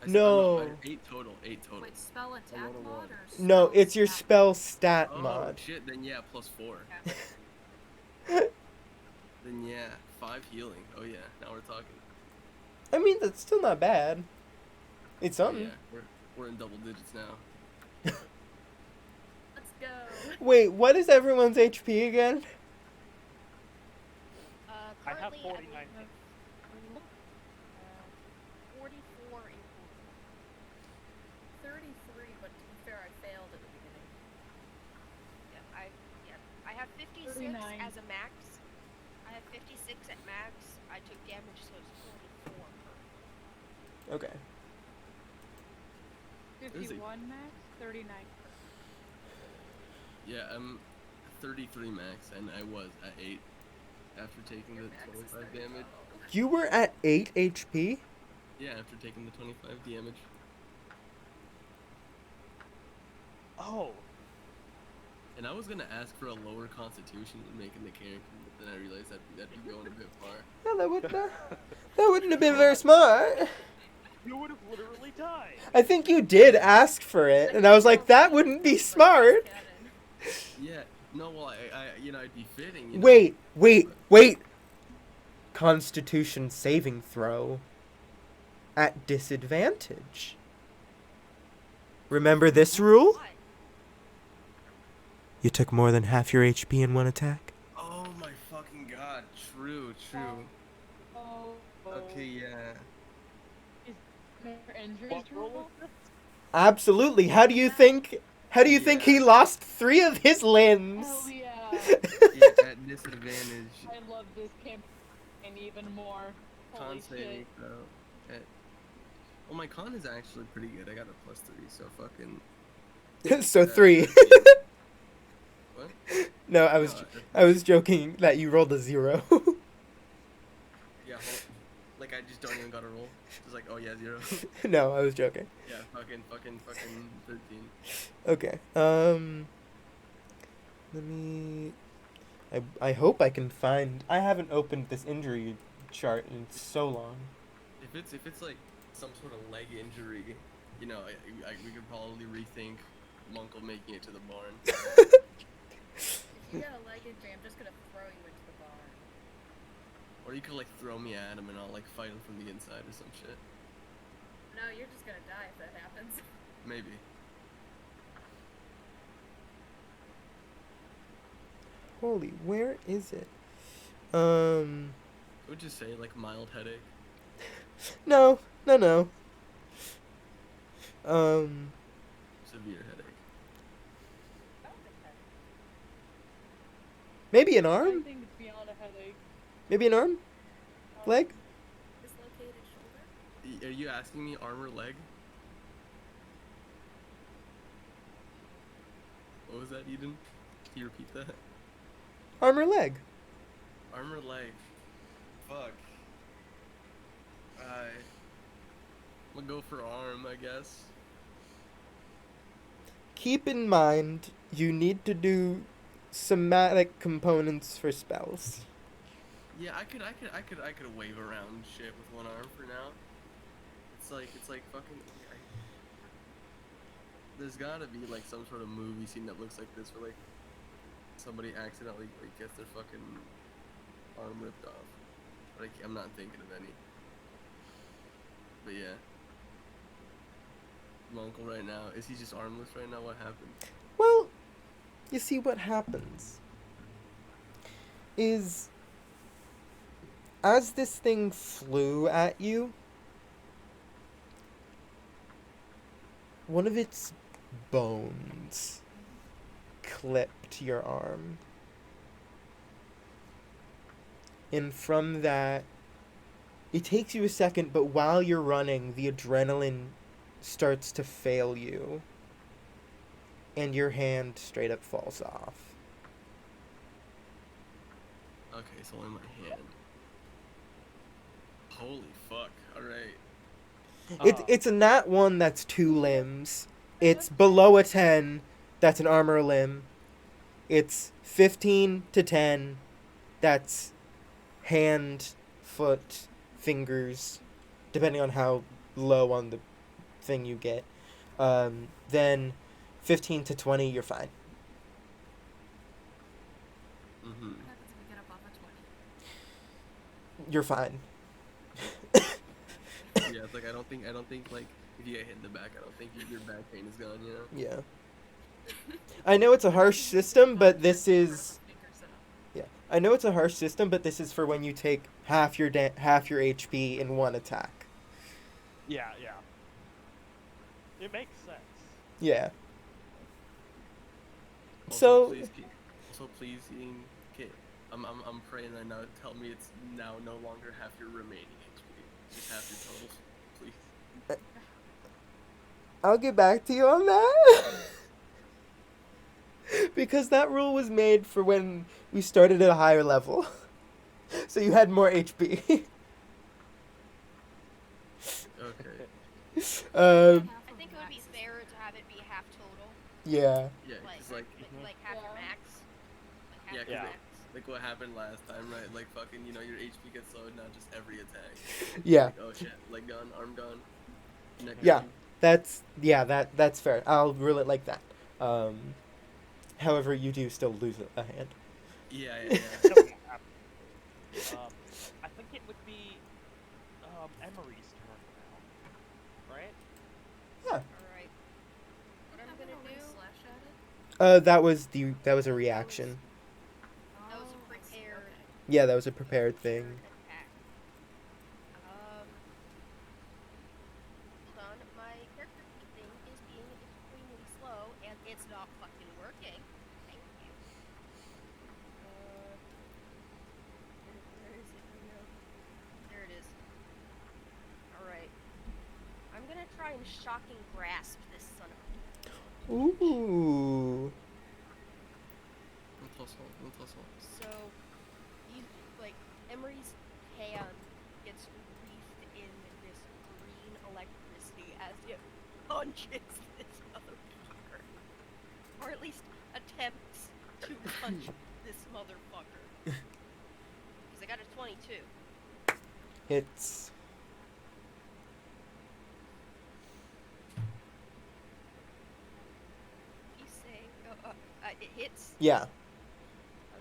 I said, No. I'm not- 8 total. 8 total. Wait, spell attack rolled a mod one. or No, spell it's your stat? spell stat Oh mod. shit, then yeah, plus 4. Okay. Then yeah, 5 healing. Oh yeah, now we're talking. I mean, that's still not bad. It's Oh, something. yeah, we're in double digits now. Let's go. Wait, what is everyone's HP again? I have Currently, 49 believe, hit. 44 in total. 33, but to be fair, I failed at the beginning. I have 56 39. as a max. I have 56 at max. I took damage, so it's 44 per. Okay. 51 max, 39. Yeah, I'm 33 max, and I was at 8 after taking Your the max is 25 30 damage. low. You were at 8 HP? Yeah, after taking the 25 damage. Oh, And I was gonna ask for a lower constitution when making the character, but then I realized that'd be going a bit far. No, that wouldn't have been very smart. you would have literally die. I think you did ask for it, and I was like, that wouldn't be smart. Yeah. No, well, it'd be fitting. You know? Wait. Constitution saving throw. At disadvantage. Remember this rule? What? You took more than half your HP in one attack. Oh my fucking god. True. Oh. Okay, yeah. Is there injuries What rule rule? is this? Absolutely. How do you think he lost 3 of his limbs? Hell yeah. Yeah, at disadvantage. I love this campaign even more. Holy Con shit. saving throw. Well, my con is actually pretty good. I got a +3, so fucking. So 3. What? No, I was joking that you rolled a 0. Yeah, like I just don't even gotta roll. Just like, oh yeah, 0. No, I was joking. Yeah, fucking 13. Okay. Let me. I hope I can find. I haven't opened this injury chart in so long. If it's like some sort of leg injury, we could probably rethink Monkel making it to the barn. If you get a leg injury, I'm just gonna throw you into the barn. Or you could like throw me at him and I'll like fight him from the inside or some shit. No, you're just gonna die if that happens. Maybe. Holy, where is it? I would just say like mild headache. No. Severe headache. Maybe an I arm? think it's beyond a headache. Maybe an arm? Leg? Dislocated shoulder? Are you asking me arm or leg? What was that, Eden? Can you repeat that? Arm or leg? Arm or leg? Fuck. I'm gonna go for arm, I guess. Keep in mind, you need to do somatic components for spells. Yeah, I could wave around shit with one arm for now. It's like fucking. There's gotta be like some sort of movie scene that looks like this, where like somebody accidentally like gets their fucking arm ripped off. But I'm not thinking of any. But yeah. My uncle right now, is he just armless right now? What happened? Well, you see what happens is as this thing flew at you, one of its bones clipped your arm. And from that, it takes you a second, but while you're running, the adrenaline starts to fail you. And your hand straight up falls off. Okay, so only my hand. Holy fuck, alright. It's a nat 1 that's 2 limbs. It's below a 10, that's an armor limb. It's 15 to 10, that's hand, foot, fingers, depending on how low on the thing you get. Then 15 to 20, you're fine. Mm-hmm. What happens if we get above a 20? You're fine. Yeah, it's like I don't think like if you get hit in the back, I don't think your back pain is gone, you know? Yeah. I know it's a harsh system, but this is... Yeah. I know it's a harsh system, but this is for when you take half your HP in one attack. Yeah. It makes sense. Yeah. Also, So... please, Ian, okay, I'm praying right now. Tell me it's now no longer half your remaining HP, just half your total, please. I'll get back to you on that. Because that rule was made for when we started at a higher level. So you had more HP. Okay. I think it would be fairer to have it be half total. Yeah. Yeah, cause like half your max. Like half yeah, your cause max. like what happened last time, right? Like fucking, your HP gets slowed, not just every attack. Yeah. Like, oh shit, leg gone, arm gone. Next Yeah. turn. That's fair. I'll rule it like that. However, you do still lose a hand. Yeah. No, yeah, absolutely. I think it would be Emery's turn now, right? Yeah. Alright. What I'm Didn't gonna everyone do? slash at it? That was a reaction. That was a Oh, I see, prepared. okay. Yeah, that was a prepared thing. Attack. Hold on. My character sheet thing is being extremely slow, and it's not fucking working. Thank you. Where is it? Oh no. There it is. Alright. I'm gonna try and shocking grasp this son of a. Ooh. Un tossant. So, he's like, Emery's hand gets wreathed in this green electricity as it punches this motherfucker. Or at least attempts to punch this motherfucker. Because I got a 22. Hits. He's saying, it hits? Yeah.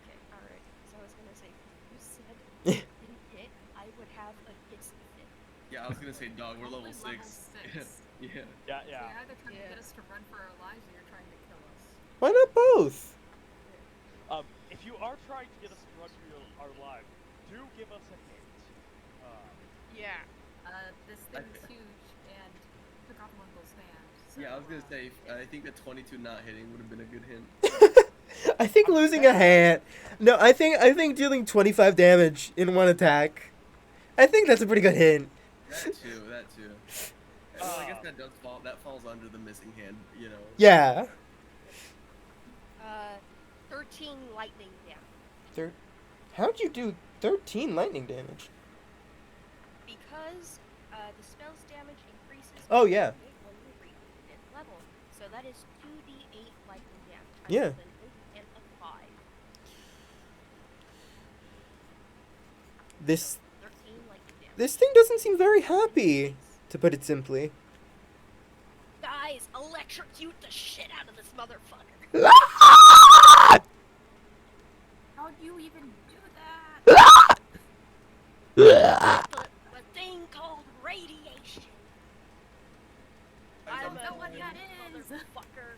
Okay, alright. So I was gonna say, you said it didn't hit, I would have a hissy fit. Yeah, I was gonna say, dog. We're Only level 6. level 6. Yeah. Yeah, So yeah. you're either trying to Yeah. get us to run for our lives or you're trying to kill us. Why not both? If you are trying to get us to run for our lives, do give us a hint. Yeah. This thing is huge and took off Munkle's hand. So, Yeah, I was gonna say. I think a 22 not hitting would have been a good hint. I think losing a hand. No, I think dealing 25 damage in one attack. I think that's a pretty good hint. That too. Well, I guess that falls under the missing hand, you know. Yeah. 13 lightning damage. How'd you do 13 lightning damage? Because the spell's damage increases Oh, yeah. when you reach 5th level. So that is 2d8 lightning damage. I Yeah. rolled an 8 and a 5. This 13 lightning damage. this thing doesn't seem very happy, to put it simply. Guys, electrocute the shit out of this motherfucker. How'd you even do that? The thing called radiation. I I'm don't a know what that mutant is. motherfucker.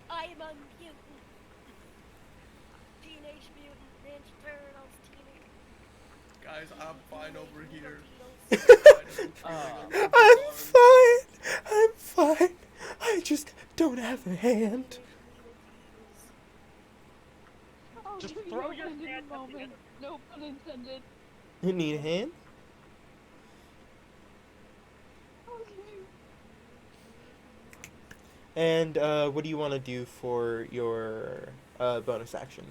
I'm a mutant. Teenage Mutant Ninja Turtles. Guys, I'm fine over here. I'm fine. I just don't have a hand. Oh, Just give me throw your your hand in hand the at the moment. enemy. No pun intended. You need a hand? Okay. And what do you want to do for your bonus action?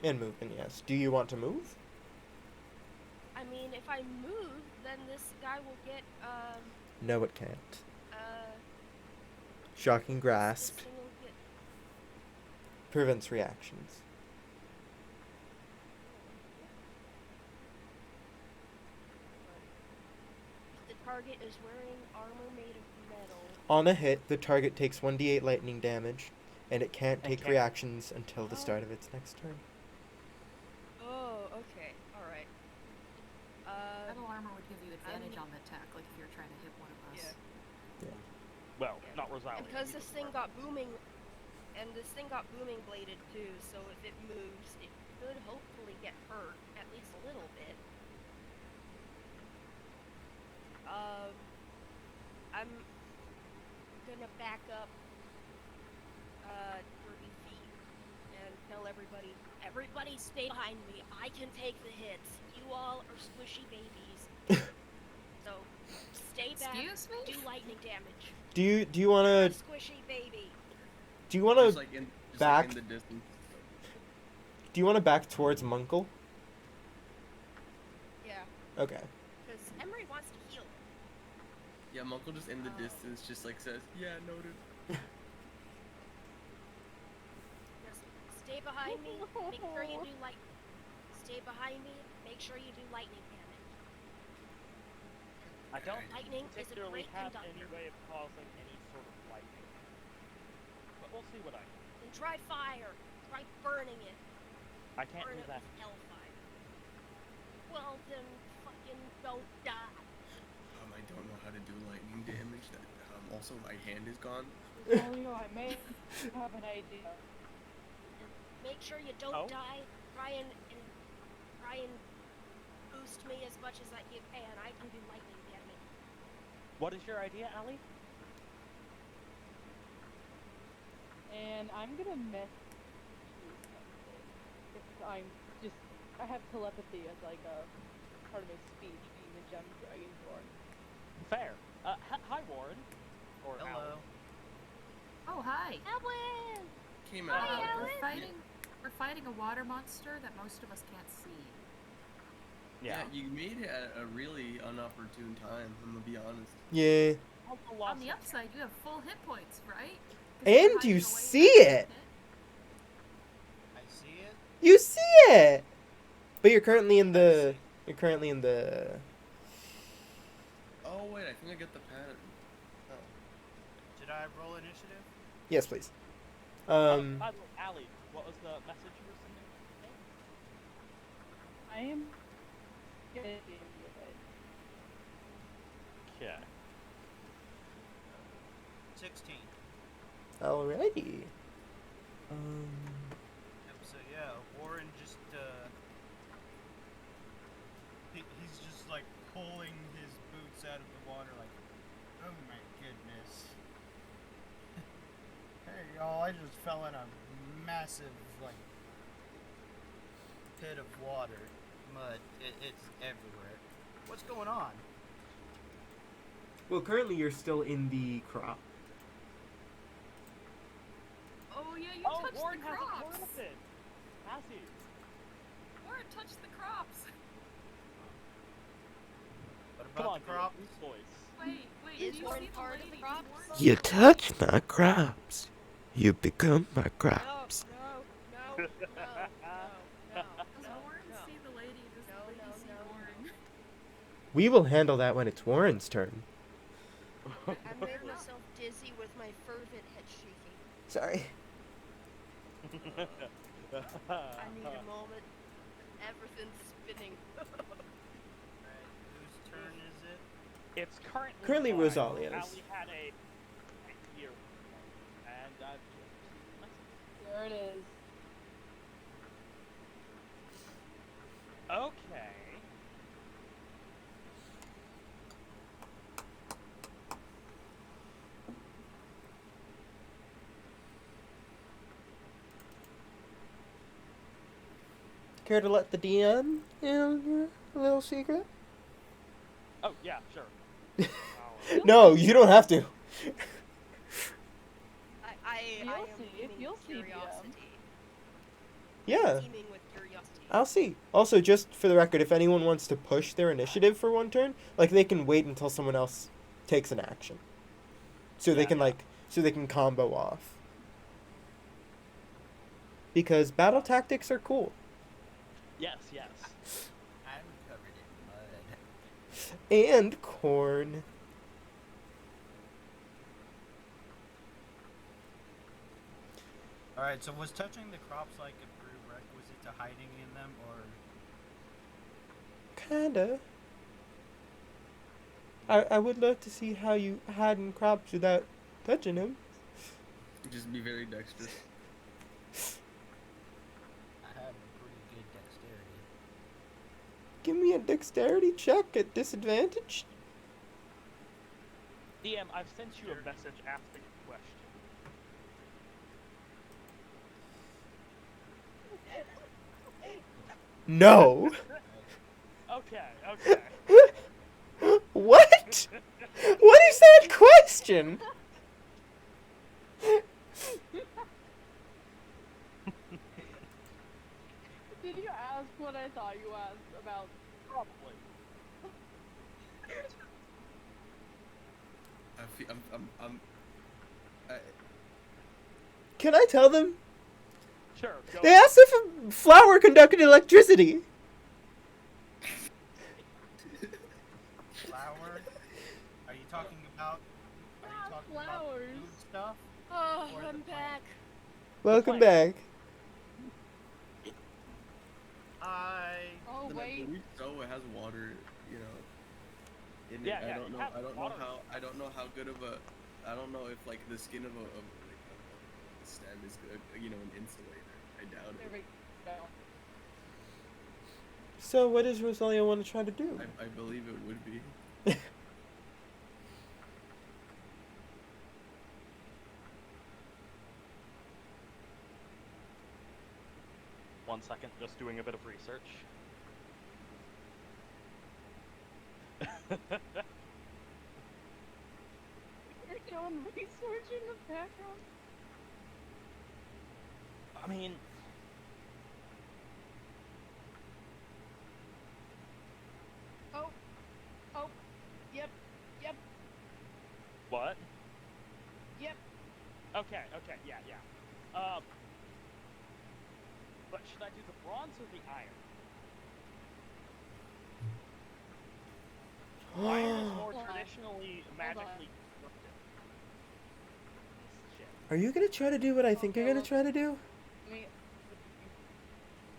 And movement, yes. Do you want to move? I mean, if I move, then this guy will get, No, it can't. uh, Shocking this grasp thing will get, prevents reactions. the target is wearing armor made of metal. On a hit, the target takes 1d8 lightning damage, and it can't And take can't- reactions until the start of its next turn. Oh, okay, alright. Metal armor would give you advantage I'm- on the attack, like if you're trying to hit one of us. Yeah. Well, Yeah. not Rosalia. And because we this just thing were. got booming, and this thing got booming bladed too, so if it moves, it could hopefully get hurt, at least a little bit. I'm gonna back up, 30 feet, and tell everybody, stay behind me, I can take the hits, you all are squishy babies. So, stay back, Excuse me? do lightning damage. Do you You're a wanna squishy baby. Just like in back- the distance. back towards Munkle? Yeah, Okay. because Emery wants to heal. Yeah, Munkle just in the Oh. distance just like says, yeah, noted. Just stay behind me. Make sure you do light. Stay behind me. Make sure you do lightning damage. I don't Lightning is a particularly great have conductor. any way of causing any sort of lightning. But we'll see what I can. Then try fire. Try burning it. I can't Burn do it that. with hellfire. Well, then fucking don't die. I don't know how to do lightning damage. That also my hand is gone. Oh, you know, I may have an idea. And make sure you don't Oh? die. Try and boost me as much as you can. I can do lightning damage. What is your idea, Allie? And I'm gonna mess with something. I have telepathy as like a part of my speech, being the gem dragonborn. Fair. Hi, Warren. Or Hello. Allie. Oh, hi. Ellen! Came Hi, out. Ellen. We're fighting a water monster that most of us can't see. Yeah. You made it at a really unopportune time. I'm gonna be honest. Yeah. On the upside, you have full hit points, right? 'Cause And you're you hiding away see in that it. pit. I see it. You see it. But you're currently in the. You're currently in the. Oh wait, I think I get the pattern. Oh. Did I roll initiative? Yes, please. By the way, Allie, what was the message you were sending? I am getting with it. Yeah. 16. Alrighty. Yep, so yeah, Warren just, he's just like pulling his boots out of the water like, oh my goodness. Hey y'all, I just fell in a massive, like, pit of water. Mud, it's everywhere. What's going on? Well, currently you're still in the crop. Oh, yeah, you Oh, touched Warren the has a crops. tournament. Has he? Warren touched the crops. What Come about on, the crops? boys. Wait, Is do you Warren see the part of lady the crops? Warren? You touch my crops, you become my No, crops. no, no, no, no, Does Warren no. see the lady? Does No, the lady no, see no. Warren? We will handle that when it's Warren's turn. I made myself dizzy with my fervent head shaking. Sorry. I need a moment. Everything's spinning. Right, whose turn is it? It's Currently mine. Rosalia's. Allie had a year, and I've just There it is. okay. Care to let the DM in a little secret? Oh yeah, sure. No, you don't have to. I You'll am see. teeming You'll with see, DM. curiosity. Yeah, Teeming with curiosity. I'll see. Also, just for the record, if anyone wants to push their initiative for one turn, like they can wait until someone else takes an action, so they Yeah, can yeah. so they can combo off. Because battle tactics are cool. Yes, yes. I'm covered in mud. And corn. Alright, so was touching the crops like a prerequisite to hiding in them, or... Kinda. I would love to see how you hide in crops without touching them. Just be very dexterous. I have a pretty good dexterity. Give me a dexterity check at disadvantage. DM, I've sent you a message asking a question. No. Okay, okay. What? What is that question? Did you ask what I thought you asked about? Probably. Can I tell them? Sure, go. They asked if a flower conducted electricity. Flour? Are you talking about? Are you Not talking about flowers. food stuff? Oh, Or the I'm plant. back. Welcome plant. back. Oh I wait. believe so. It has water, in it. Yeah, yeah, it has I don't know water how. I stuff. don't know how good of a. I don't know if like the skin of a stem is good. An insulator. I doubt There it. we go. So, what does Rosalia want to try to do? I believe it would be. One second, just doing a bit of research. You're doing research in the background. I mean, Oh. Oh. Yep. Yep. what? Yep. Okay, yeah. But should I do the bronze or the iron? Iron is more Hold on. traditionally magically destructive. Shit. Are you gonna try to do what I think you're Okay, gonna well- try to do? I mean,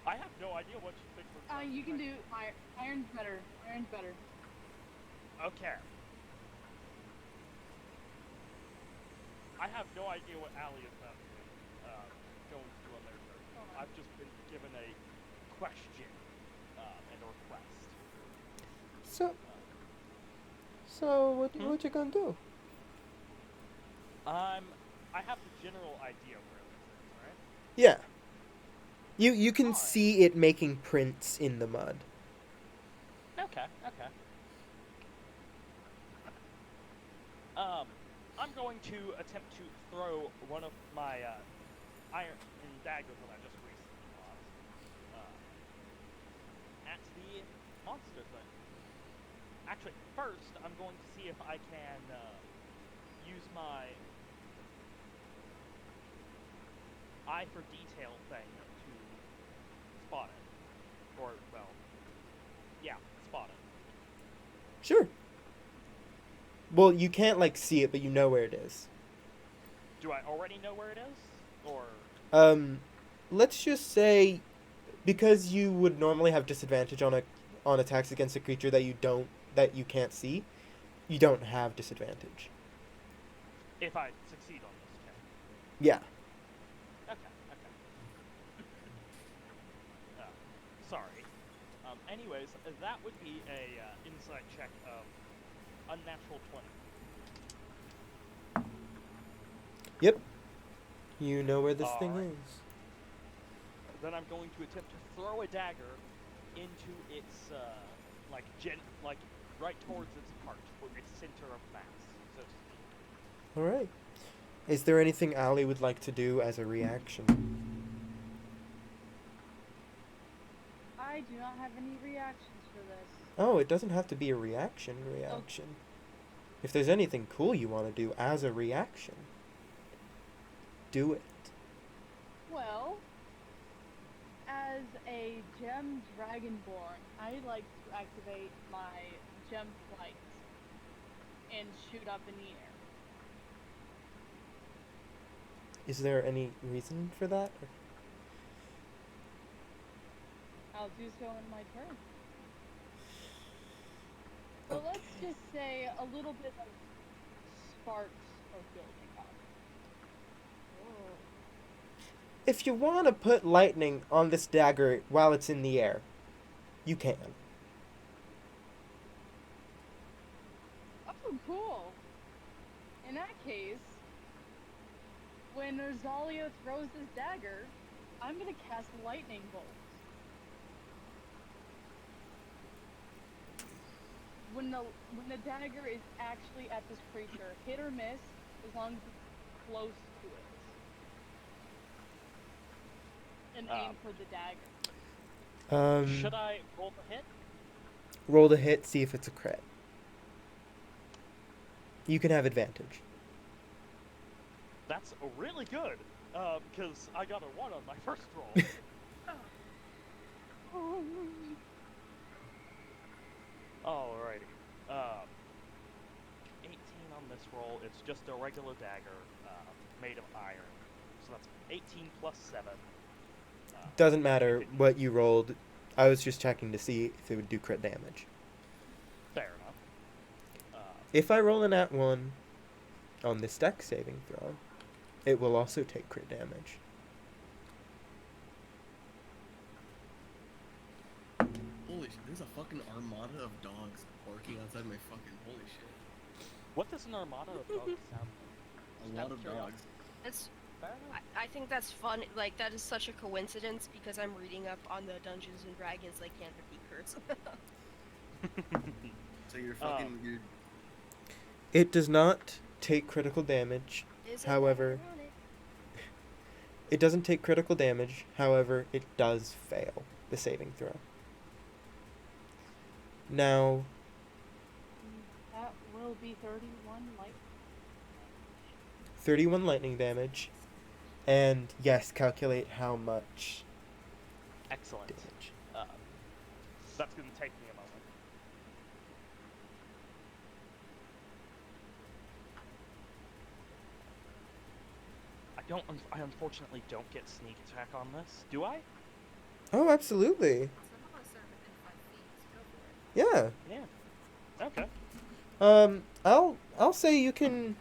I have no idea what you think we're you can do iron's better. Iron's better. Okay. I have no idea what Allie is going to do on their turn. Hold on. I've just been given a question and a request. So what you gonna do? I have the general idea where this is, right? Yeah. You can Alright. see it making prints in the mud. Okay. I'm going to attempt to throw one of my iron daggers that I just recently bought at the monster thing. Actually, first, I'm going to see if I can use my eye for detail thing to spot it. Or, well, yeah, spot it. Sure. Well, you can't like see it, but you know where it is. Do I already know where it is? Or Let's just say, because you would normally have disadvantage on attacks against a creature that you can't see, you don't have disadvantage. if I succeed on this check? Yeah. Okay. Sorry. Anyways, that would be a insight check of unnatural 20. Yep. You know where this thing Alright. is. Then I'm going to attempt to throw a dagger into its like right towards its heart, or its center of mass, so to speak. All right. Is there anything Allie would like to do as a reaction? I do not have any reactions for this. Oh, it doesn't have to be a reaction. If there's anything cool you want to do as a reaction, do it. Well, as a gem dragonborn, I like to activate my gem flight and shoot up in the air. Is there any reason for that? I'll do so in my turn. So let's just say a little bit of sparks are building up. If you want to put lightning on this dagger while it's in the air, you can. Oh, cool. In that case, when Rosalia throws his dagger, I'm gonna cast lightning bolt. When the dagger is actually at this creature, hit or miss, as long as it's close to it. And aim for the dagger. Should I roll the hit? Roll the hit, see if it's a crit. You can have advantage. That's really good, because I got a 1 on my first roll. Alrighty. 8 on this roll. It's just a regular dagger made of iron. So that's 18 plus 7. Doesn't matter if it- what you rolled. I was just checking to see if it would do crit damage. Fair enough. If I roll a nat 1 on this dex saving throw, it will also take crit damage. Holy shit, there's a fucking armada of dogs barking outside my fucking holy shit. What does an armada of dogs sound like? A lot of dogs. That's Fair enough. I think that's fun. Like that is such a coincidence because I'm reading up on the Dungeons and Dragons like cantrip curse. So you're fucking you're It does not take critical damage. However, it doesn't take critical damage. However, it does fail the saving throw. Now, That will be 31 light. 31 lightning damage. And yes, calculate how much Excellent. damage. That's going to take me a moment. I unfortunately don't get sneak attack on this. Do I? Oh, absolutely. Some of us are within 5 feet, so go for it. Yeah. Yeah. Okay. I'll say you can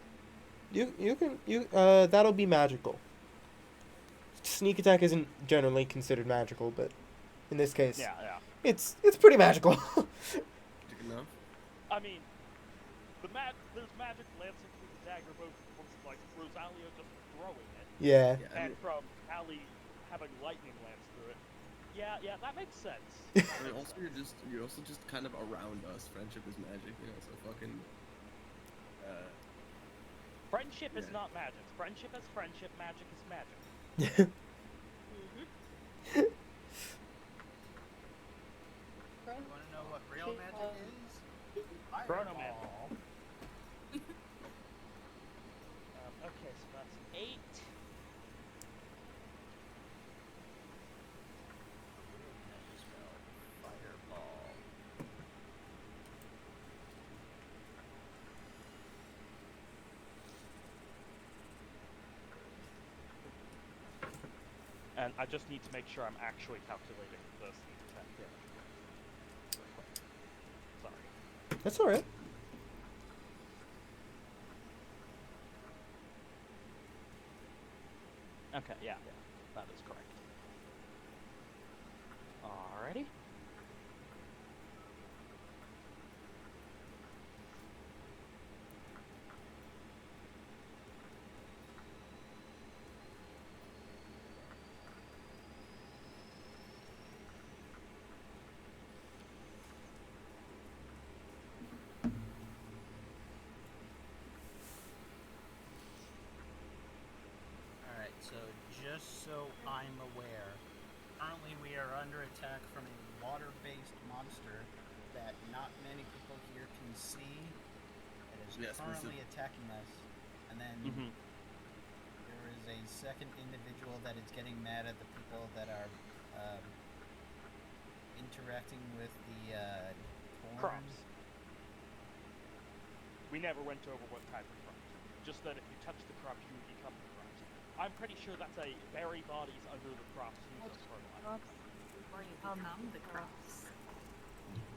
that'll be magical. Sneak attack isn't generally considered magical, but in this case, Yeah. it's pretty magical. Good enough. I mean, there's magic lancing through the dagger both from like Rosalia just throwing it Yeah. Yeah, I and mean, from Allie having lightning lance through it. Yeah, that makes sense. I mean, also you're also just kind of around us. Friendship is magic, you know. So fucking. Friendship is Yeah. not magic. Friendship is friendship. Magic is magic. Mm-hmm. You want to know what real magic is? Chronomancer. Okay, so that's 8. Fireball. And I just need to make sure I'm actually calculating the sneak attack damage. Real quick. Sorry. That's all right. Okay, yeah, that is correct. Alrighty. Alright, so just so I'm aware, currently we are under attack from a water-based monster that not many people here can see. It is Yes, currently attacking us. And then Mm-hmm. there is a second individual that is getting mad at the people that are interacting with the corn. Crops. We never went over what type of crops. Just that if you touch the crops, you become the crops. I'm pretty sure that's a bury bodies under the crops use as fertilizer. Or you become the crops.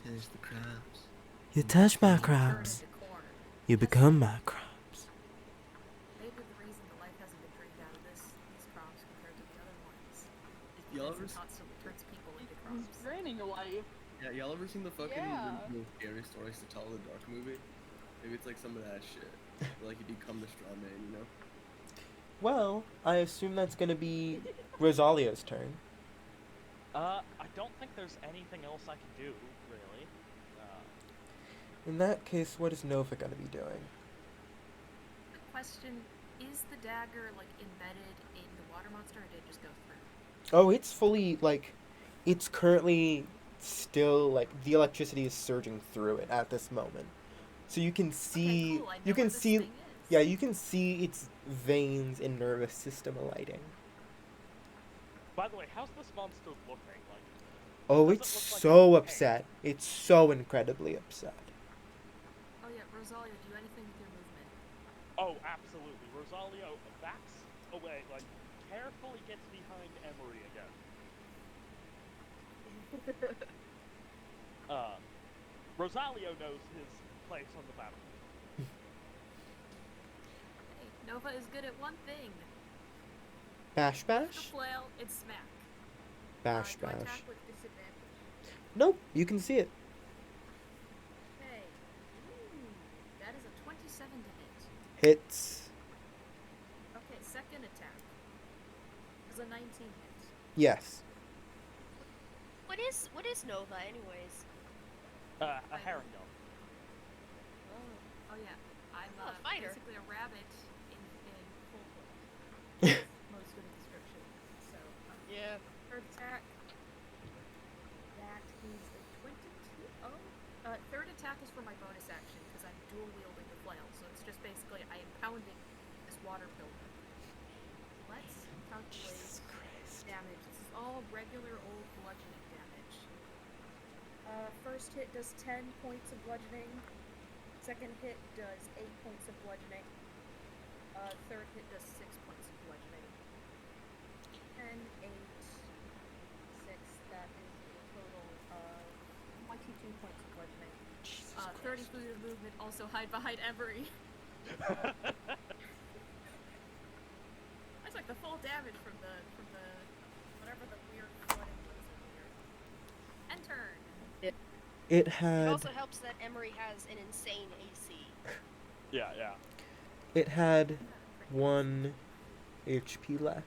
There's the crabs. You touch my Turn crops, into corn. you become my crops. Maybe the reason the life hasn't been drained out of these crops compared to the other ones is Y'all because ever it constantly turns people into Who's crops. draining your life? Yeah, y'all ever seen the fucking Yeah. the scary stories to tell in the dark movie? Maybe it's like some of that shit. Where, like you become the straw man, you know? Well, I assume that's gonna be Rosalia's turn. I don't think there's anything else I can do, really. In that case, what is Nova gonna be doing? The question, is the dagger like embedded in the water monster or did it just go through? Oh, it's fully, like, it's currently still, like, the electricity is surging through it at this moment. So you can see, Okay, cool. I know you can what this see, thing is. yeah, you can see its veins and nervous system alighting. By the way, how's this monster looking? Like, Oh, Does it it's look like so it's upset. It's so incredibly upset. Oh yeah, Rosalia, do anything with your movement. Oh, absolutely. Rosalio backs away, like, carefully gets behind Emery again. Rosalio knows his place on the battlefield. Hey, Nova is good at one thing. Bash The bash? flail and smack. Bash Do I bash. attack with disadvantage? Nope, you can see it. Okay. Ooh, that is a 27 to hit. Hits. Okay, second attack. Is a 19 hit. Yes. What is Nova, anyways? A herringbone. Oh. Oh yeah, I'm Oh, a fighter. basically a rabbit in full blood. Most of the description. So Yeah. third attack. That is a 22. Oh, third attack is for my bonus action because I'm dual wielding the flail. So it's just basically I am pounding this water pillar. Let's calculate damage. This is all regular old bludgeoning damage. First hit does 10 points of bludgeoning. Second hit does 8 points of bludgeoning. Third hit does 6 points of bludgeoning. 10, 8, 6, that is a total of 22 points of bludgeoning. 30 feet of movement, also hide behind Emery. I took the full damage from the whatever the weird flooding was in here. And turn. It It had also helps that Emery has an insane AC. Yeah. it had 1 HP left.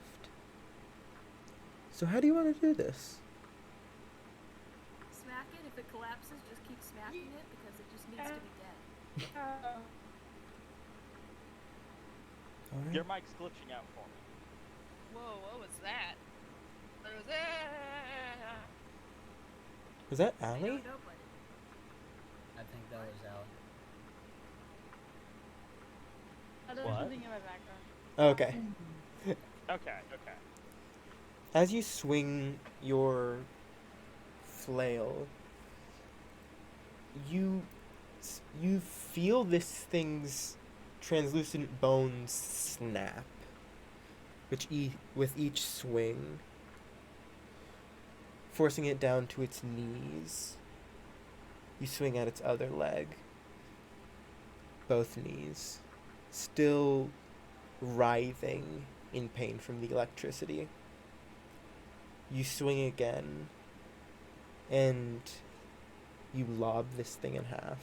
So how do you want to do this? Smack it. If it collapses, just keep smacking it because it just needs to be dead. Alright. Your mic's glitching out for me. Whoa, what was that? What was that? Was that I Allie? don't know, but I think that was Al. There's What? something in my background. Okay. Okay. As you swing your flail, you feel this thing's translucent bones snap, with each swing, forcing it down to its knees. You swing at its other leg, both knees, still writhing in pain from the electricity. You swing again, and you lob this thing in half.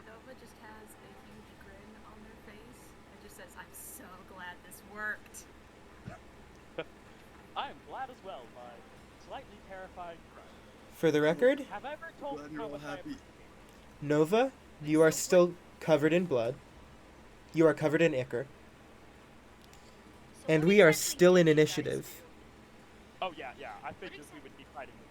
Nova just has a huge grin on their face and just says, "I'm so glad this worked." I am glad as well, my slightly terrifying friend. For the record, Have I ever told Glad you you're how all much I happy. Nova, you are still covered in blood. You are covered in ichor. So And what we are exactly still did in you guys initiative. do? Oh yeah. I figured we would be fighting with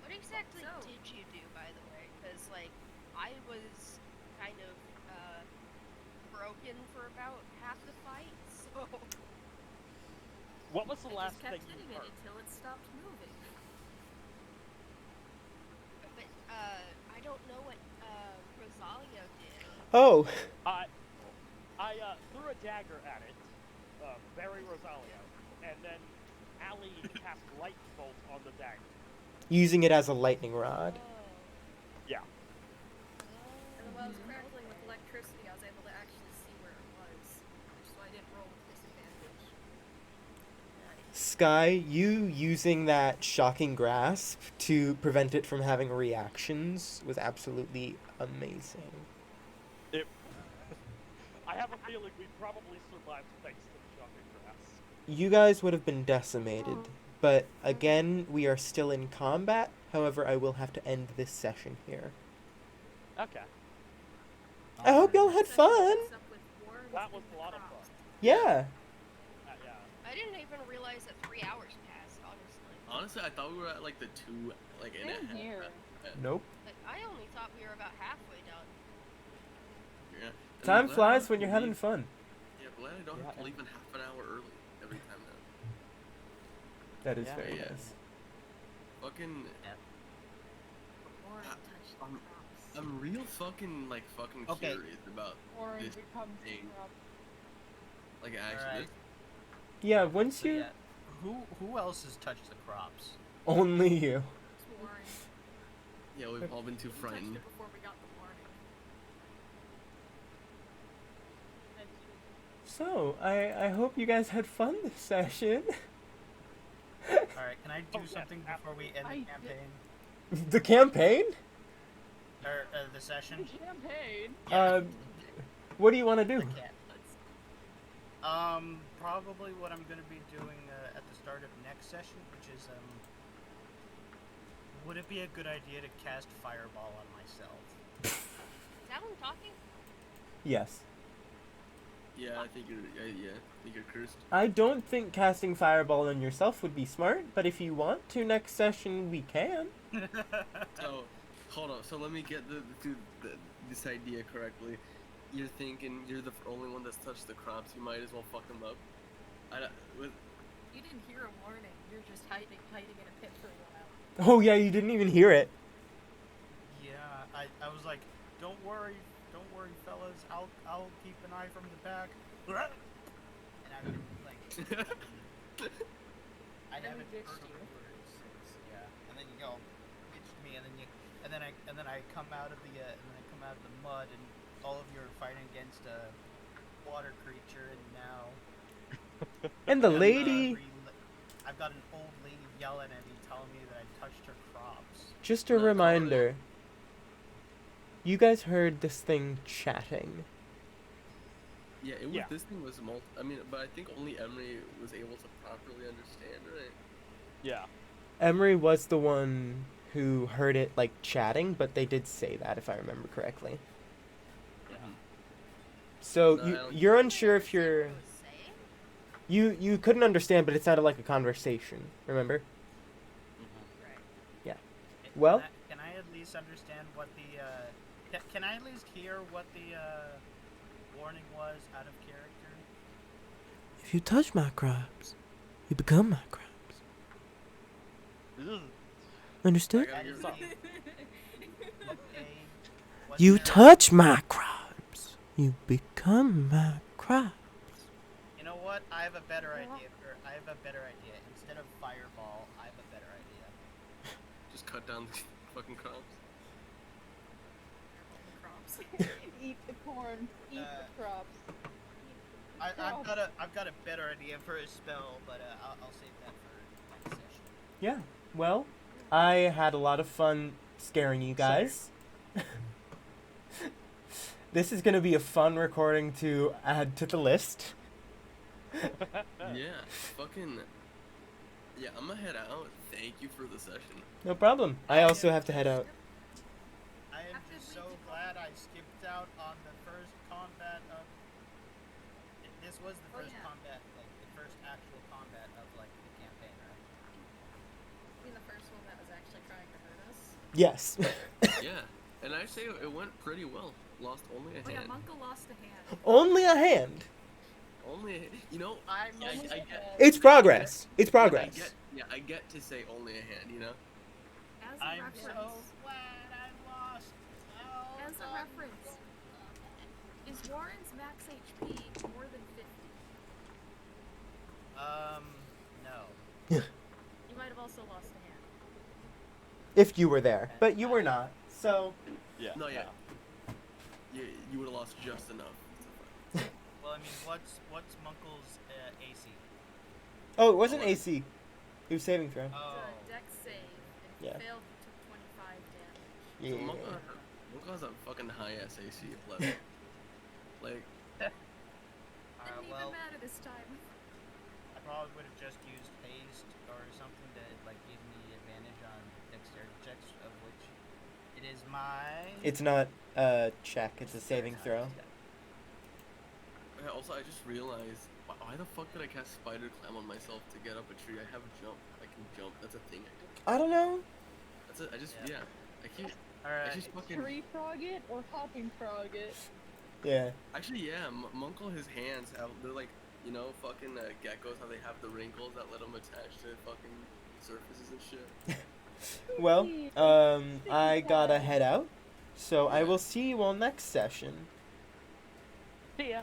What exactly So- did you do, by the way? Because, like, I was kind of, broken for about half the fight, so... What was the I last just kept thing you hitting it heard? until it stopped moving. But, I don't know what, Rosalio did. Oh, I threw a dagger at it, very Rosalio, and then Allie cast light bolt on the dagger. using it as a lightning rod. Yeah. And while I was crackling with electricity, I was able to actually see where it was, so I didn't roll with disadvantage. Sky, you using that shocking grasp to prevent it from having reactions was absolutely amazing. I have a feeling we probably survived thanks to the shocking grass. You guys would have been decimated, but again, we are still in combat. However, I will have to end this session here. Okay. I hope y'all had Session fun. picks up with worms That was in a the lot of crops. fun. Yeah. Yeah. I didn't even realize that 3 hours passed, honestly. Honestly, I thought we were at like the 2, like in a Same half. here. Nope. But I only thought we were about halfway done. Yeah. And I'm Time glad I flies don't when you're have to having leave- fun. Yeah, glad I don't have to Yeah, leave in half an hour early every time now. That is Yeah. very Yeah. nice. Fucking Warren Ah, touched the um, crops. I'm real fucking Okay. curious about Orange this becomes thing. corrupt. Like actually, Alright. Yeah, once So you yeah, who else has touched the crops? only you. It's Warren. yeah, we've all been too We touched frightened. it before we got the warning. That's true. So I hope you guys had fun this session. Alright, can I do Oh, yes, something before we end I the did- campaign? The campaign? Or the session? Champagne. Uh, what do you want to do? The cat. Probably what I'm gonna be doing at the start of next session, which is would it be a good idea to cast Fireball on myself? Is that one talking? Yes. Yeah, I think you're cursed. I don't think casting fireball on yourself would be smart, but if you want to next session, we can. So, hold on. So let me get this idea correctly. You're thinking you're the only one that's touched the crops. You might as well fuck them up. You didn't hear a warning. You're just hiding in a pit for a while. Oh yeah, you didn't even hear it. Yeah, I was like, don't worry, fellas. I'll keep an eye from the back. And I would like, I Then haven't we heard ditched of you. words. Yeah, and then you go, ditched me, and then I come out of the mud, and all of you are fighting against a water creature, and now. And the I'm, lady, I've got an old lady yelling at me, telling me that I touched her crops. just a reminder. You guys heard this thing chatting. Yeah, it was. Yeah. This thing was but I think only Emery was able to properly understand, right? Yeah. Emery was the one who heard it like chatting, but they did say that if I remember correctly. Yeah. So No, I don't- you're unsure if you're What it was saying? you couldn't understand, but it sounded like a conversation. Remember? Right. Well- Can I at least understand what the can I at least hear what the warning was out of character? If you touch my crops, you become my crops. Ugh. Understood? I gotta hear That is okay. Was You there- touch my crops, you become my crops. You know what? I have a better idea. Instead of fireball, I have a better idea. just cut down the fucking crops. Crops. Eat the corn. Eat the crops. I've got a better idea for a spell, but I'll save that for next session. Yeah. Well, I had a lot of fun scaring you guys. This is gonna be a fun recording to add to the list. Yeah, fucking. Yeah, I'm gonna head out. Thank you for the session. No problem. I also have to head out. I am just so glad I skipped out on the first combat of. This was the Oh, first yeah. combat, like the first actual combat of like the campaign, right? I mean, the first one that was actually trying to hurt us. Yes. Yeah, and I say it went pretty well. Lost only a Oh yeah, hand. Monka lost a hand. Only a hand. Only, you know. I'm I just- get. It's progress. It's progress. I get to say only a hand. You know. As a I'm reference. so glad I lost. Oh, As a God. reference. Is Warren's max HP more than 50? No. You might have also lost a hand. If you were there, but you were not. So Yeah. No, yeah. You would have lost just enough. Well, I mean, what's Munkle's AC? oh, it wasn't AC. It was saving throw. It's Oh. a dex save. And if Yeah. you failed, you took 25 damage. So Yeah. Monka has a fucking high SAC of 11. Like, Didn't Alright, even well, matter this time. I probably would have just used haste or something to like give me advantage on dexterity checks, of which it is my. It's not a check. It's a saving throw. okay, also I just realized why the fuck did I cast Spider Climb on myself to get up a tree? I have jump. I can jump. That's a thing. I don't know. That's it. I just Yeah. I keep. I Alright. just fucking. Tree frog it or hopping frog it? Yeah. Actually, yeah. Munkle, his hands have. They're like, you know, fucking geckos. How they have the wrinkles that let them attach to fucking surfaces and shit. Well, I gotta head out. So I will see you all next session. See ya.